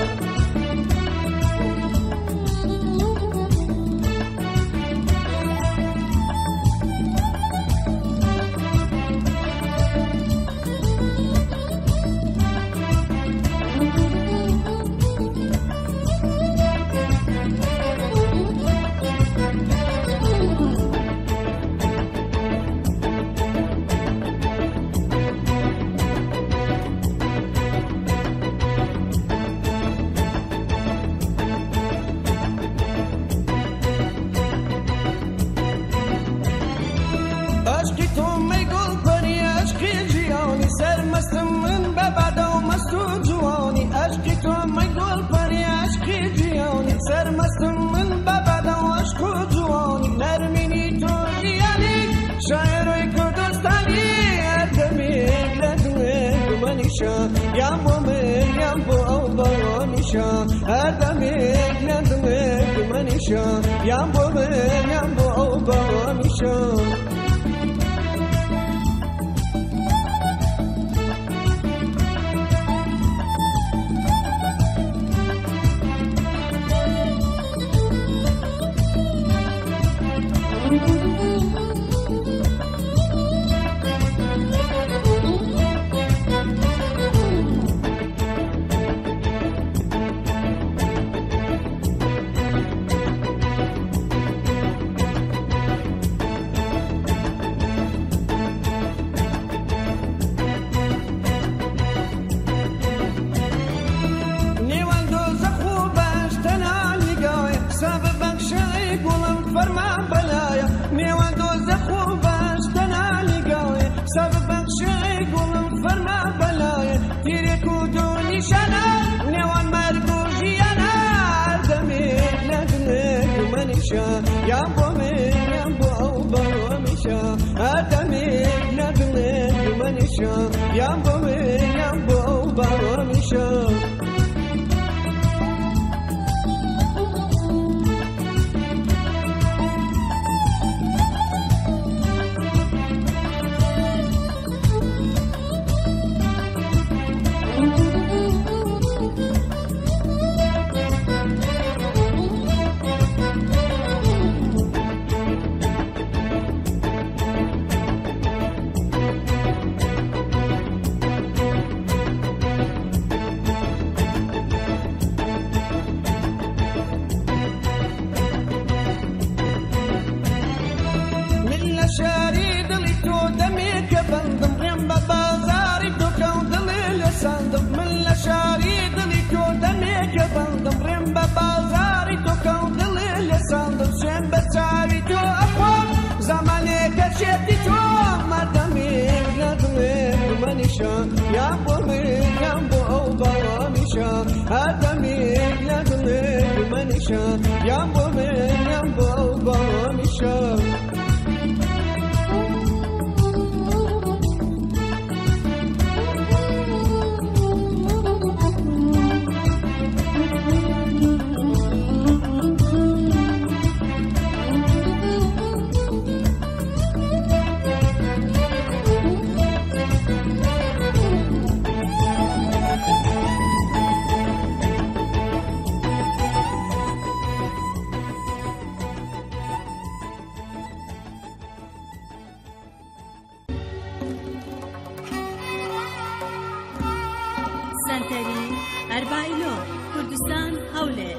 يا مؤمن يا منشا هدمك ندمك منشا يامبو من يامبو أوبا منشا يامبو من يامبو أوبا ومشا أتمك ندمك منشا يامبو من يامبو أوبا ومشا شاريد اللي تودميك بندم ريم بازاري دوكاو دليل صندوق من شاريد اللي تودميك بندم ريم بازاري دوكاو دليل صندوق شم بساري تو أقوى زمانك شتي تو مدامي ندمك منشا يامبو من يامبو أوبا ومشا أدمي ندمك منشا يامبو من يامبو أوبا ومشا سنتري أربعينو كردستان هولي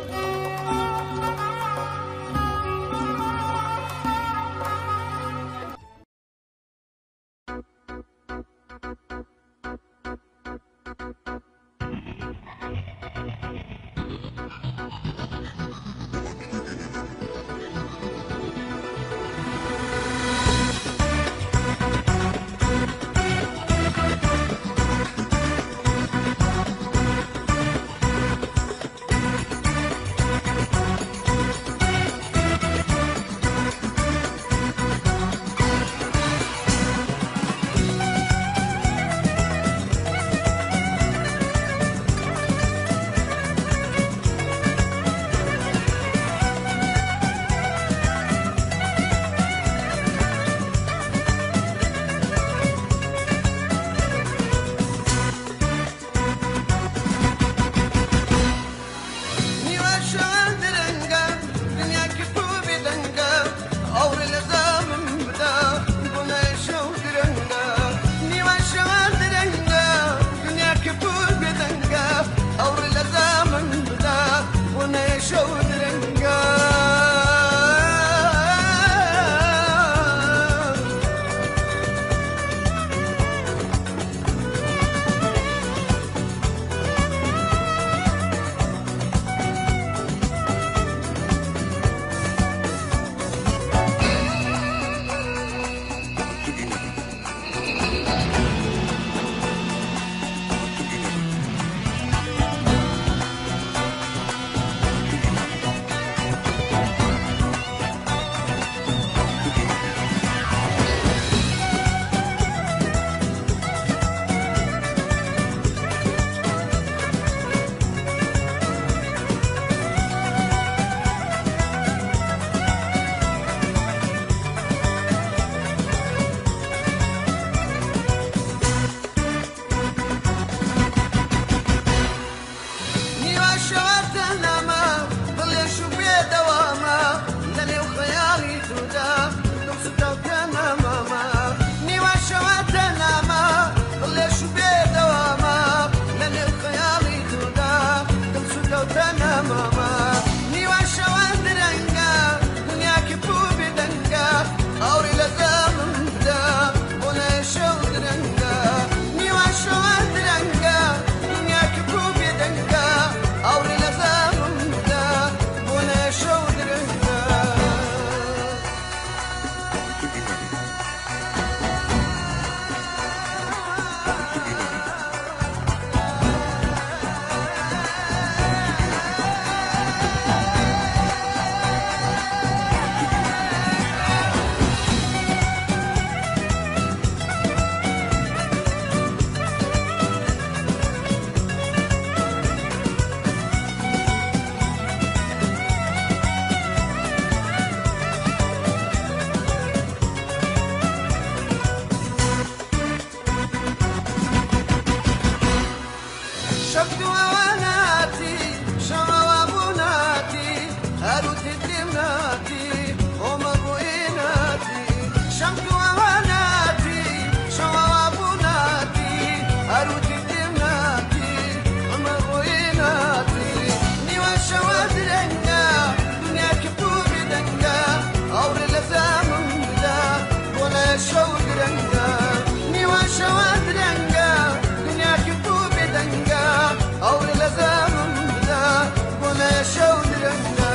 شفت وواناتي شما وابوناتي هاروت الدمناتي عمر وإناتي شفت وواناتي شما وابوناتي هاروت الدمناتي عمر وإناتي نيوى شواد رنجا دنيا كتوب دنجا أور لزام بدا ولا شوق رنجا نيوى شواد رنجا دنيا كتوب دنجا أور لزام بدا ولا شوق رنجا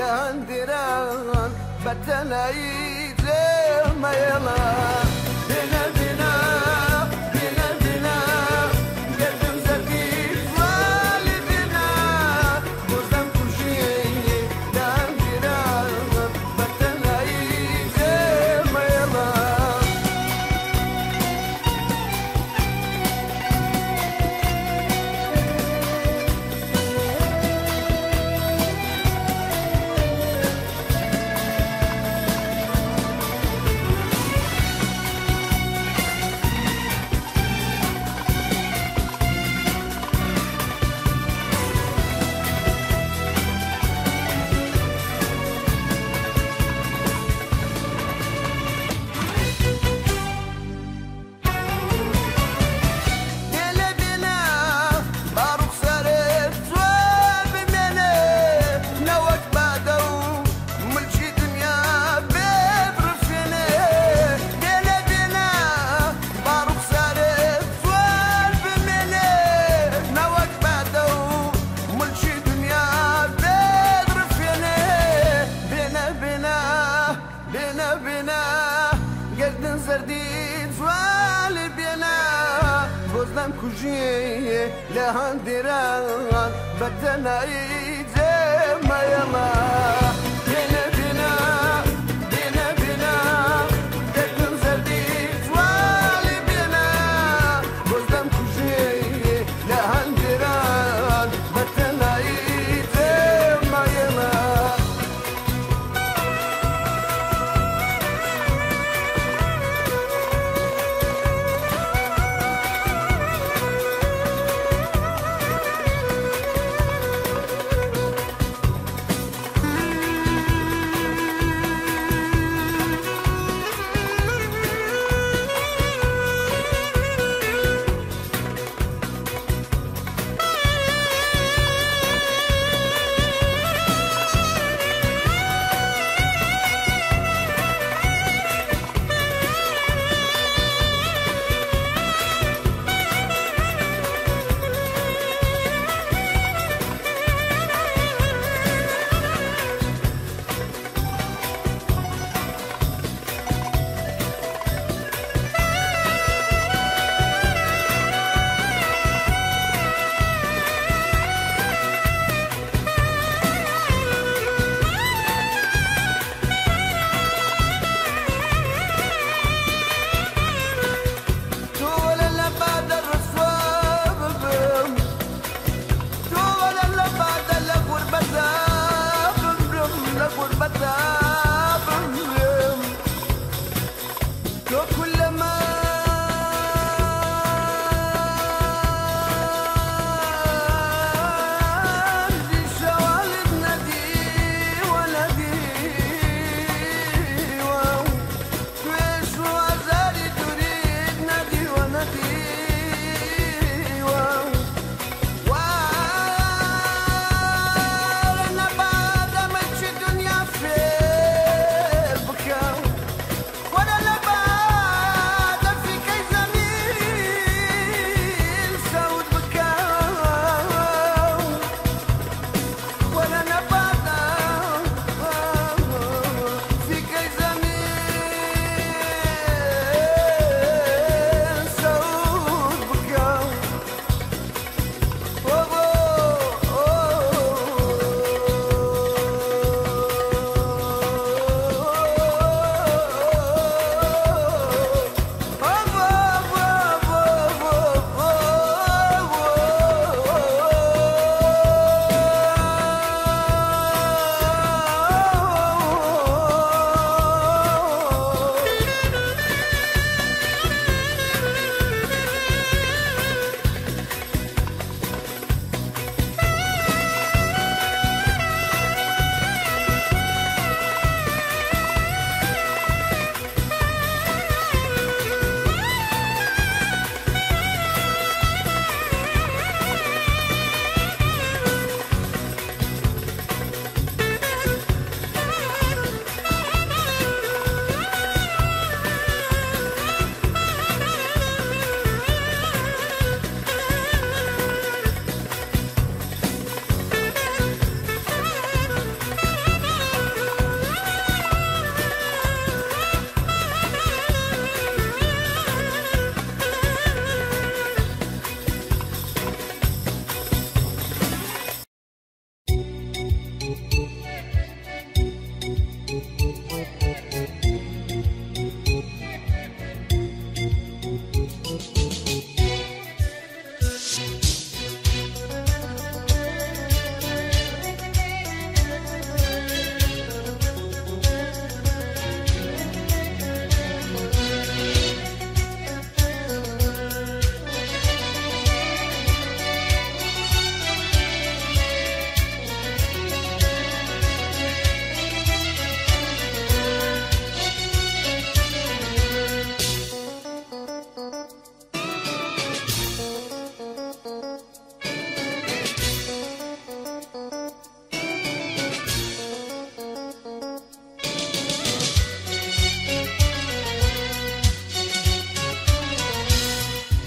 لاندران بتلاقي زي ما يلا بنا بنا بنا بنا قدم زكي والدنا بوزن كوشي لاندران بتلاقي زي ما يلا كوجي لهندران بدنا زي ما يلا بنا بنا بنا بنا قدم زرديت والي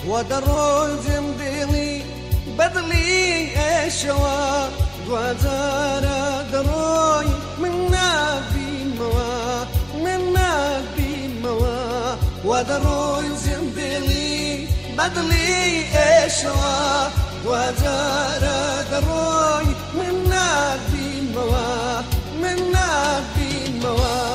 ودروي زمديلي بدلي اشوا دوازارا دروي من نبي موا من نبي موا ودروي زمديلي بدلي اشوا دوازارا دروي من نبي موا من نبي موا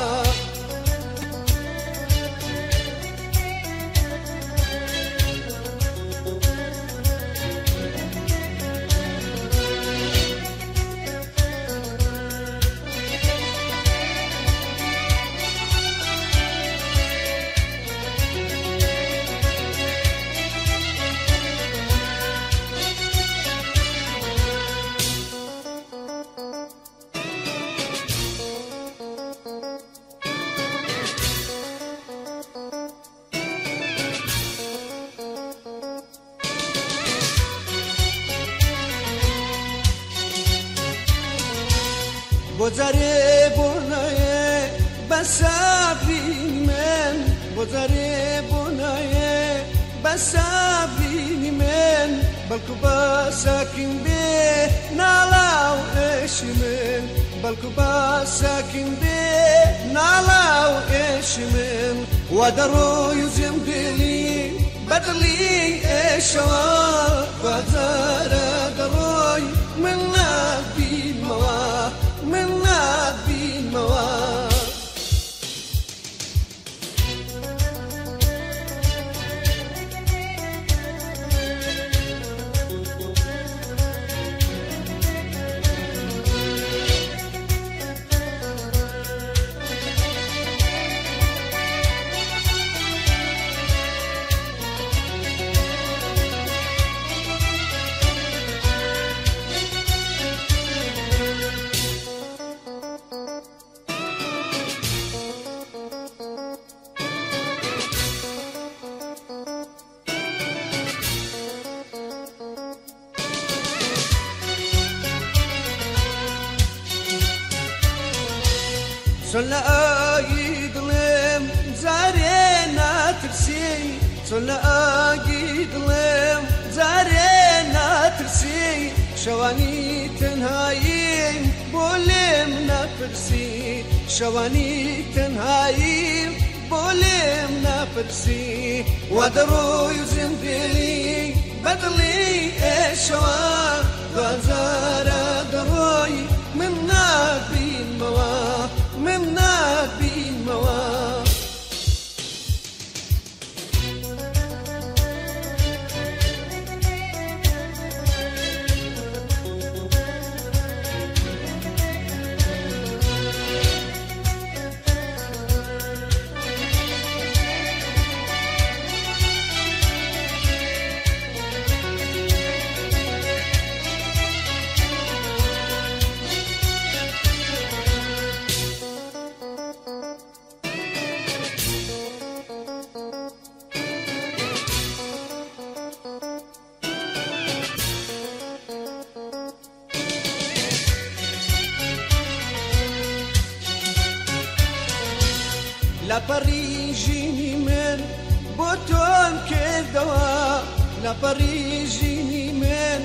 بوزاري بوناي بسابين من بوزاري بوناي بسابين من بلكو بساكن بي نالاو ايش من بلكو بساكن بي نالاو ايش من ودرو يزم دلي بدلي ايش وزارة دروي من نبي موا من نبي موا صلى أيدلم زارينا ترسي صلى أيدلم زارينا ترسي شواني تنهايم بولمنا فرسي شواني تنهايم بولمنا فرسي ودرو يزندلي بدلي إشوا غزارة دروي من نبي موا من نبي موا لا باريجيني من بوتون كدوا لا باريجيني من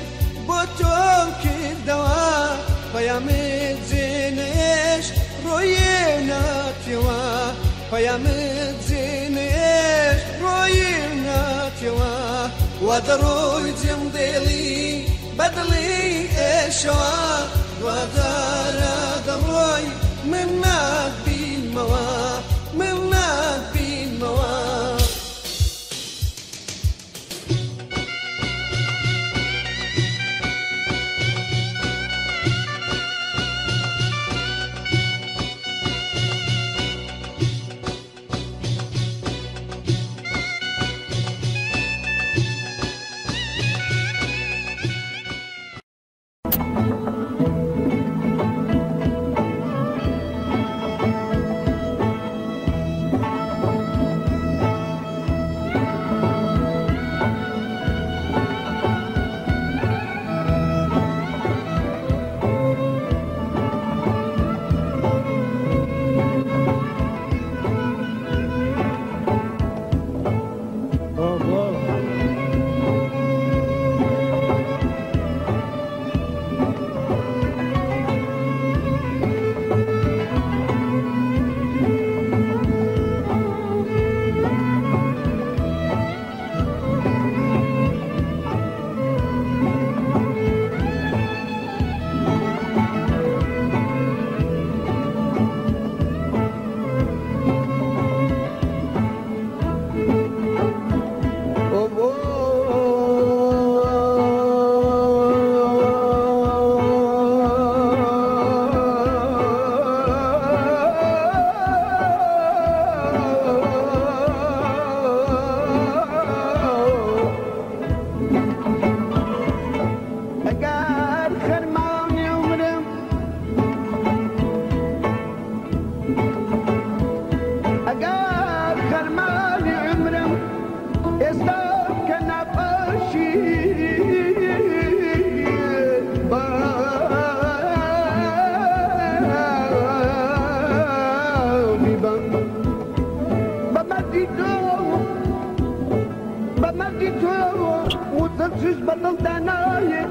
بوتون كدوا بيامد زينش روينا توا بيامد زينش روينا توا ودرو يزمدلي بدلي اشوا ودارا دروي من نبي موا من نبي موا نادي تو وتنسج بطل دناي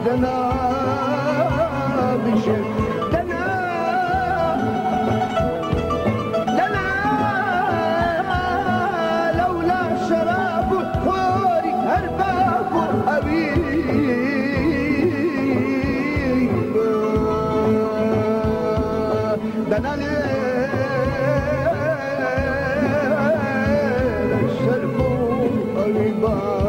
دنا بشر دنا دنا لولا شراب خوري هرباب حبيب دنا الشرب قريبا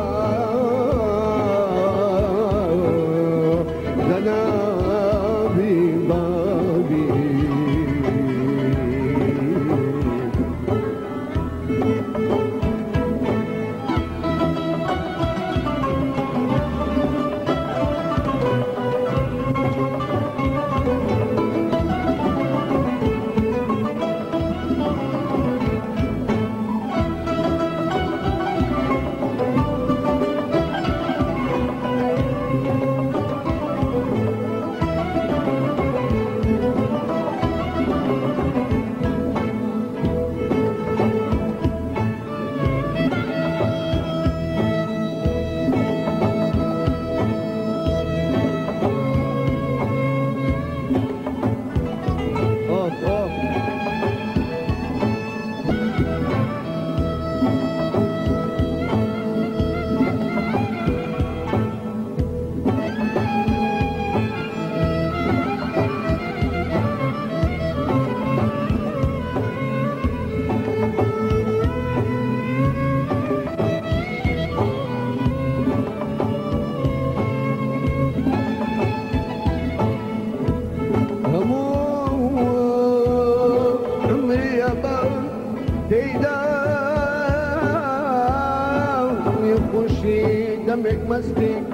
دمك مسكين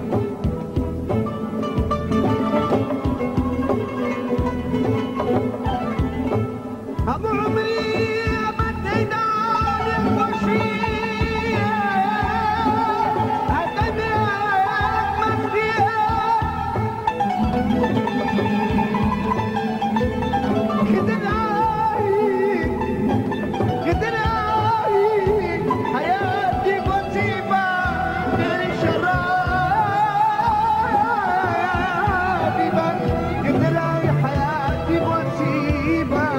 أبو عمري بدي دار يخشي دمك مسكين كدراي حياتي قصيبة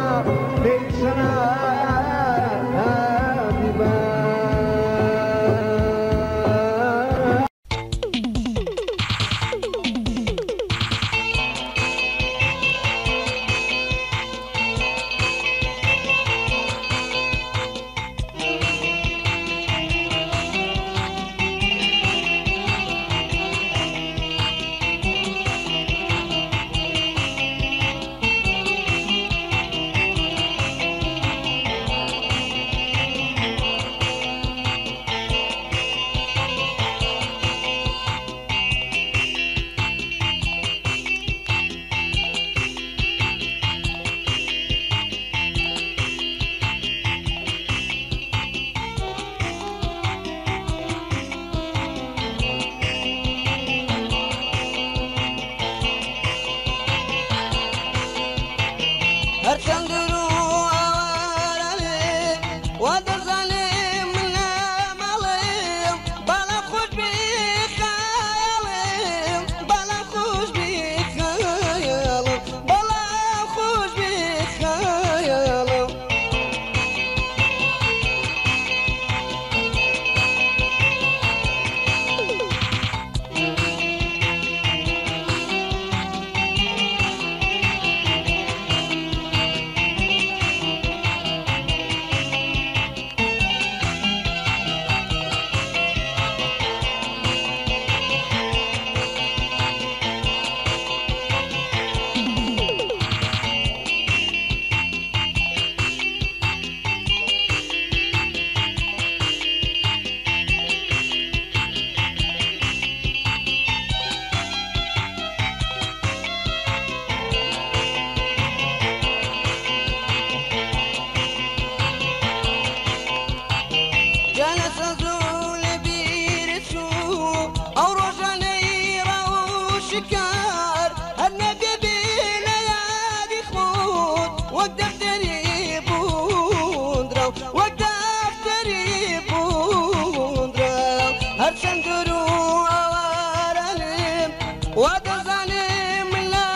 ودزاني من لا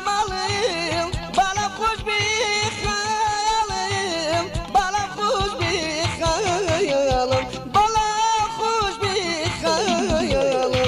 ماليم بلا خوش بخيالم بلا خوش بخيالم بلا خوش بخيالم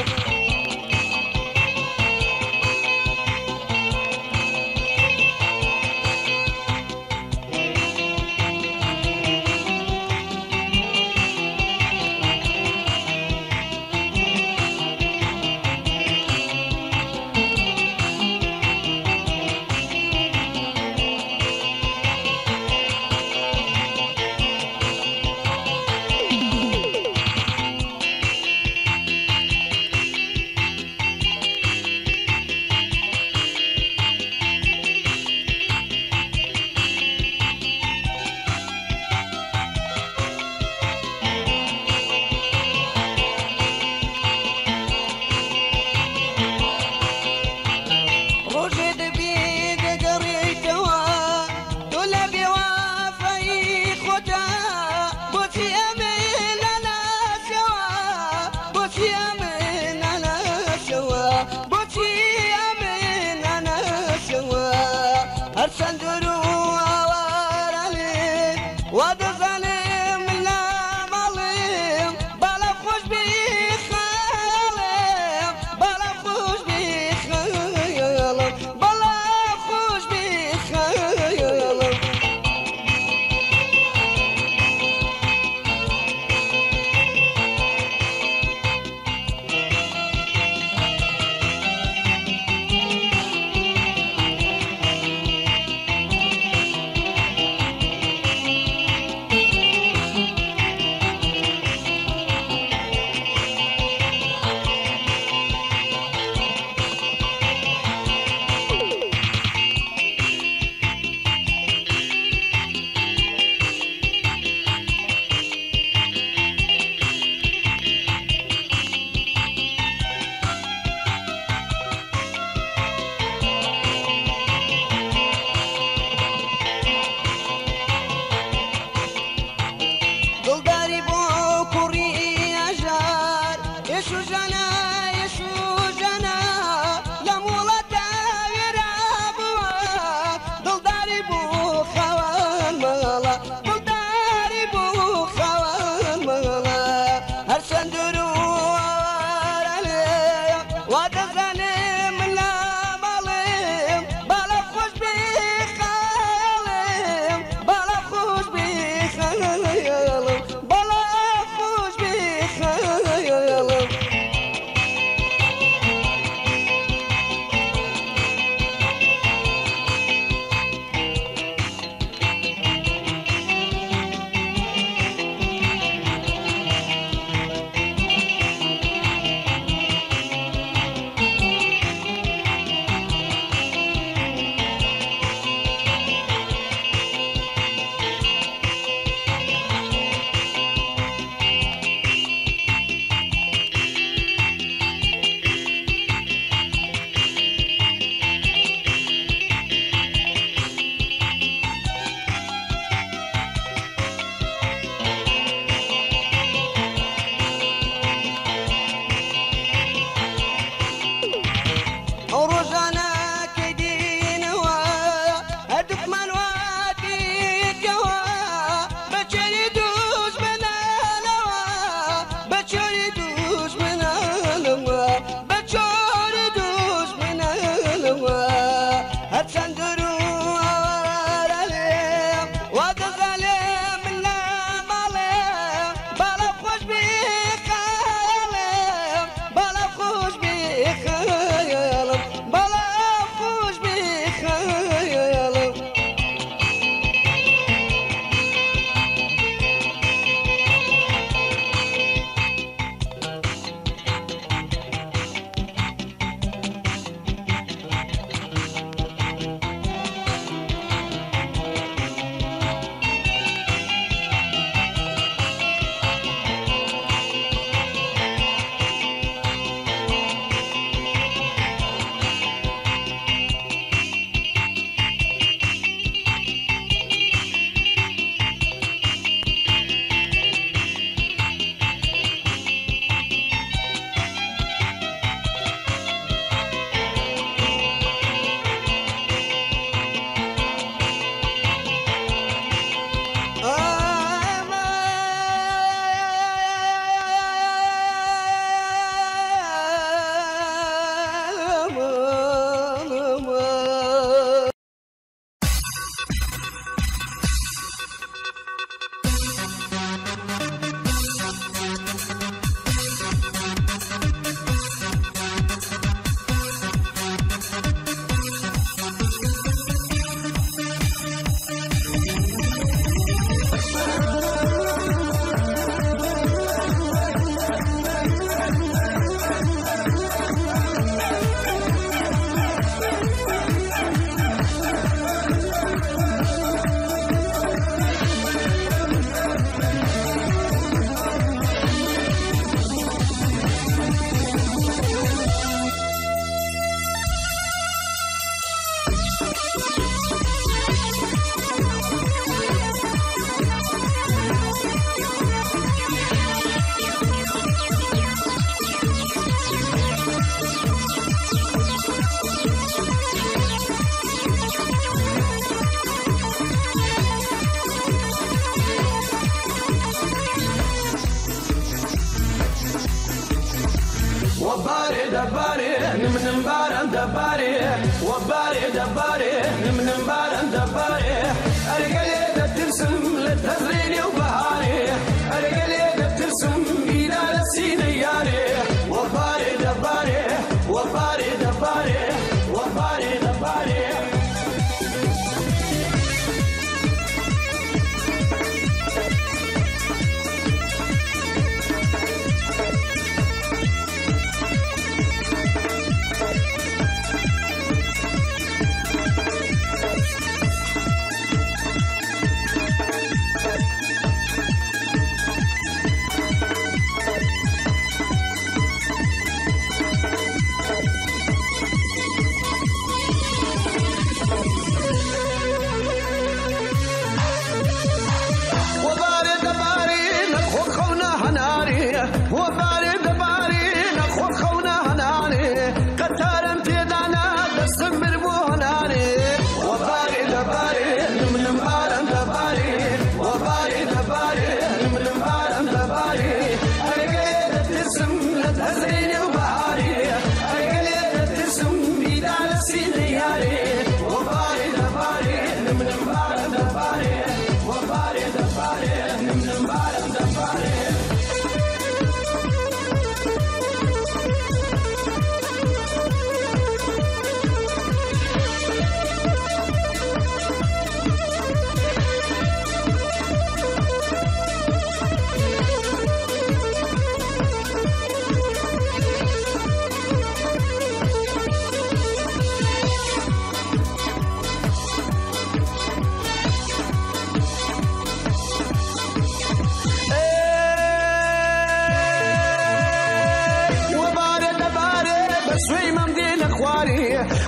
دباري من بارن دباري وباري دباري من بارن دباري أرجلي ترسم لتهريني وبهاري أرجلي ترسم إلى السيني ياري وباري دباري وباري دباري وباري دباري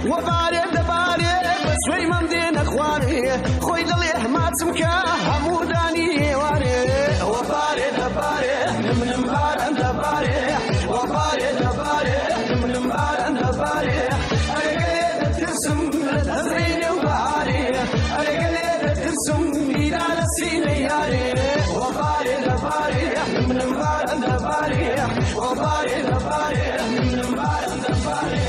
وباري دباري بسوي ممدين اخواني خوي ضلي ما تمكا حموداني واري وباري دباري من مبارن دباري وباري دباري من مبارن دباري ارجلي ترسم لتهريني وبهاري ارجلي ترسم الى السيني ياري وباري دباري من مبارن دباري وباري دباري من مبارن دباري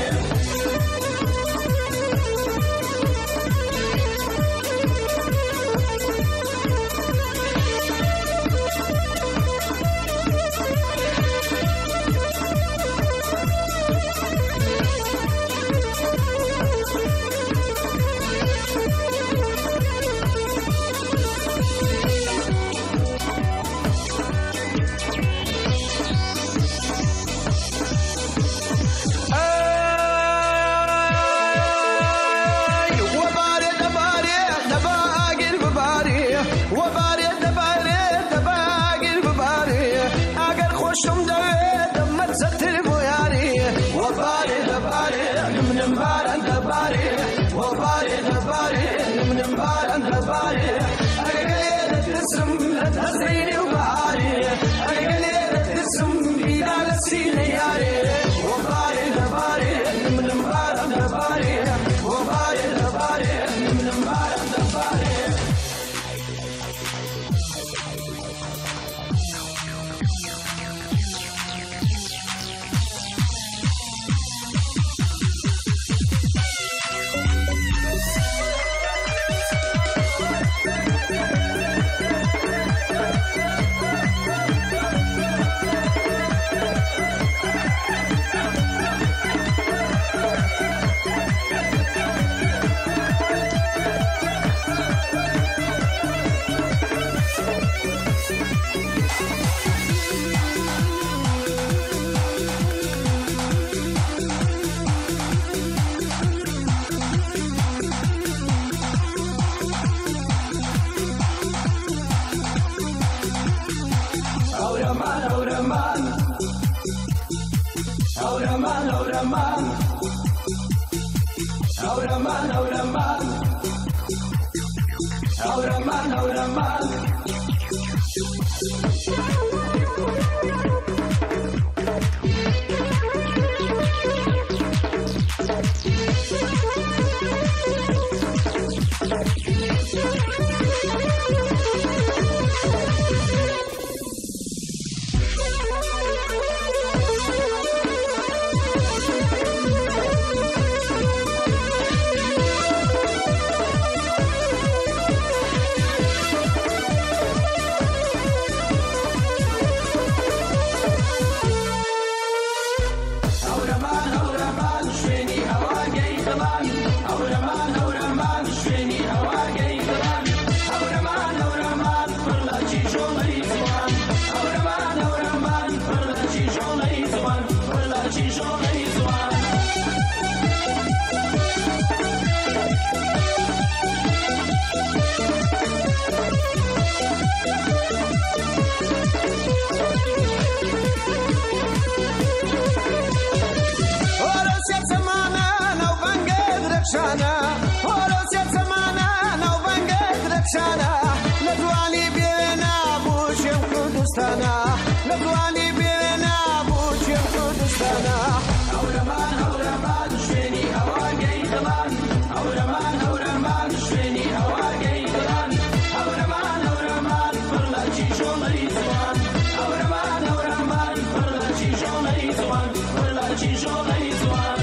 شم دوي دمت ستر بوياري وباري دباري من مبارن دباري وباري دباري من مبارن دباري أرجلي ترسم لتهريني وبهاري أرجلي ترسم إلى السيني ياري وباري دباري من مبارن دباري وباري دباري من مبارن دباري درخشانە هۆرۆسیە زەمانە ناوبانگە درەخشانە لە دوانی بێنە بوو شێم کوردستانە لە دوانی بێنە بوو شێم کوردستانە هەورەمان هەورەمان شوێنی هەواگەی دڵان هەورەمان هەورەمان شوێنی هەواگەی دڵان هەورەمان هەورەمان پڕ لە چیژۆڵەی جوان هەورەمان هەورەمان پڕ لە چیژۆڵەی جوان پڕ لە چیژۆڵەی جوان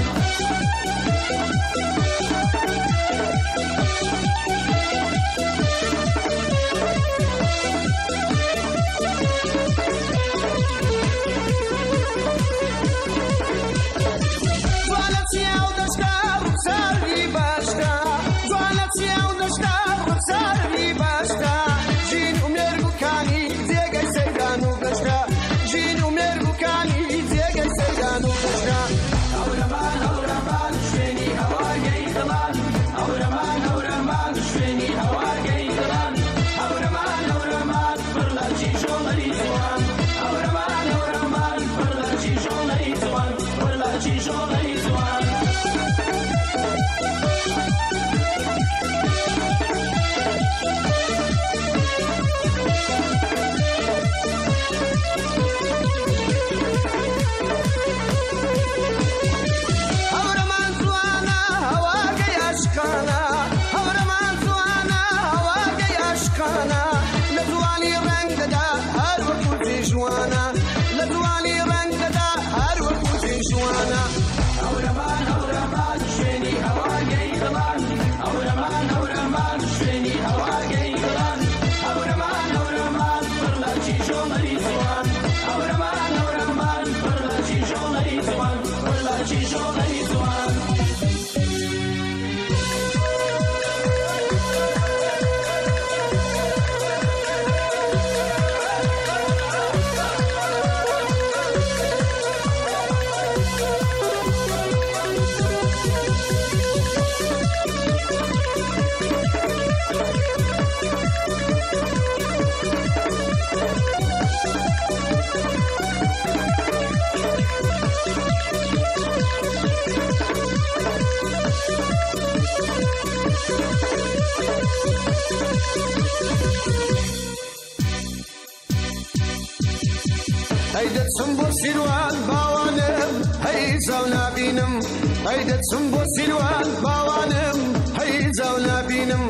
هيدتسم بو سیروان باوانم هيزاو نابینم هيدتسم بو سیروان باوانم هيزاو نابینم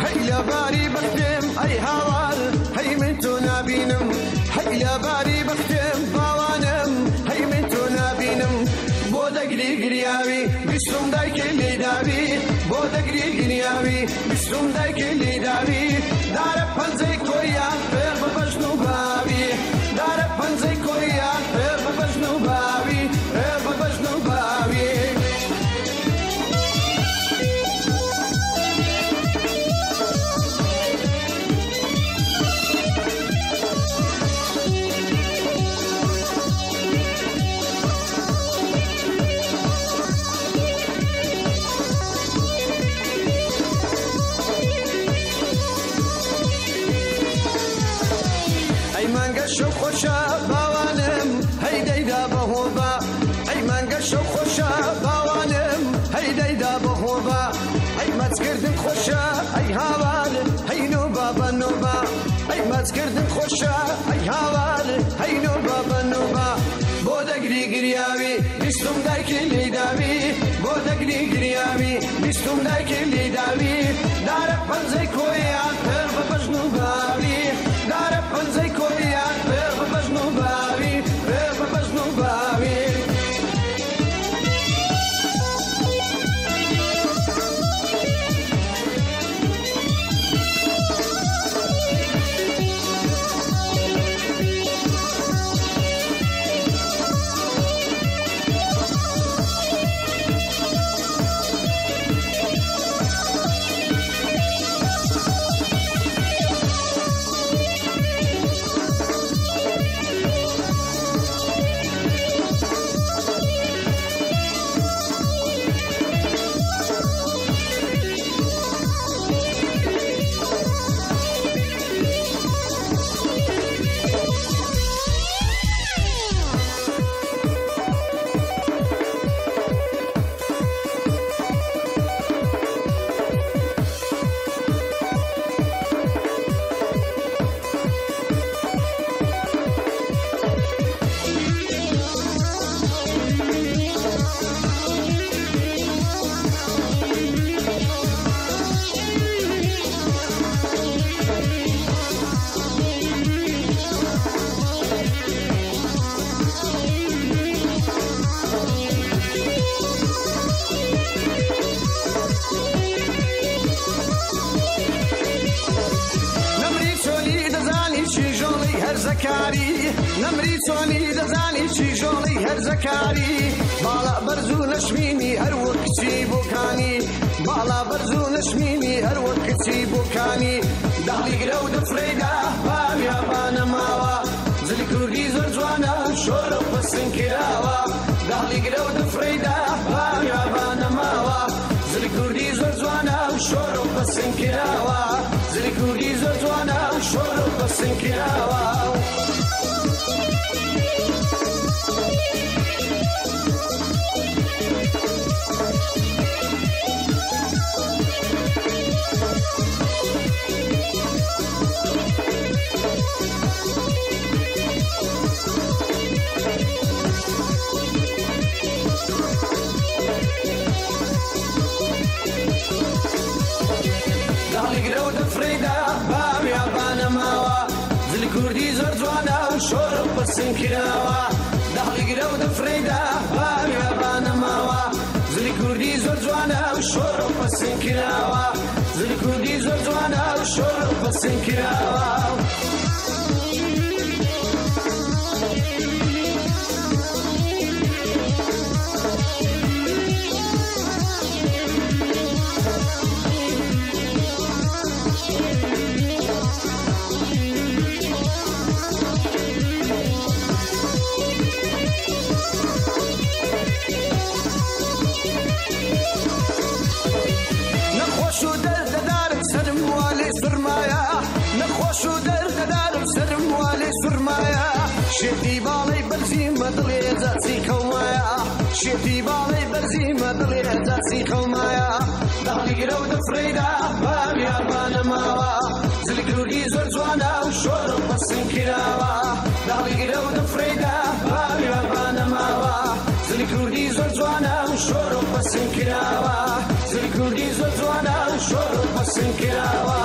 هی لباری بختم هی هاوار هی من تو نابینم هی لباری بختم باوانم هی من تو نابینم بو دگری گریاوی بستم دایکی لیداوی بو دگری گریاوی بستم دایکی لیداوی دار پنزی کویا پر ببجنو باوی دار پنزی کویا پر ببجنو باوی پر ببجنو باوی شو خوشا باوانم هی دیدا بهوبا ای من شو خوشا باوانم هی دیدا بهوبا ای مت کردن خوشا ای هاوال هی نو بابا نوبا ای مت کردن خوشا ای هاوال هی نو بابا نوبا بودگری گریاوی بیستم دایکی لیداوی بودگری گریاوی بیستم دایکی لیداوی دار پنزی کویا پر ببجنو باوی دار پنزی کویا پر ببجنو باوی پر ببجنو باوی هەرزەکاری نەمری چۆنی دەزانی چی ژۆڵی هەرزەکاری باڵا بەرز و نەشمینی هەروە کچی بۆکانی باڵا بەرز و نەشمینی هەروە کچی بۆکانی داڵی گرە و دەفرەیدا بامیابانە ماوە زلی کوردی زۆر جوانە شۆرە و پەسن کراوە داڵی گرە و دەفرەیدا بامیابانە ماوە زلی کوردی زۆر جوانە و شۆرە و پەسن کراوە زلی کوردی زۆر جوانە و شۆرە و پەسن کراوە کوردی زۆر جوانە و شۆرە و پەسن کراوە داڵی گرە و دەفرەیدا بامیابانە ماوە زلی کوردی زۆر جوانە و شۆرە و پەسن کراوە زلی کوردی زۆر جوانە و شۆرە و پەسن کراوە شێتی باڵی بەرزیمە دڵێ جاچی قەومایە شێتی باڵی بەرزیمە دڵێ جاچی قەومایە داڵی گرە و دەفرەیدا بامیابانە ماوە زلی کوردی زۆر جوانە و شۆرە و پەسن کراوە داڵی گرە و دەفرەیدا بامیابانە ماوە زلی کوردی زۆر جوانە و شۆرە و پەسن کراوە زلی کوردی زۆر جوانە و شۆرە و پەسن کراوە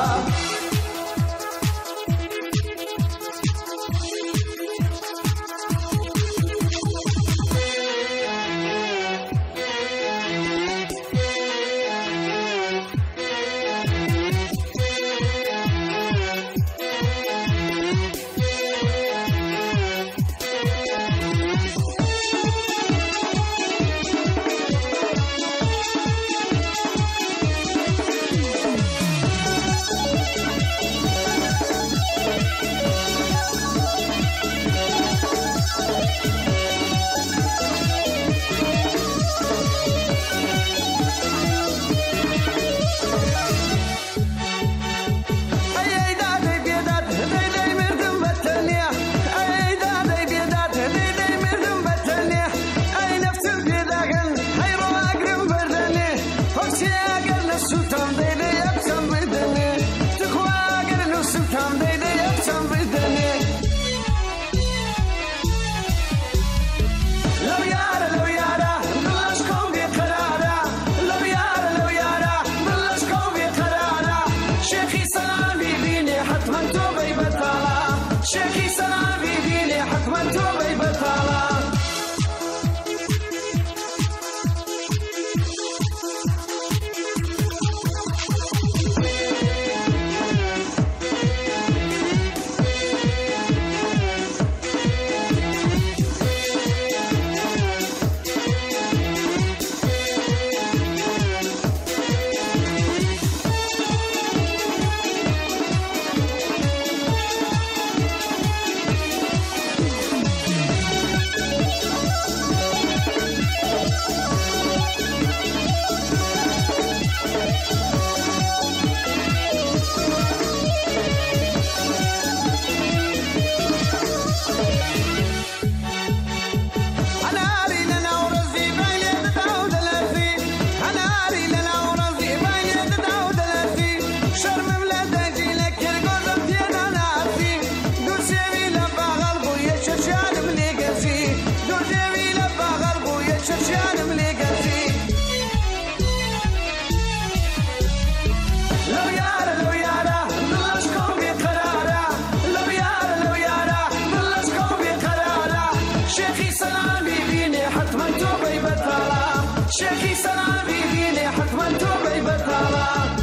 شيخي سلامي ديني حتما توبي بطالة شيخي سلامي ديني حتما توبي بطالة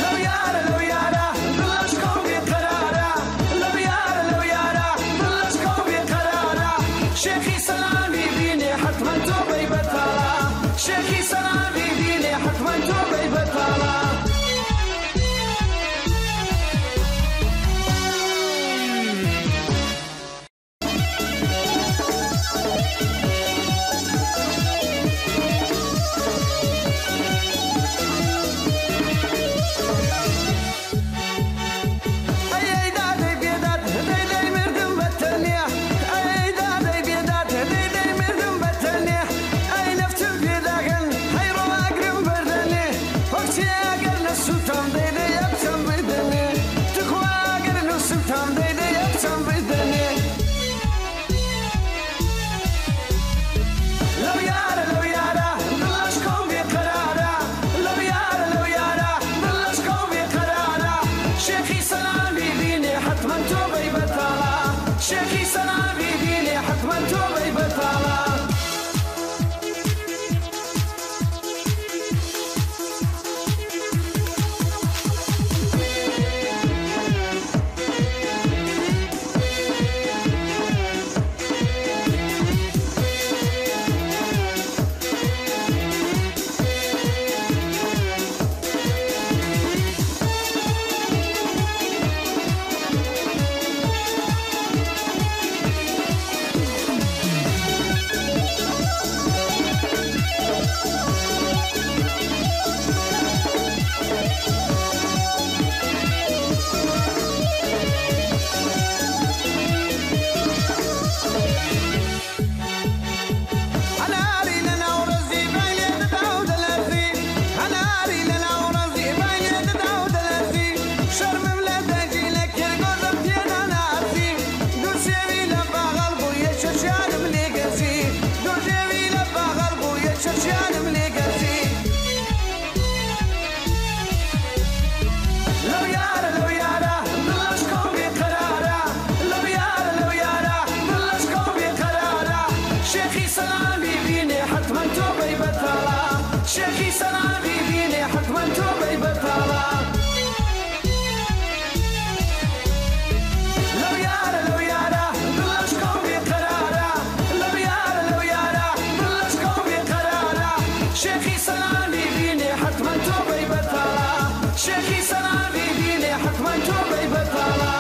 لو يارا بالله سلامي بيني حتما توبي بطالة شيخي سلامي بيني حتما توبي بطالة لو يارا بلاش قومي قرارة لو يارا بلاش قومي قرارة شيخي سلامي بيني حتما توبي بطالة شيخي سلامي بيني حتما توبي بطالة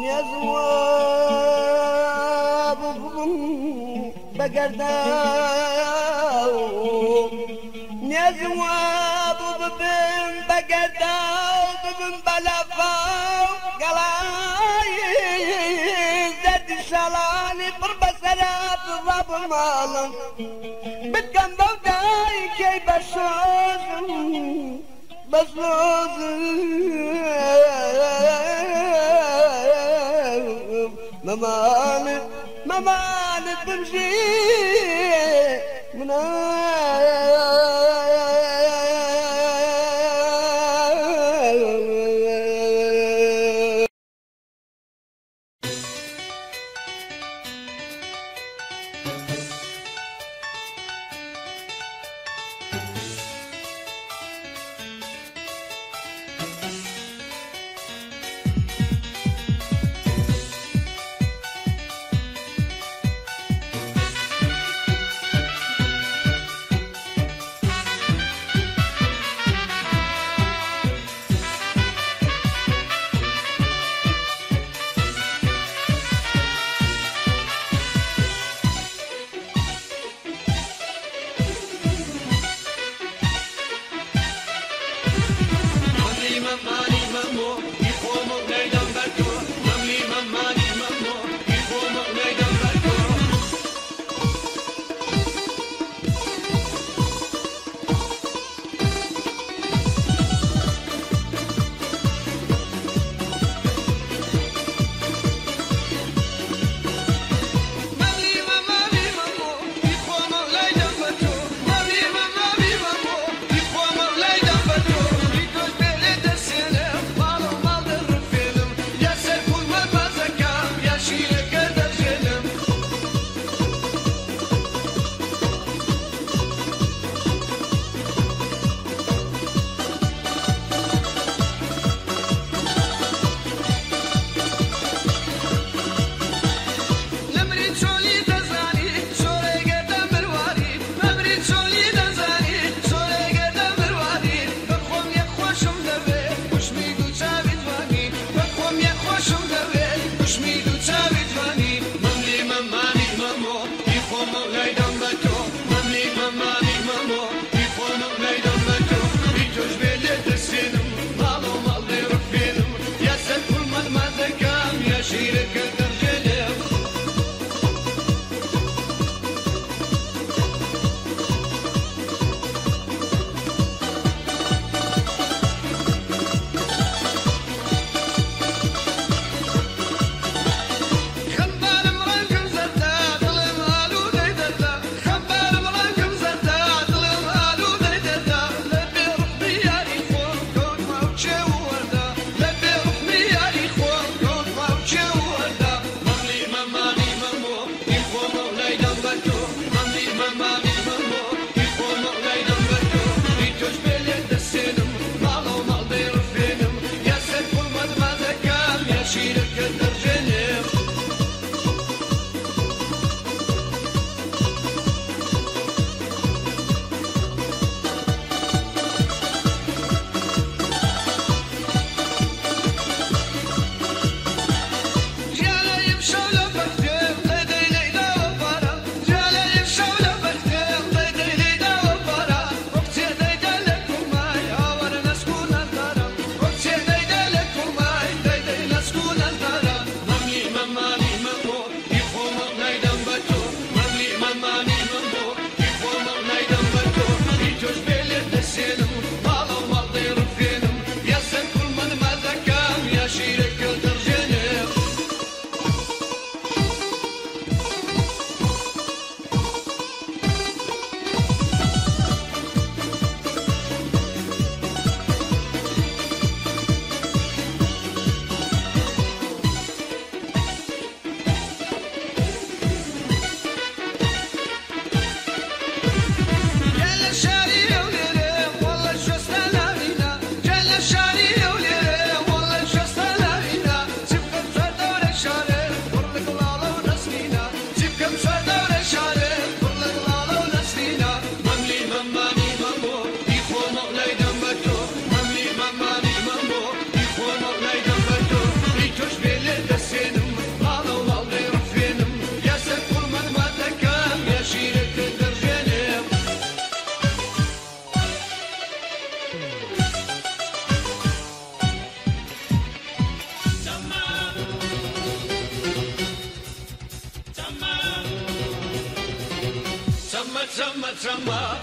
نزواب بقرداو نزواب ببن بقرداو ببن بلافاو قلاي زد شلاني بربسرات الرب مالم بتكم بوداي كي بسوز ممالك بمشي من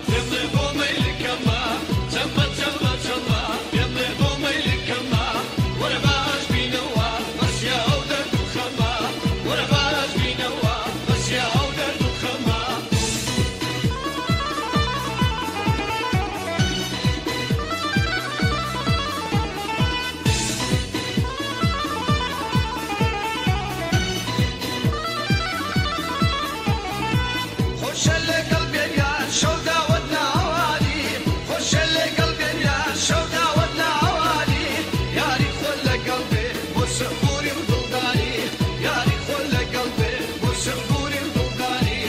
يمي بومي لكما تما تما تما يمي بومي لكما ولا باش بينوا بس يا ودر الخما ولا باش بينوا بس يا ودر الخما خش اللي قلبي يا شودا ودنا عوالي خش اللي قلبي يا شودا ودنا عوالي يا ريت خل قلبي وسفوري وضلداني يا ريت خل قلبي وسفوري وضلداني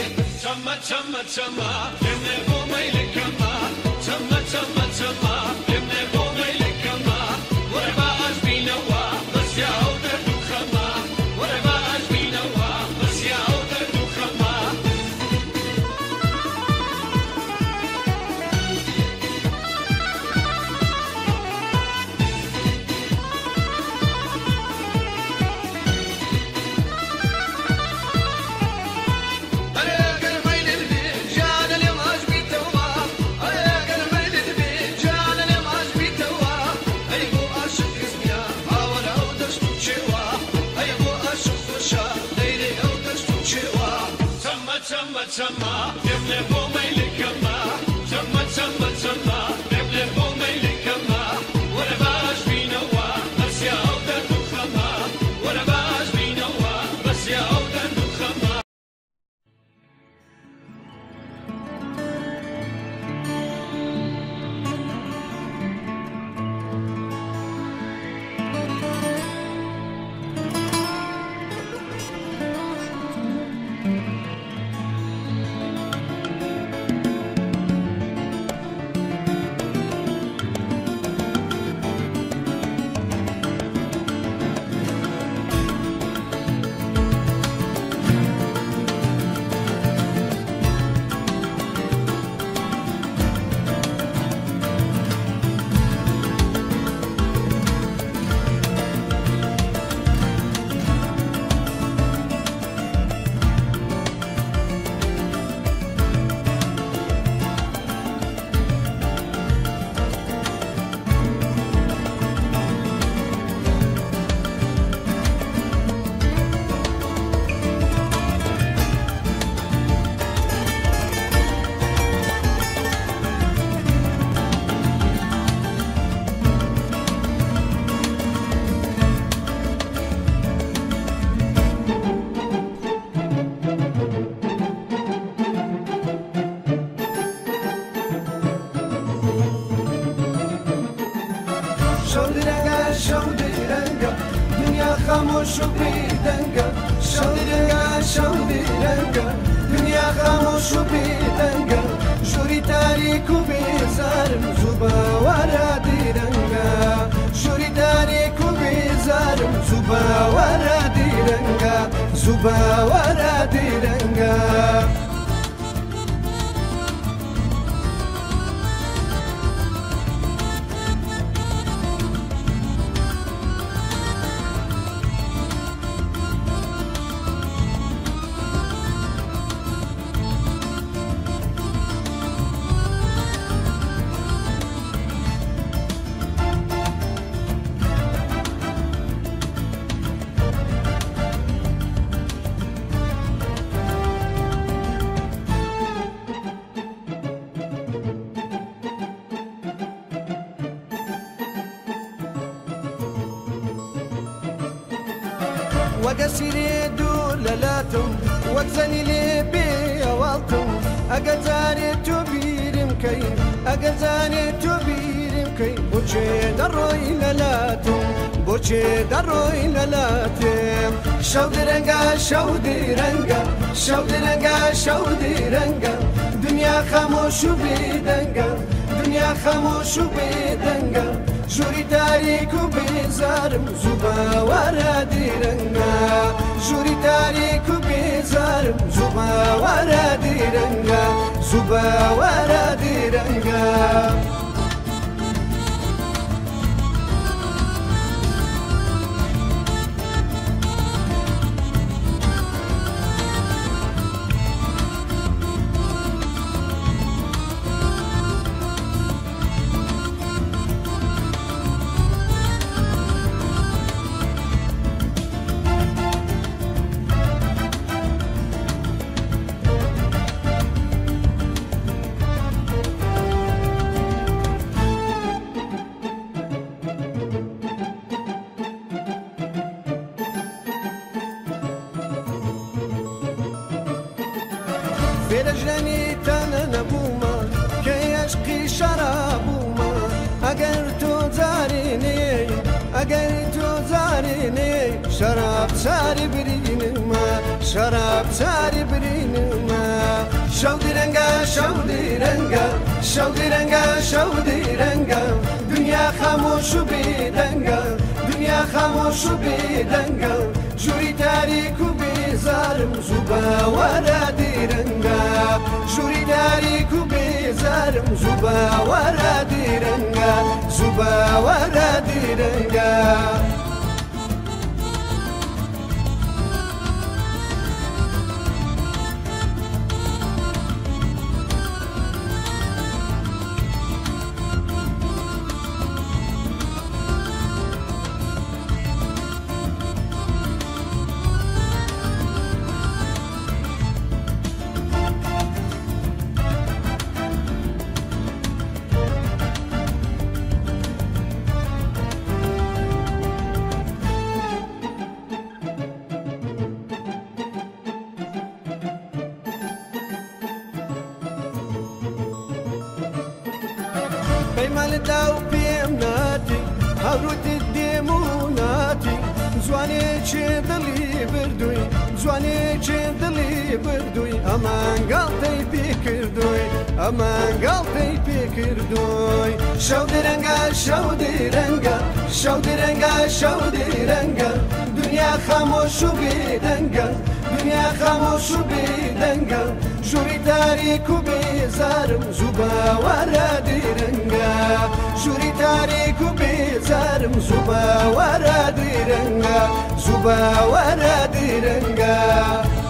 تما تما تما يمني بومي لكما تما تما تما يمني بومي لكما ولا باش بينوا بس يا ودر الخما ولا باش بينوا بس يا ودر الخما تما يملي بومي لكما تما تما تما يملي بومي لكما ولا باش بينوا بس يا ودر الخما ولا باش بينوا بس يا ودر الخما خاموش وبيدنقا شودرنقا دنيا خاموش وبيدنقا جوري تاريك وبيزارم زوبا ورا ديرنقا جوري تاريك وبيزارم زوبا ورا ديرنقا زوبا ورا ديرنقا وقسيري دولالاتم وقزني لي بيوالتم أقزاني تبيرم كيم أقزاني تبيرم كيم بوچه دروي لالاتم بوچه دروي لالاتم شودرنگا شودرنگا شودرنگا شودرنگا دنيا خاموش بيدنگا دنيا خاموش بيدنگا جوري تاريك وبيزارم زوبا ورا ديرنگا جوري تاريك وبيزارم زوبا ورا ديرنگا زوبا ورا ديرنگا هجرني تانا نبوما كي يشقي شرابوما اگر تو زاريني اگر تو زاريني شراب ساري برينما شراب ساري برينما شودي رنگا شودي رنگا شودي رنگا شودي رنگا دنیا خاموش و بیدنگا دنیا خاموش و بیدنگا جوری تاریک و بیزارم زوبا ورا دیرنگا جوری تاریک و بیزارم زوبا ورا دیرنگا زوبا ورا دیرنگا بيمال داو بيمناتي هاروت الديموناتي زواني دلي بردوي زواني دلي بردوي امان قلبي بكردوي امان قلبي بكردوي شودي رنگا شودي رنگا شودي رنگا شودي رنگا دنیا خاموش و بیدنگا دنیا خاموش و بیدنگا جوری تاریک و بیزارم زوبا ورا دیرنگا جوری تاریک و بیزارم زوبا ورا دیرنگا زوبا ورا دیرنگا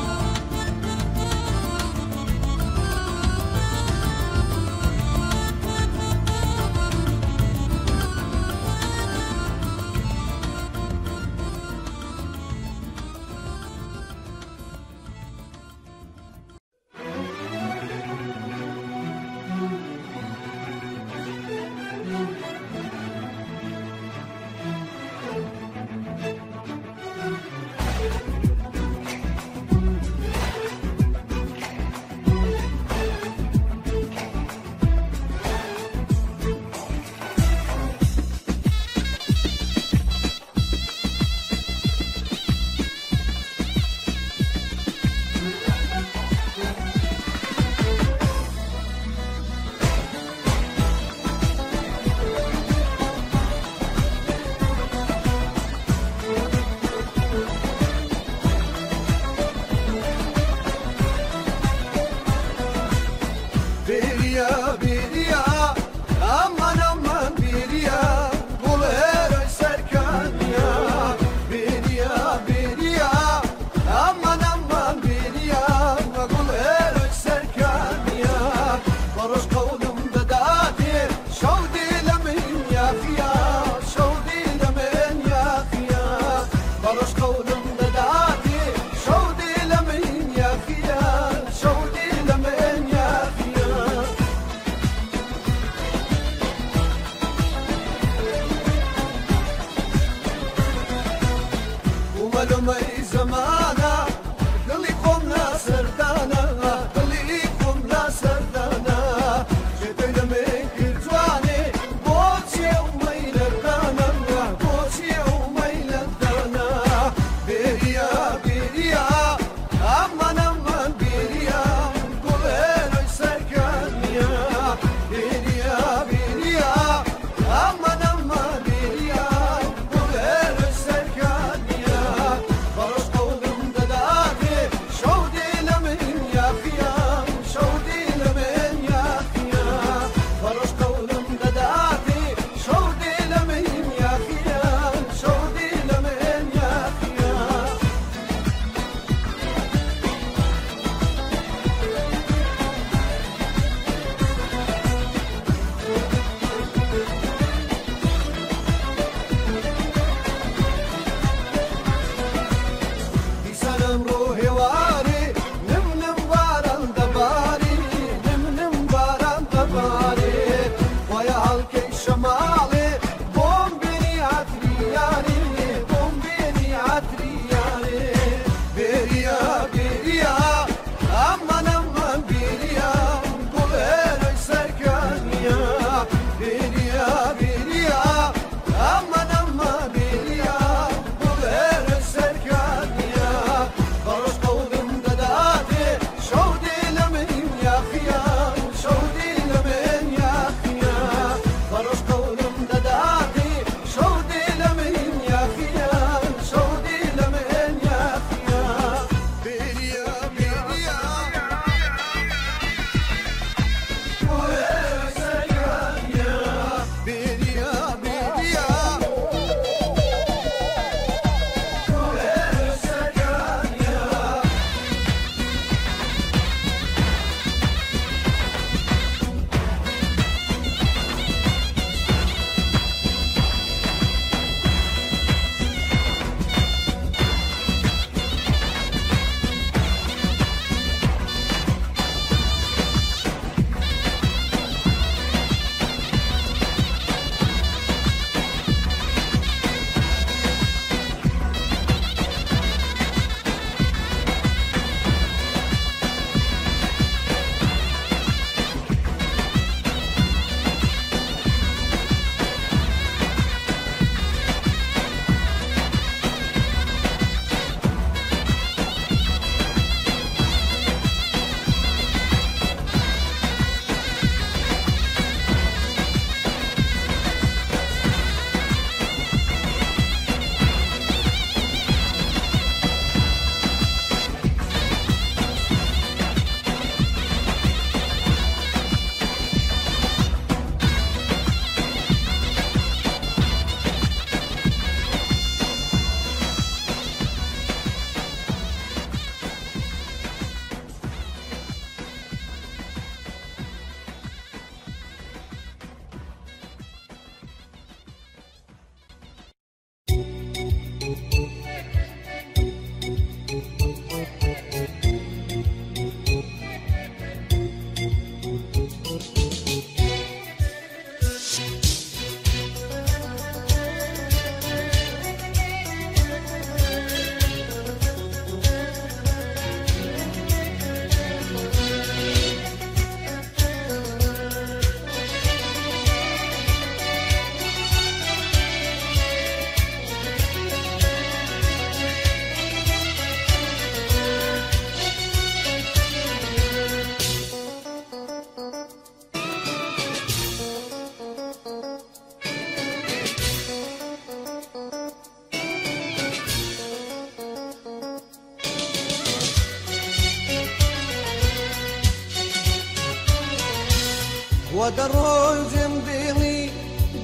ودروي زمديلي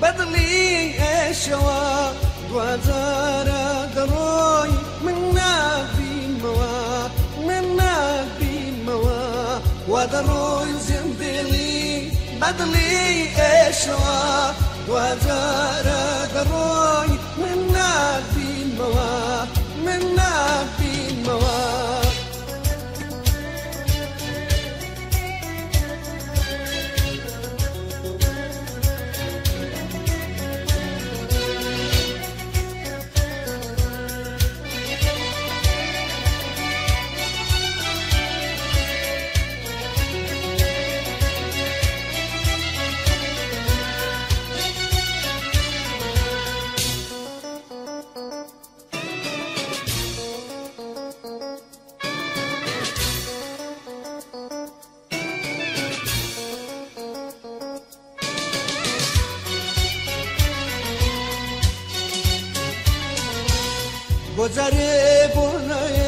بدلي اشوا دوازارا دروي من نبي موا من نبي موا ودروي زمديلي بدلي اشوا دوازارا دروي من نبي موا من نبي موا گذری بنای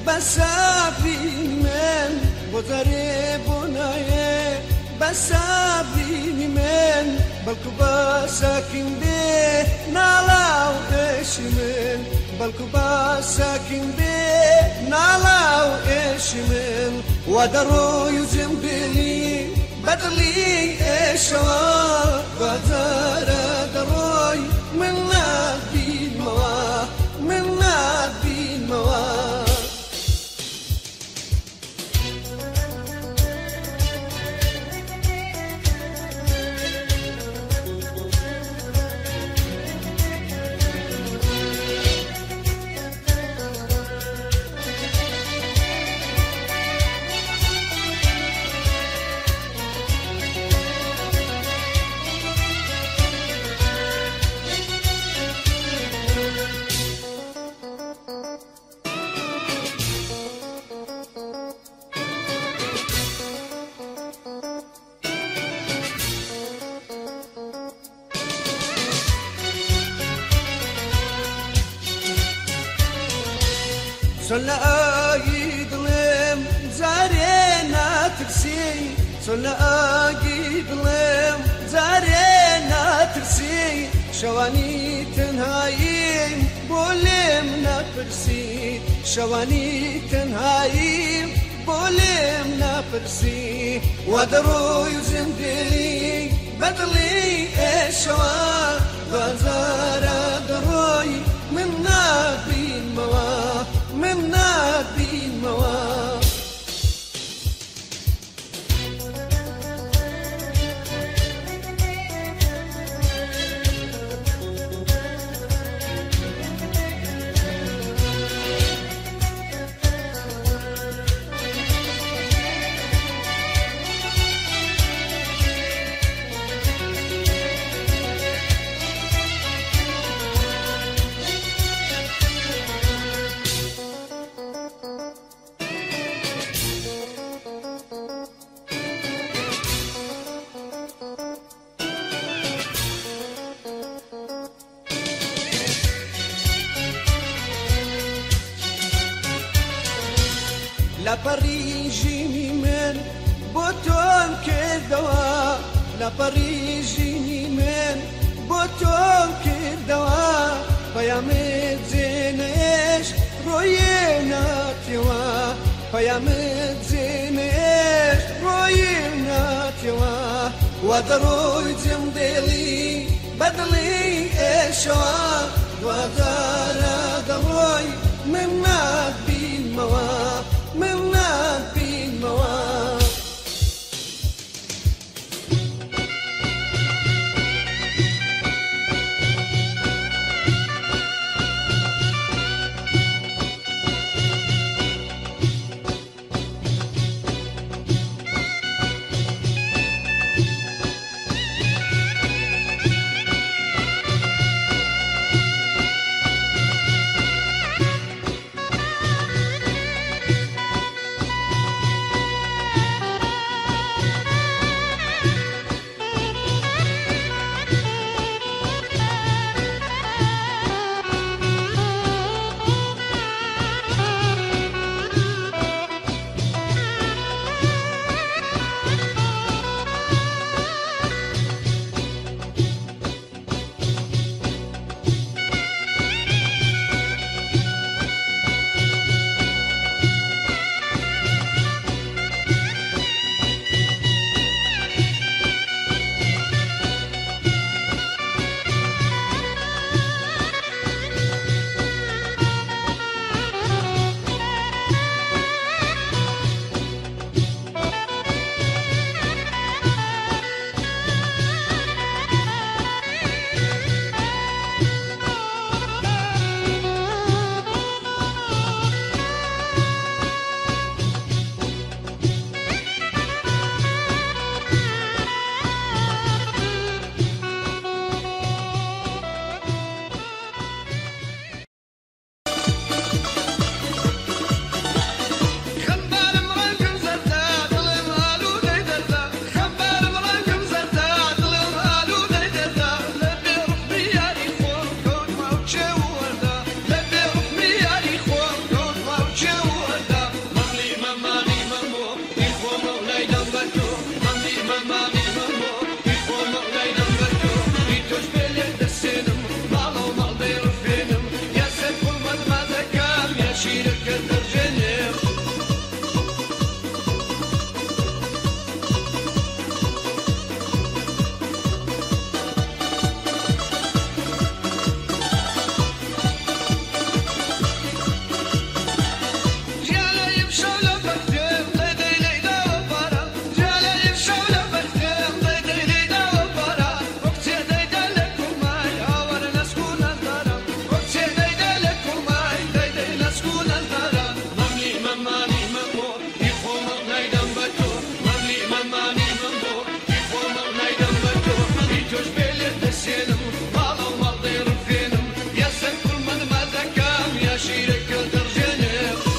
بسافی من گذری بنای بسافی من بلکو بساکن به نالاو اشمن بلکو بساکن به نالاو اشمن ودرو یزم بلی بدلی اشوا گذر دروی من نبی موا من نبي مواد صلى أيدلم زارينا ترسي صلى أيدلم زارينا ترسي شواني تنهايم بولمنا فرسي شواني تنهايم بولمنا فرسي ودرو يزندلي بدلي اشوا غزارة دروي من نبي موا من نبي موا لا باريجيني من بوتون كدوا لا باريجيني من بوتون كدوا بيامد زينش روينا توا بيامد زينش روينا توا ودروي زمدلي بدلي اشوا ودارا دروي من نبي موا من نبي موا توش بيلي تسينم مالو مالدي رفينم يا سن كل من ما ذكام يا شيرك درجنم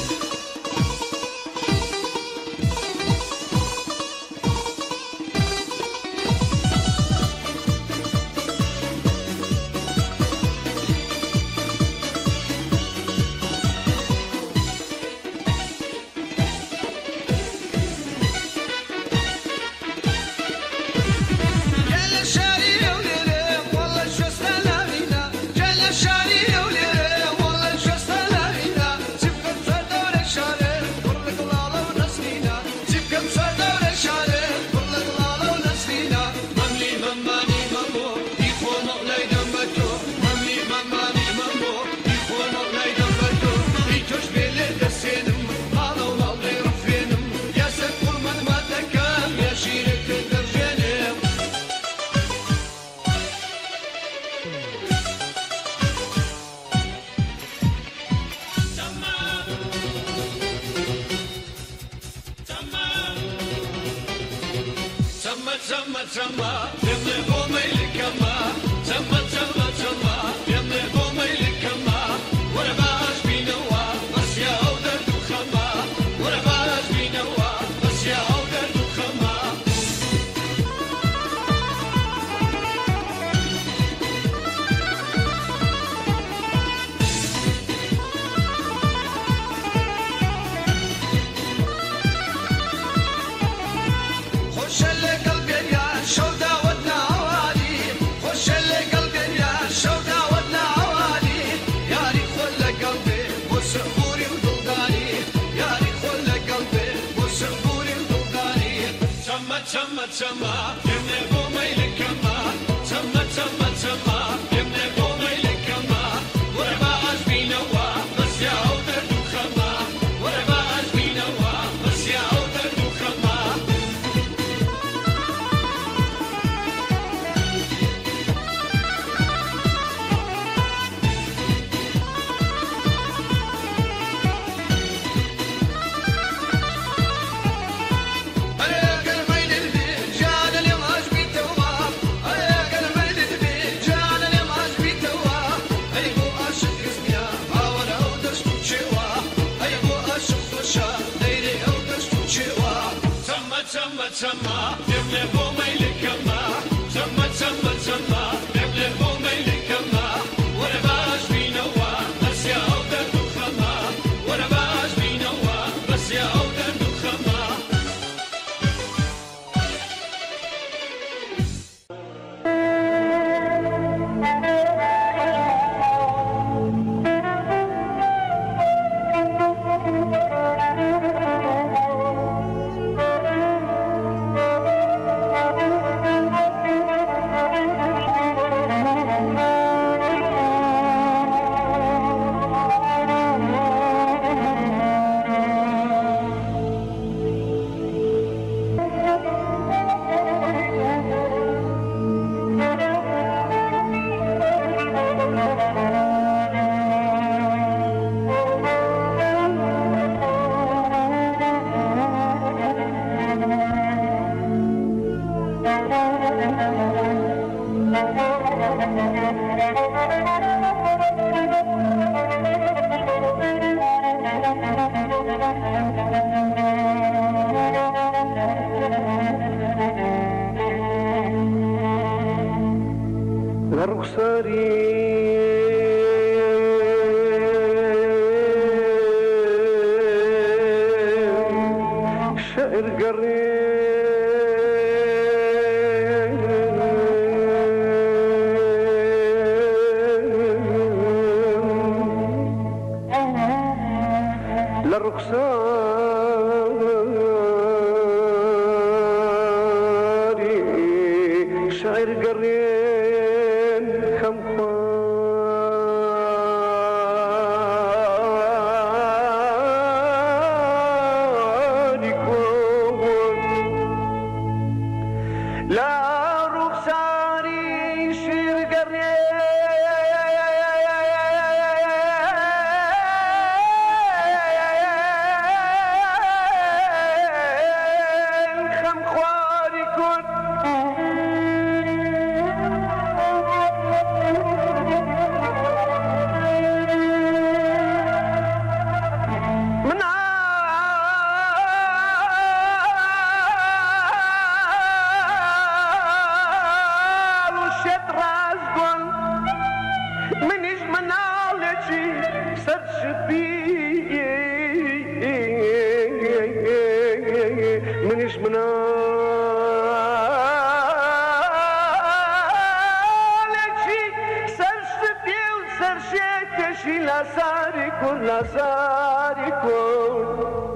کن نزاری کن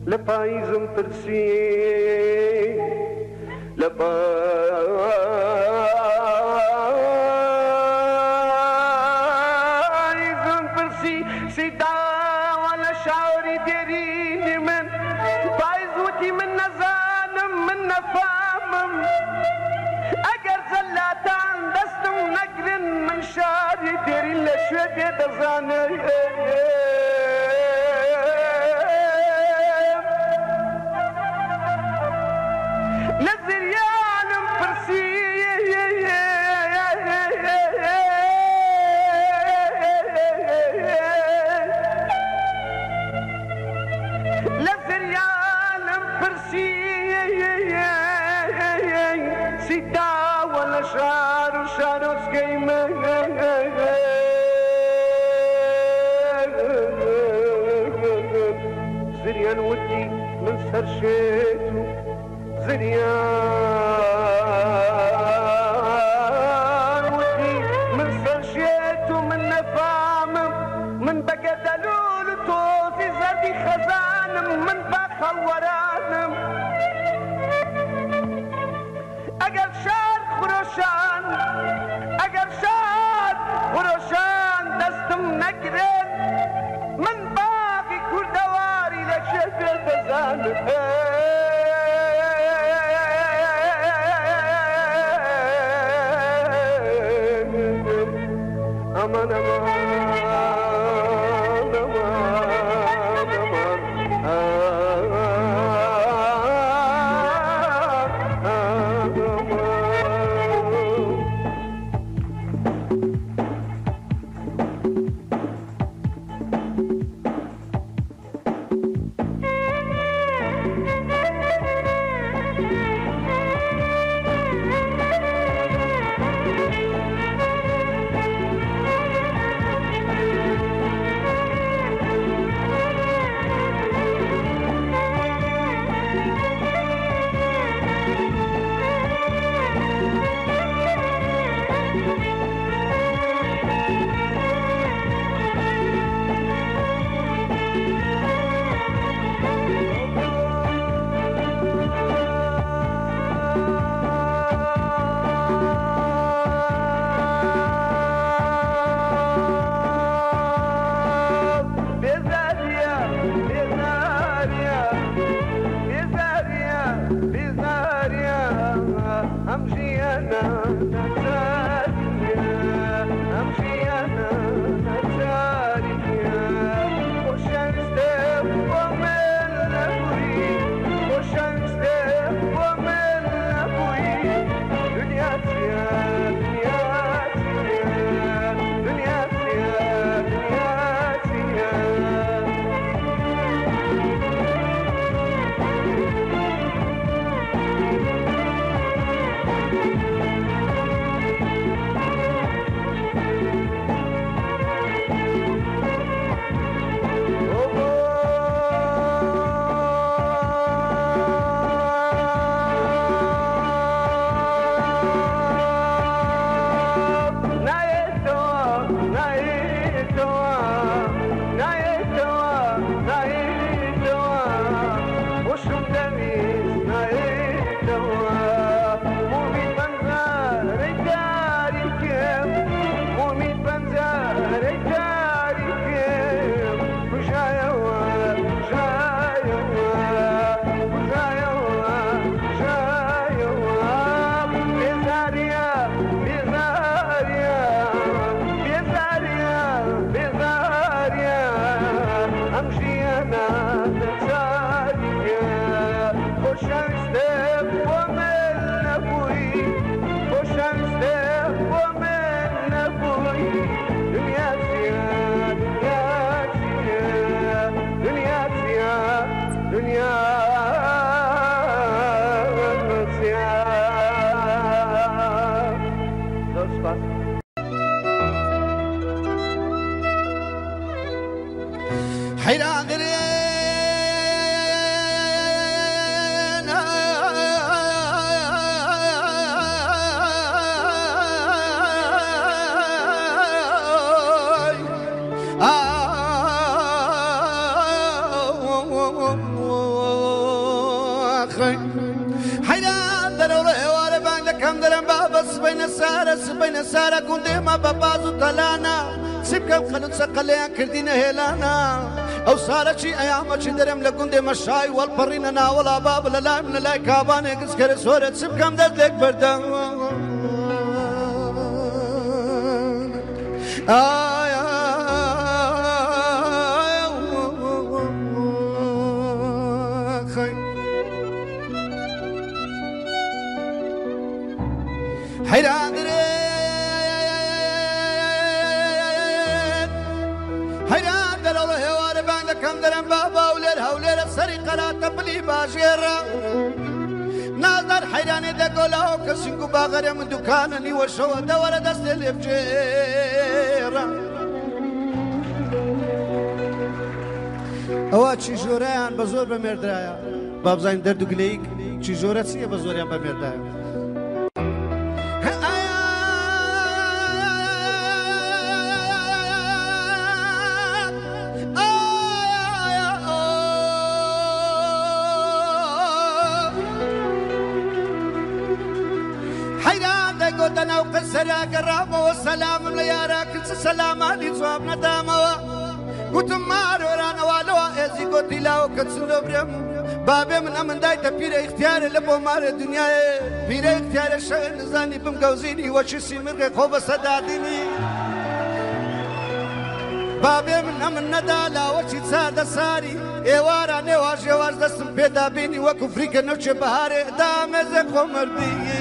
لپایزم پرسی لپایزم پرسی سیدا ولا شعوری دیرین من پایزوتی من نزانم من نفهمم اگر زلاتان دستم نگرن من شاری دیرین لشوی دزانه لزریانم پرسی لزریانم پرسی سیدا ولا شاروس گیمه زريان ودي من سرشيتو زريان ودي من سرشيتو من نفامم من بقى دلول في زادي خزانم من باخل ورانم اگر شاد خروشان اگر شاد خروشان دستم نگرن من باقي كردواري لشفت بزانم aman aman دەرم بابە سبەینە سارە گوندێمە بە باز و تەلانە چی بکەم خەلوت سەقەلەیان کردینە هێلانە ئەو سارەچی ئەیامەچی دەرم لە گوندێمە شای وەڵپەڕینە ناوەڵا بابە لە لای منە لای کابانێ گزکەرە سۆرە چی بکەم دەست لێک بەردەم حيران دلو هوار بان كم درم بابا ولير سري قرات بلي باجيرا ناظر حيران دقولاو كسنكو باغر من دكانني وشو دور دست الفجيرا اوا چی جوریان بزور بمردرایا باب زين دردو گليك چی جورت سي بزوريان بمردرایا قدنا وقسرا قرابه والسلام لياراك سلاماني جواب ندامه قلت مارو رانا والو ازي قلت لا وكتسلو برم بابي من امن دايتا بيرا اختيار لبو مار الدنيا بيرا اختيار الشغل نزاني بمقوزيني وشسي مرغي خوب صداديني بابي من امن ندالا وشي تساد ساري ايوارا نواج يواج دستم بيدا بيني وكفريك نوچه بهاري دامي زكو مردي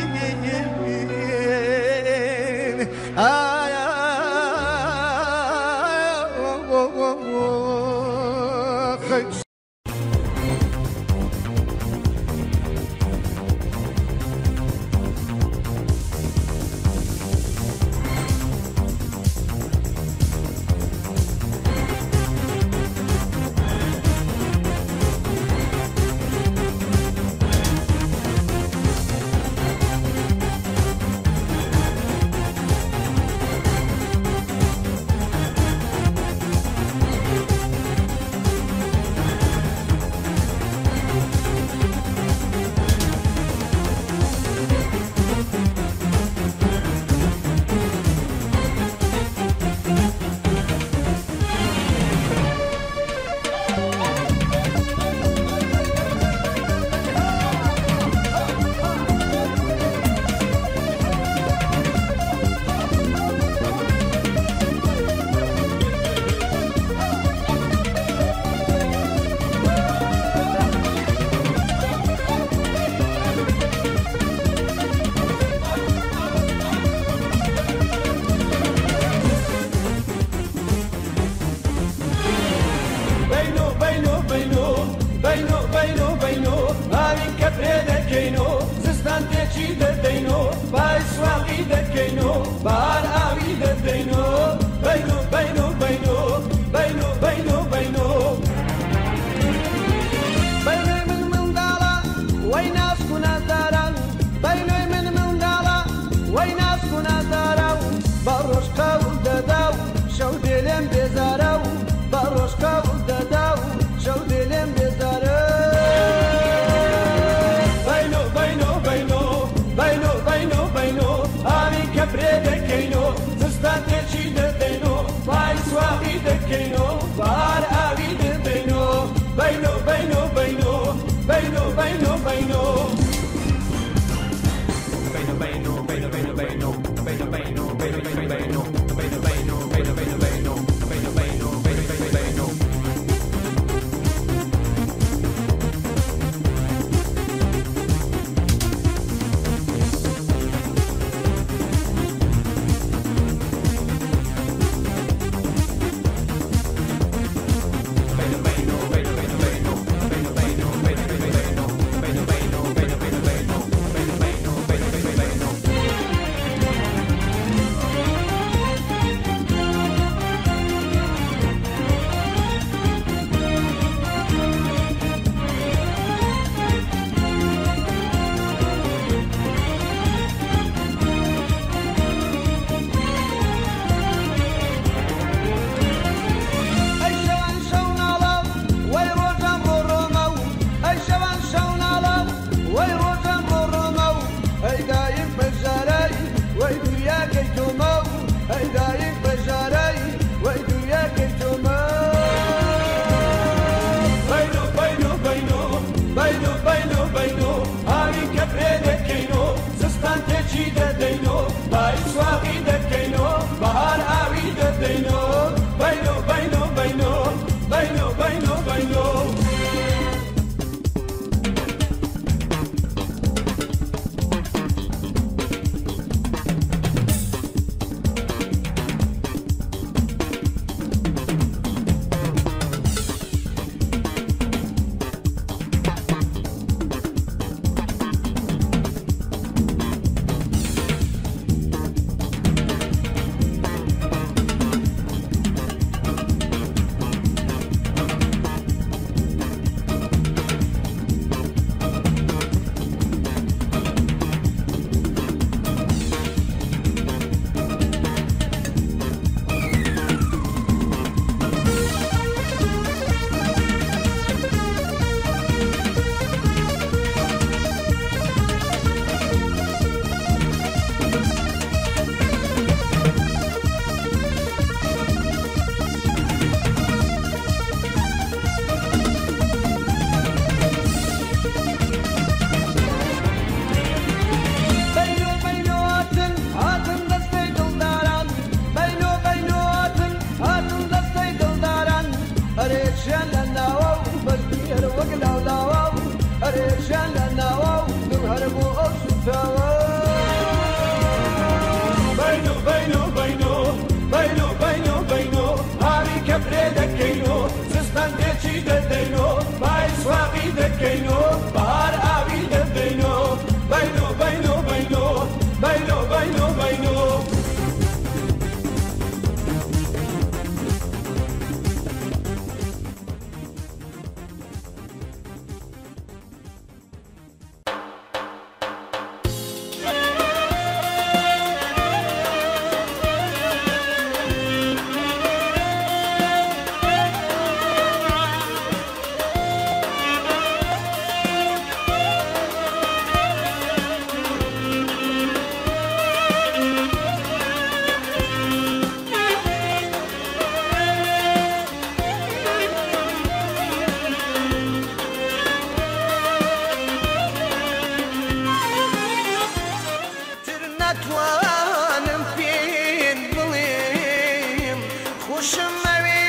نتوانم پێن بڵێم خۆشم مەوێ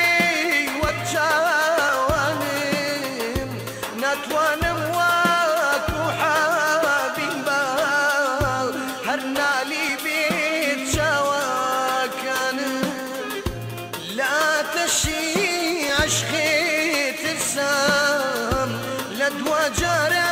وەک چاوانم ناتوانم وەکو حەبیب بە هەر نالی بێت چاوەکانم لە ئاتەشی عەشقێ ترسام لە دوا جارە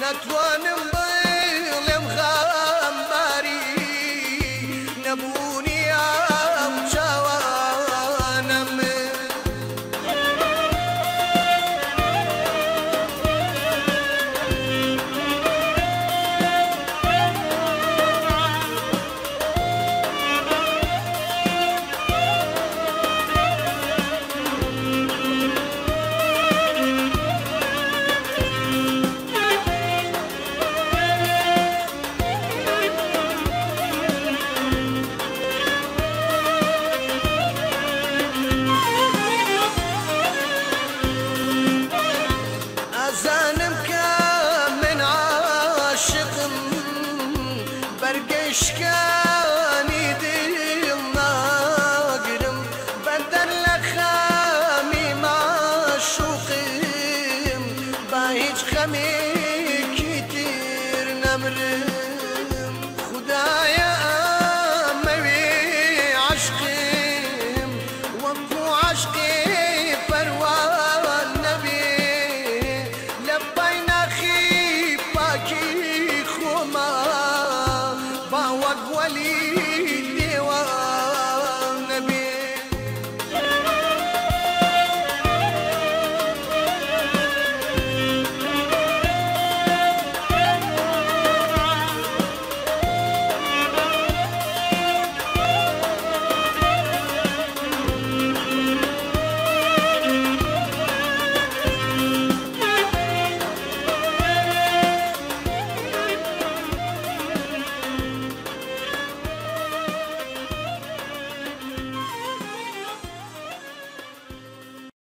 نتوانم بڵێم خەمباری نەبوونی ئەم چاوانە من شکانی دل ناگرم بدن لخمی معشوقم با هیچ خمی تیر نمرم خدایا موی عشقم وکو عشقی پروان نبی لبای نخی پاکی خوما ولی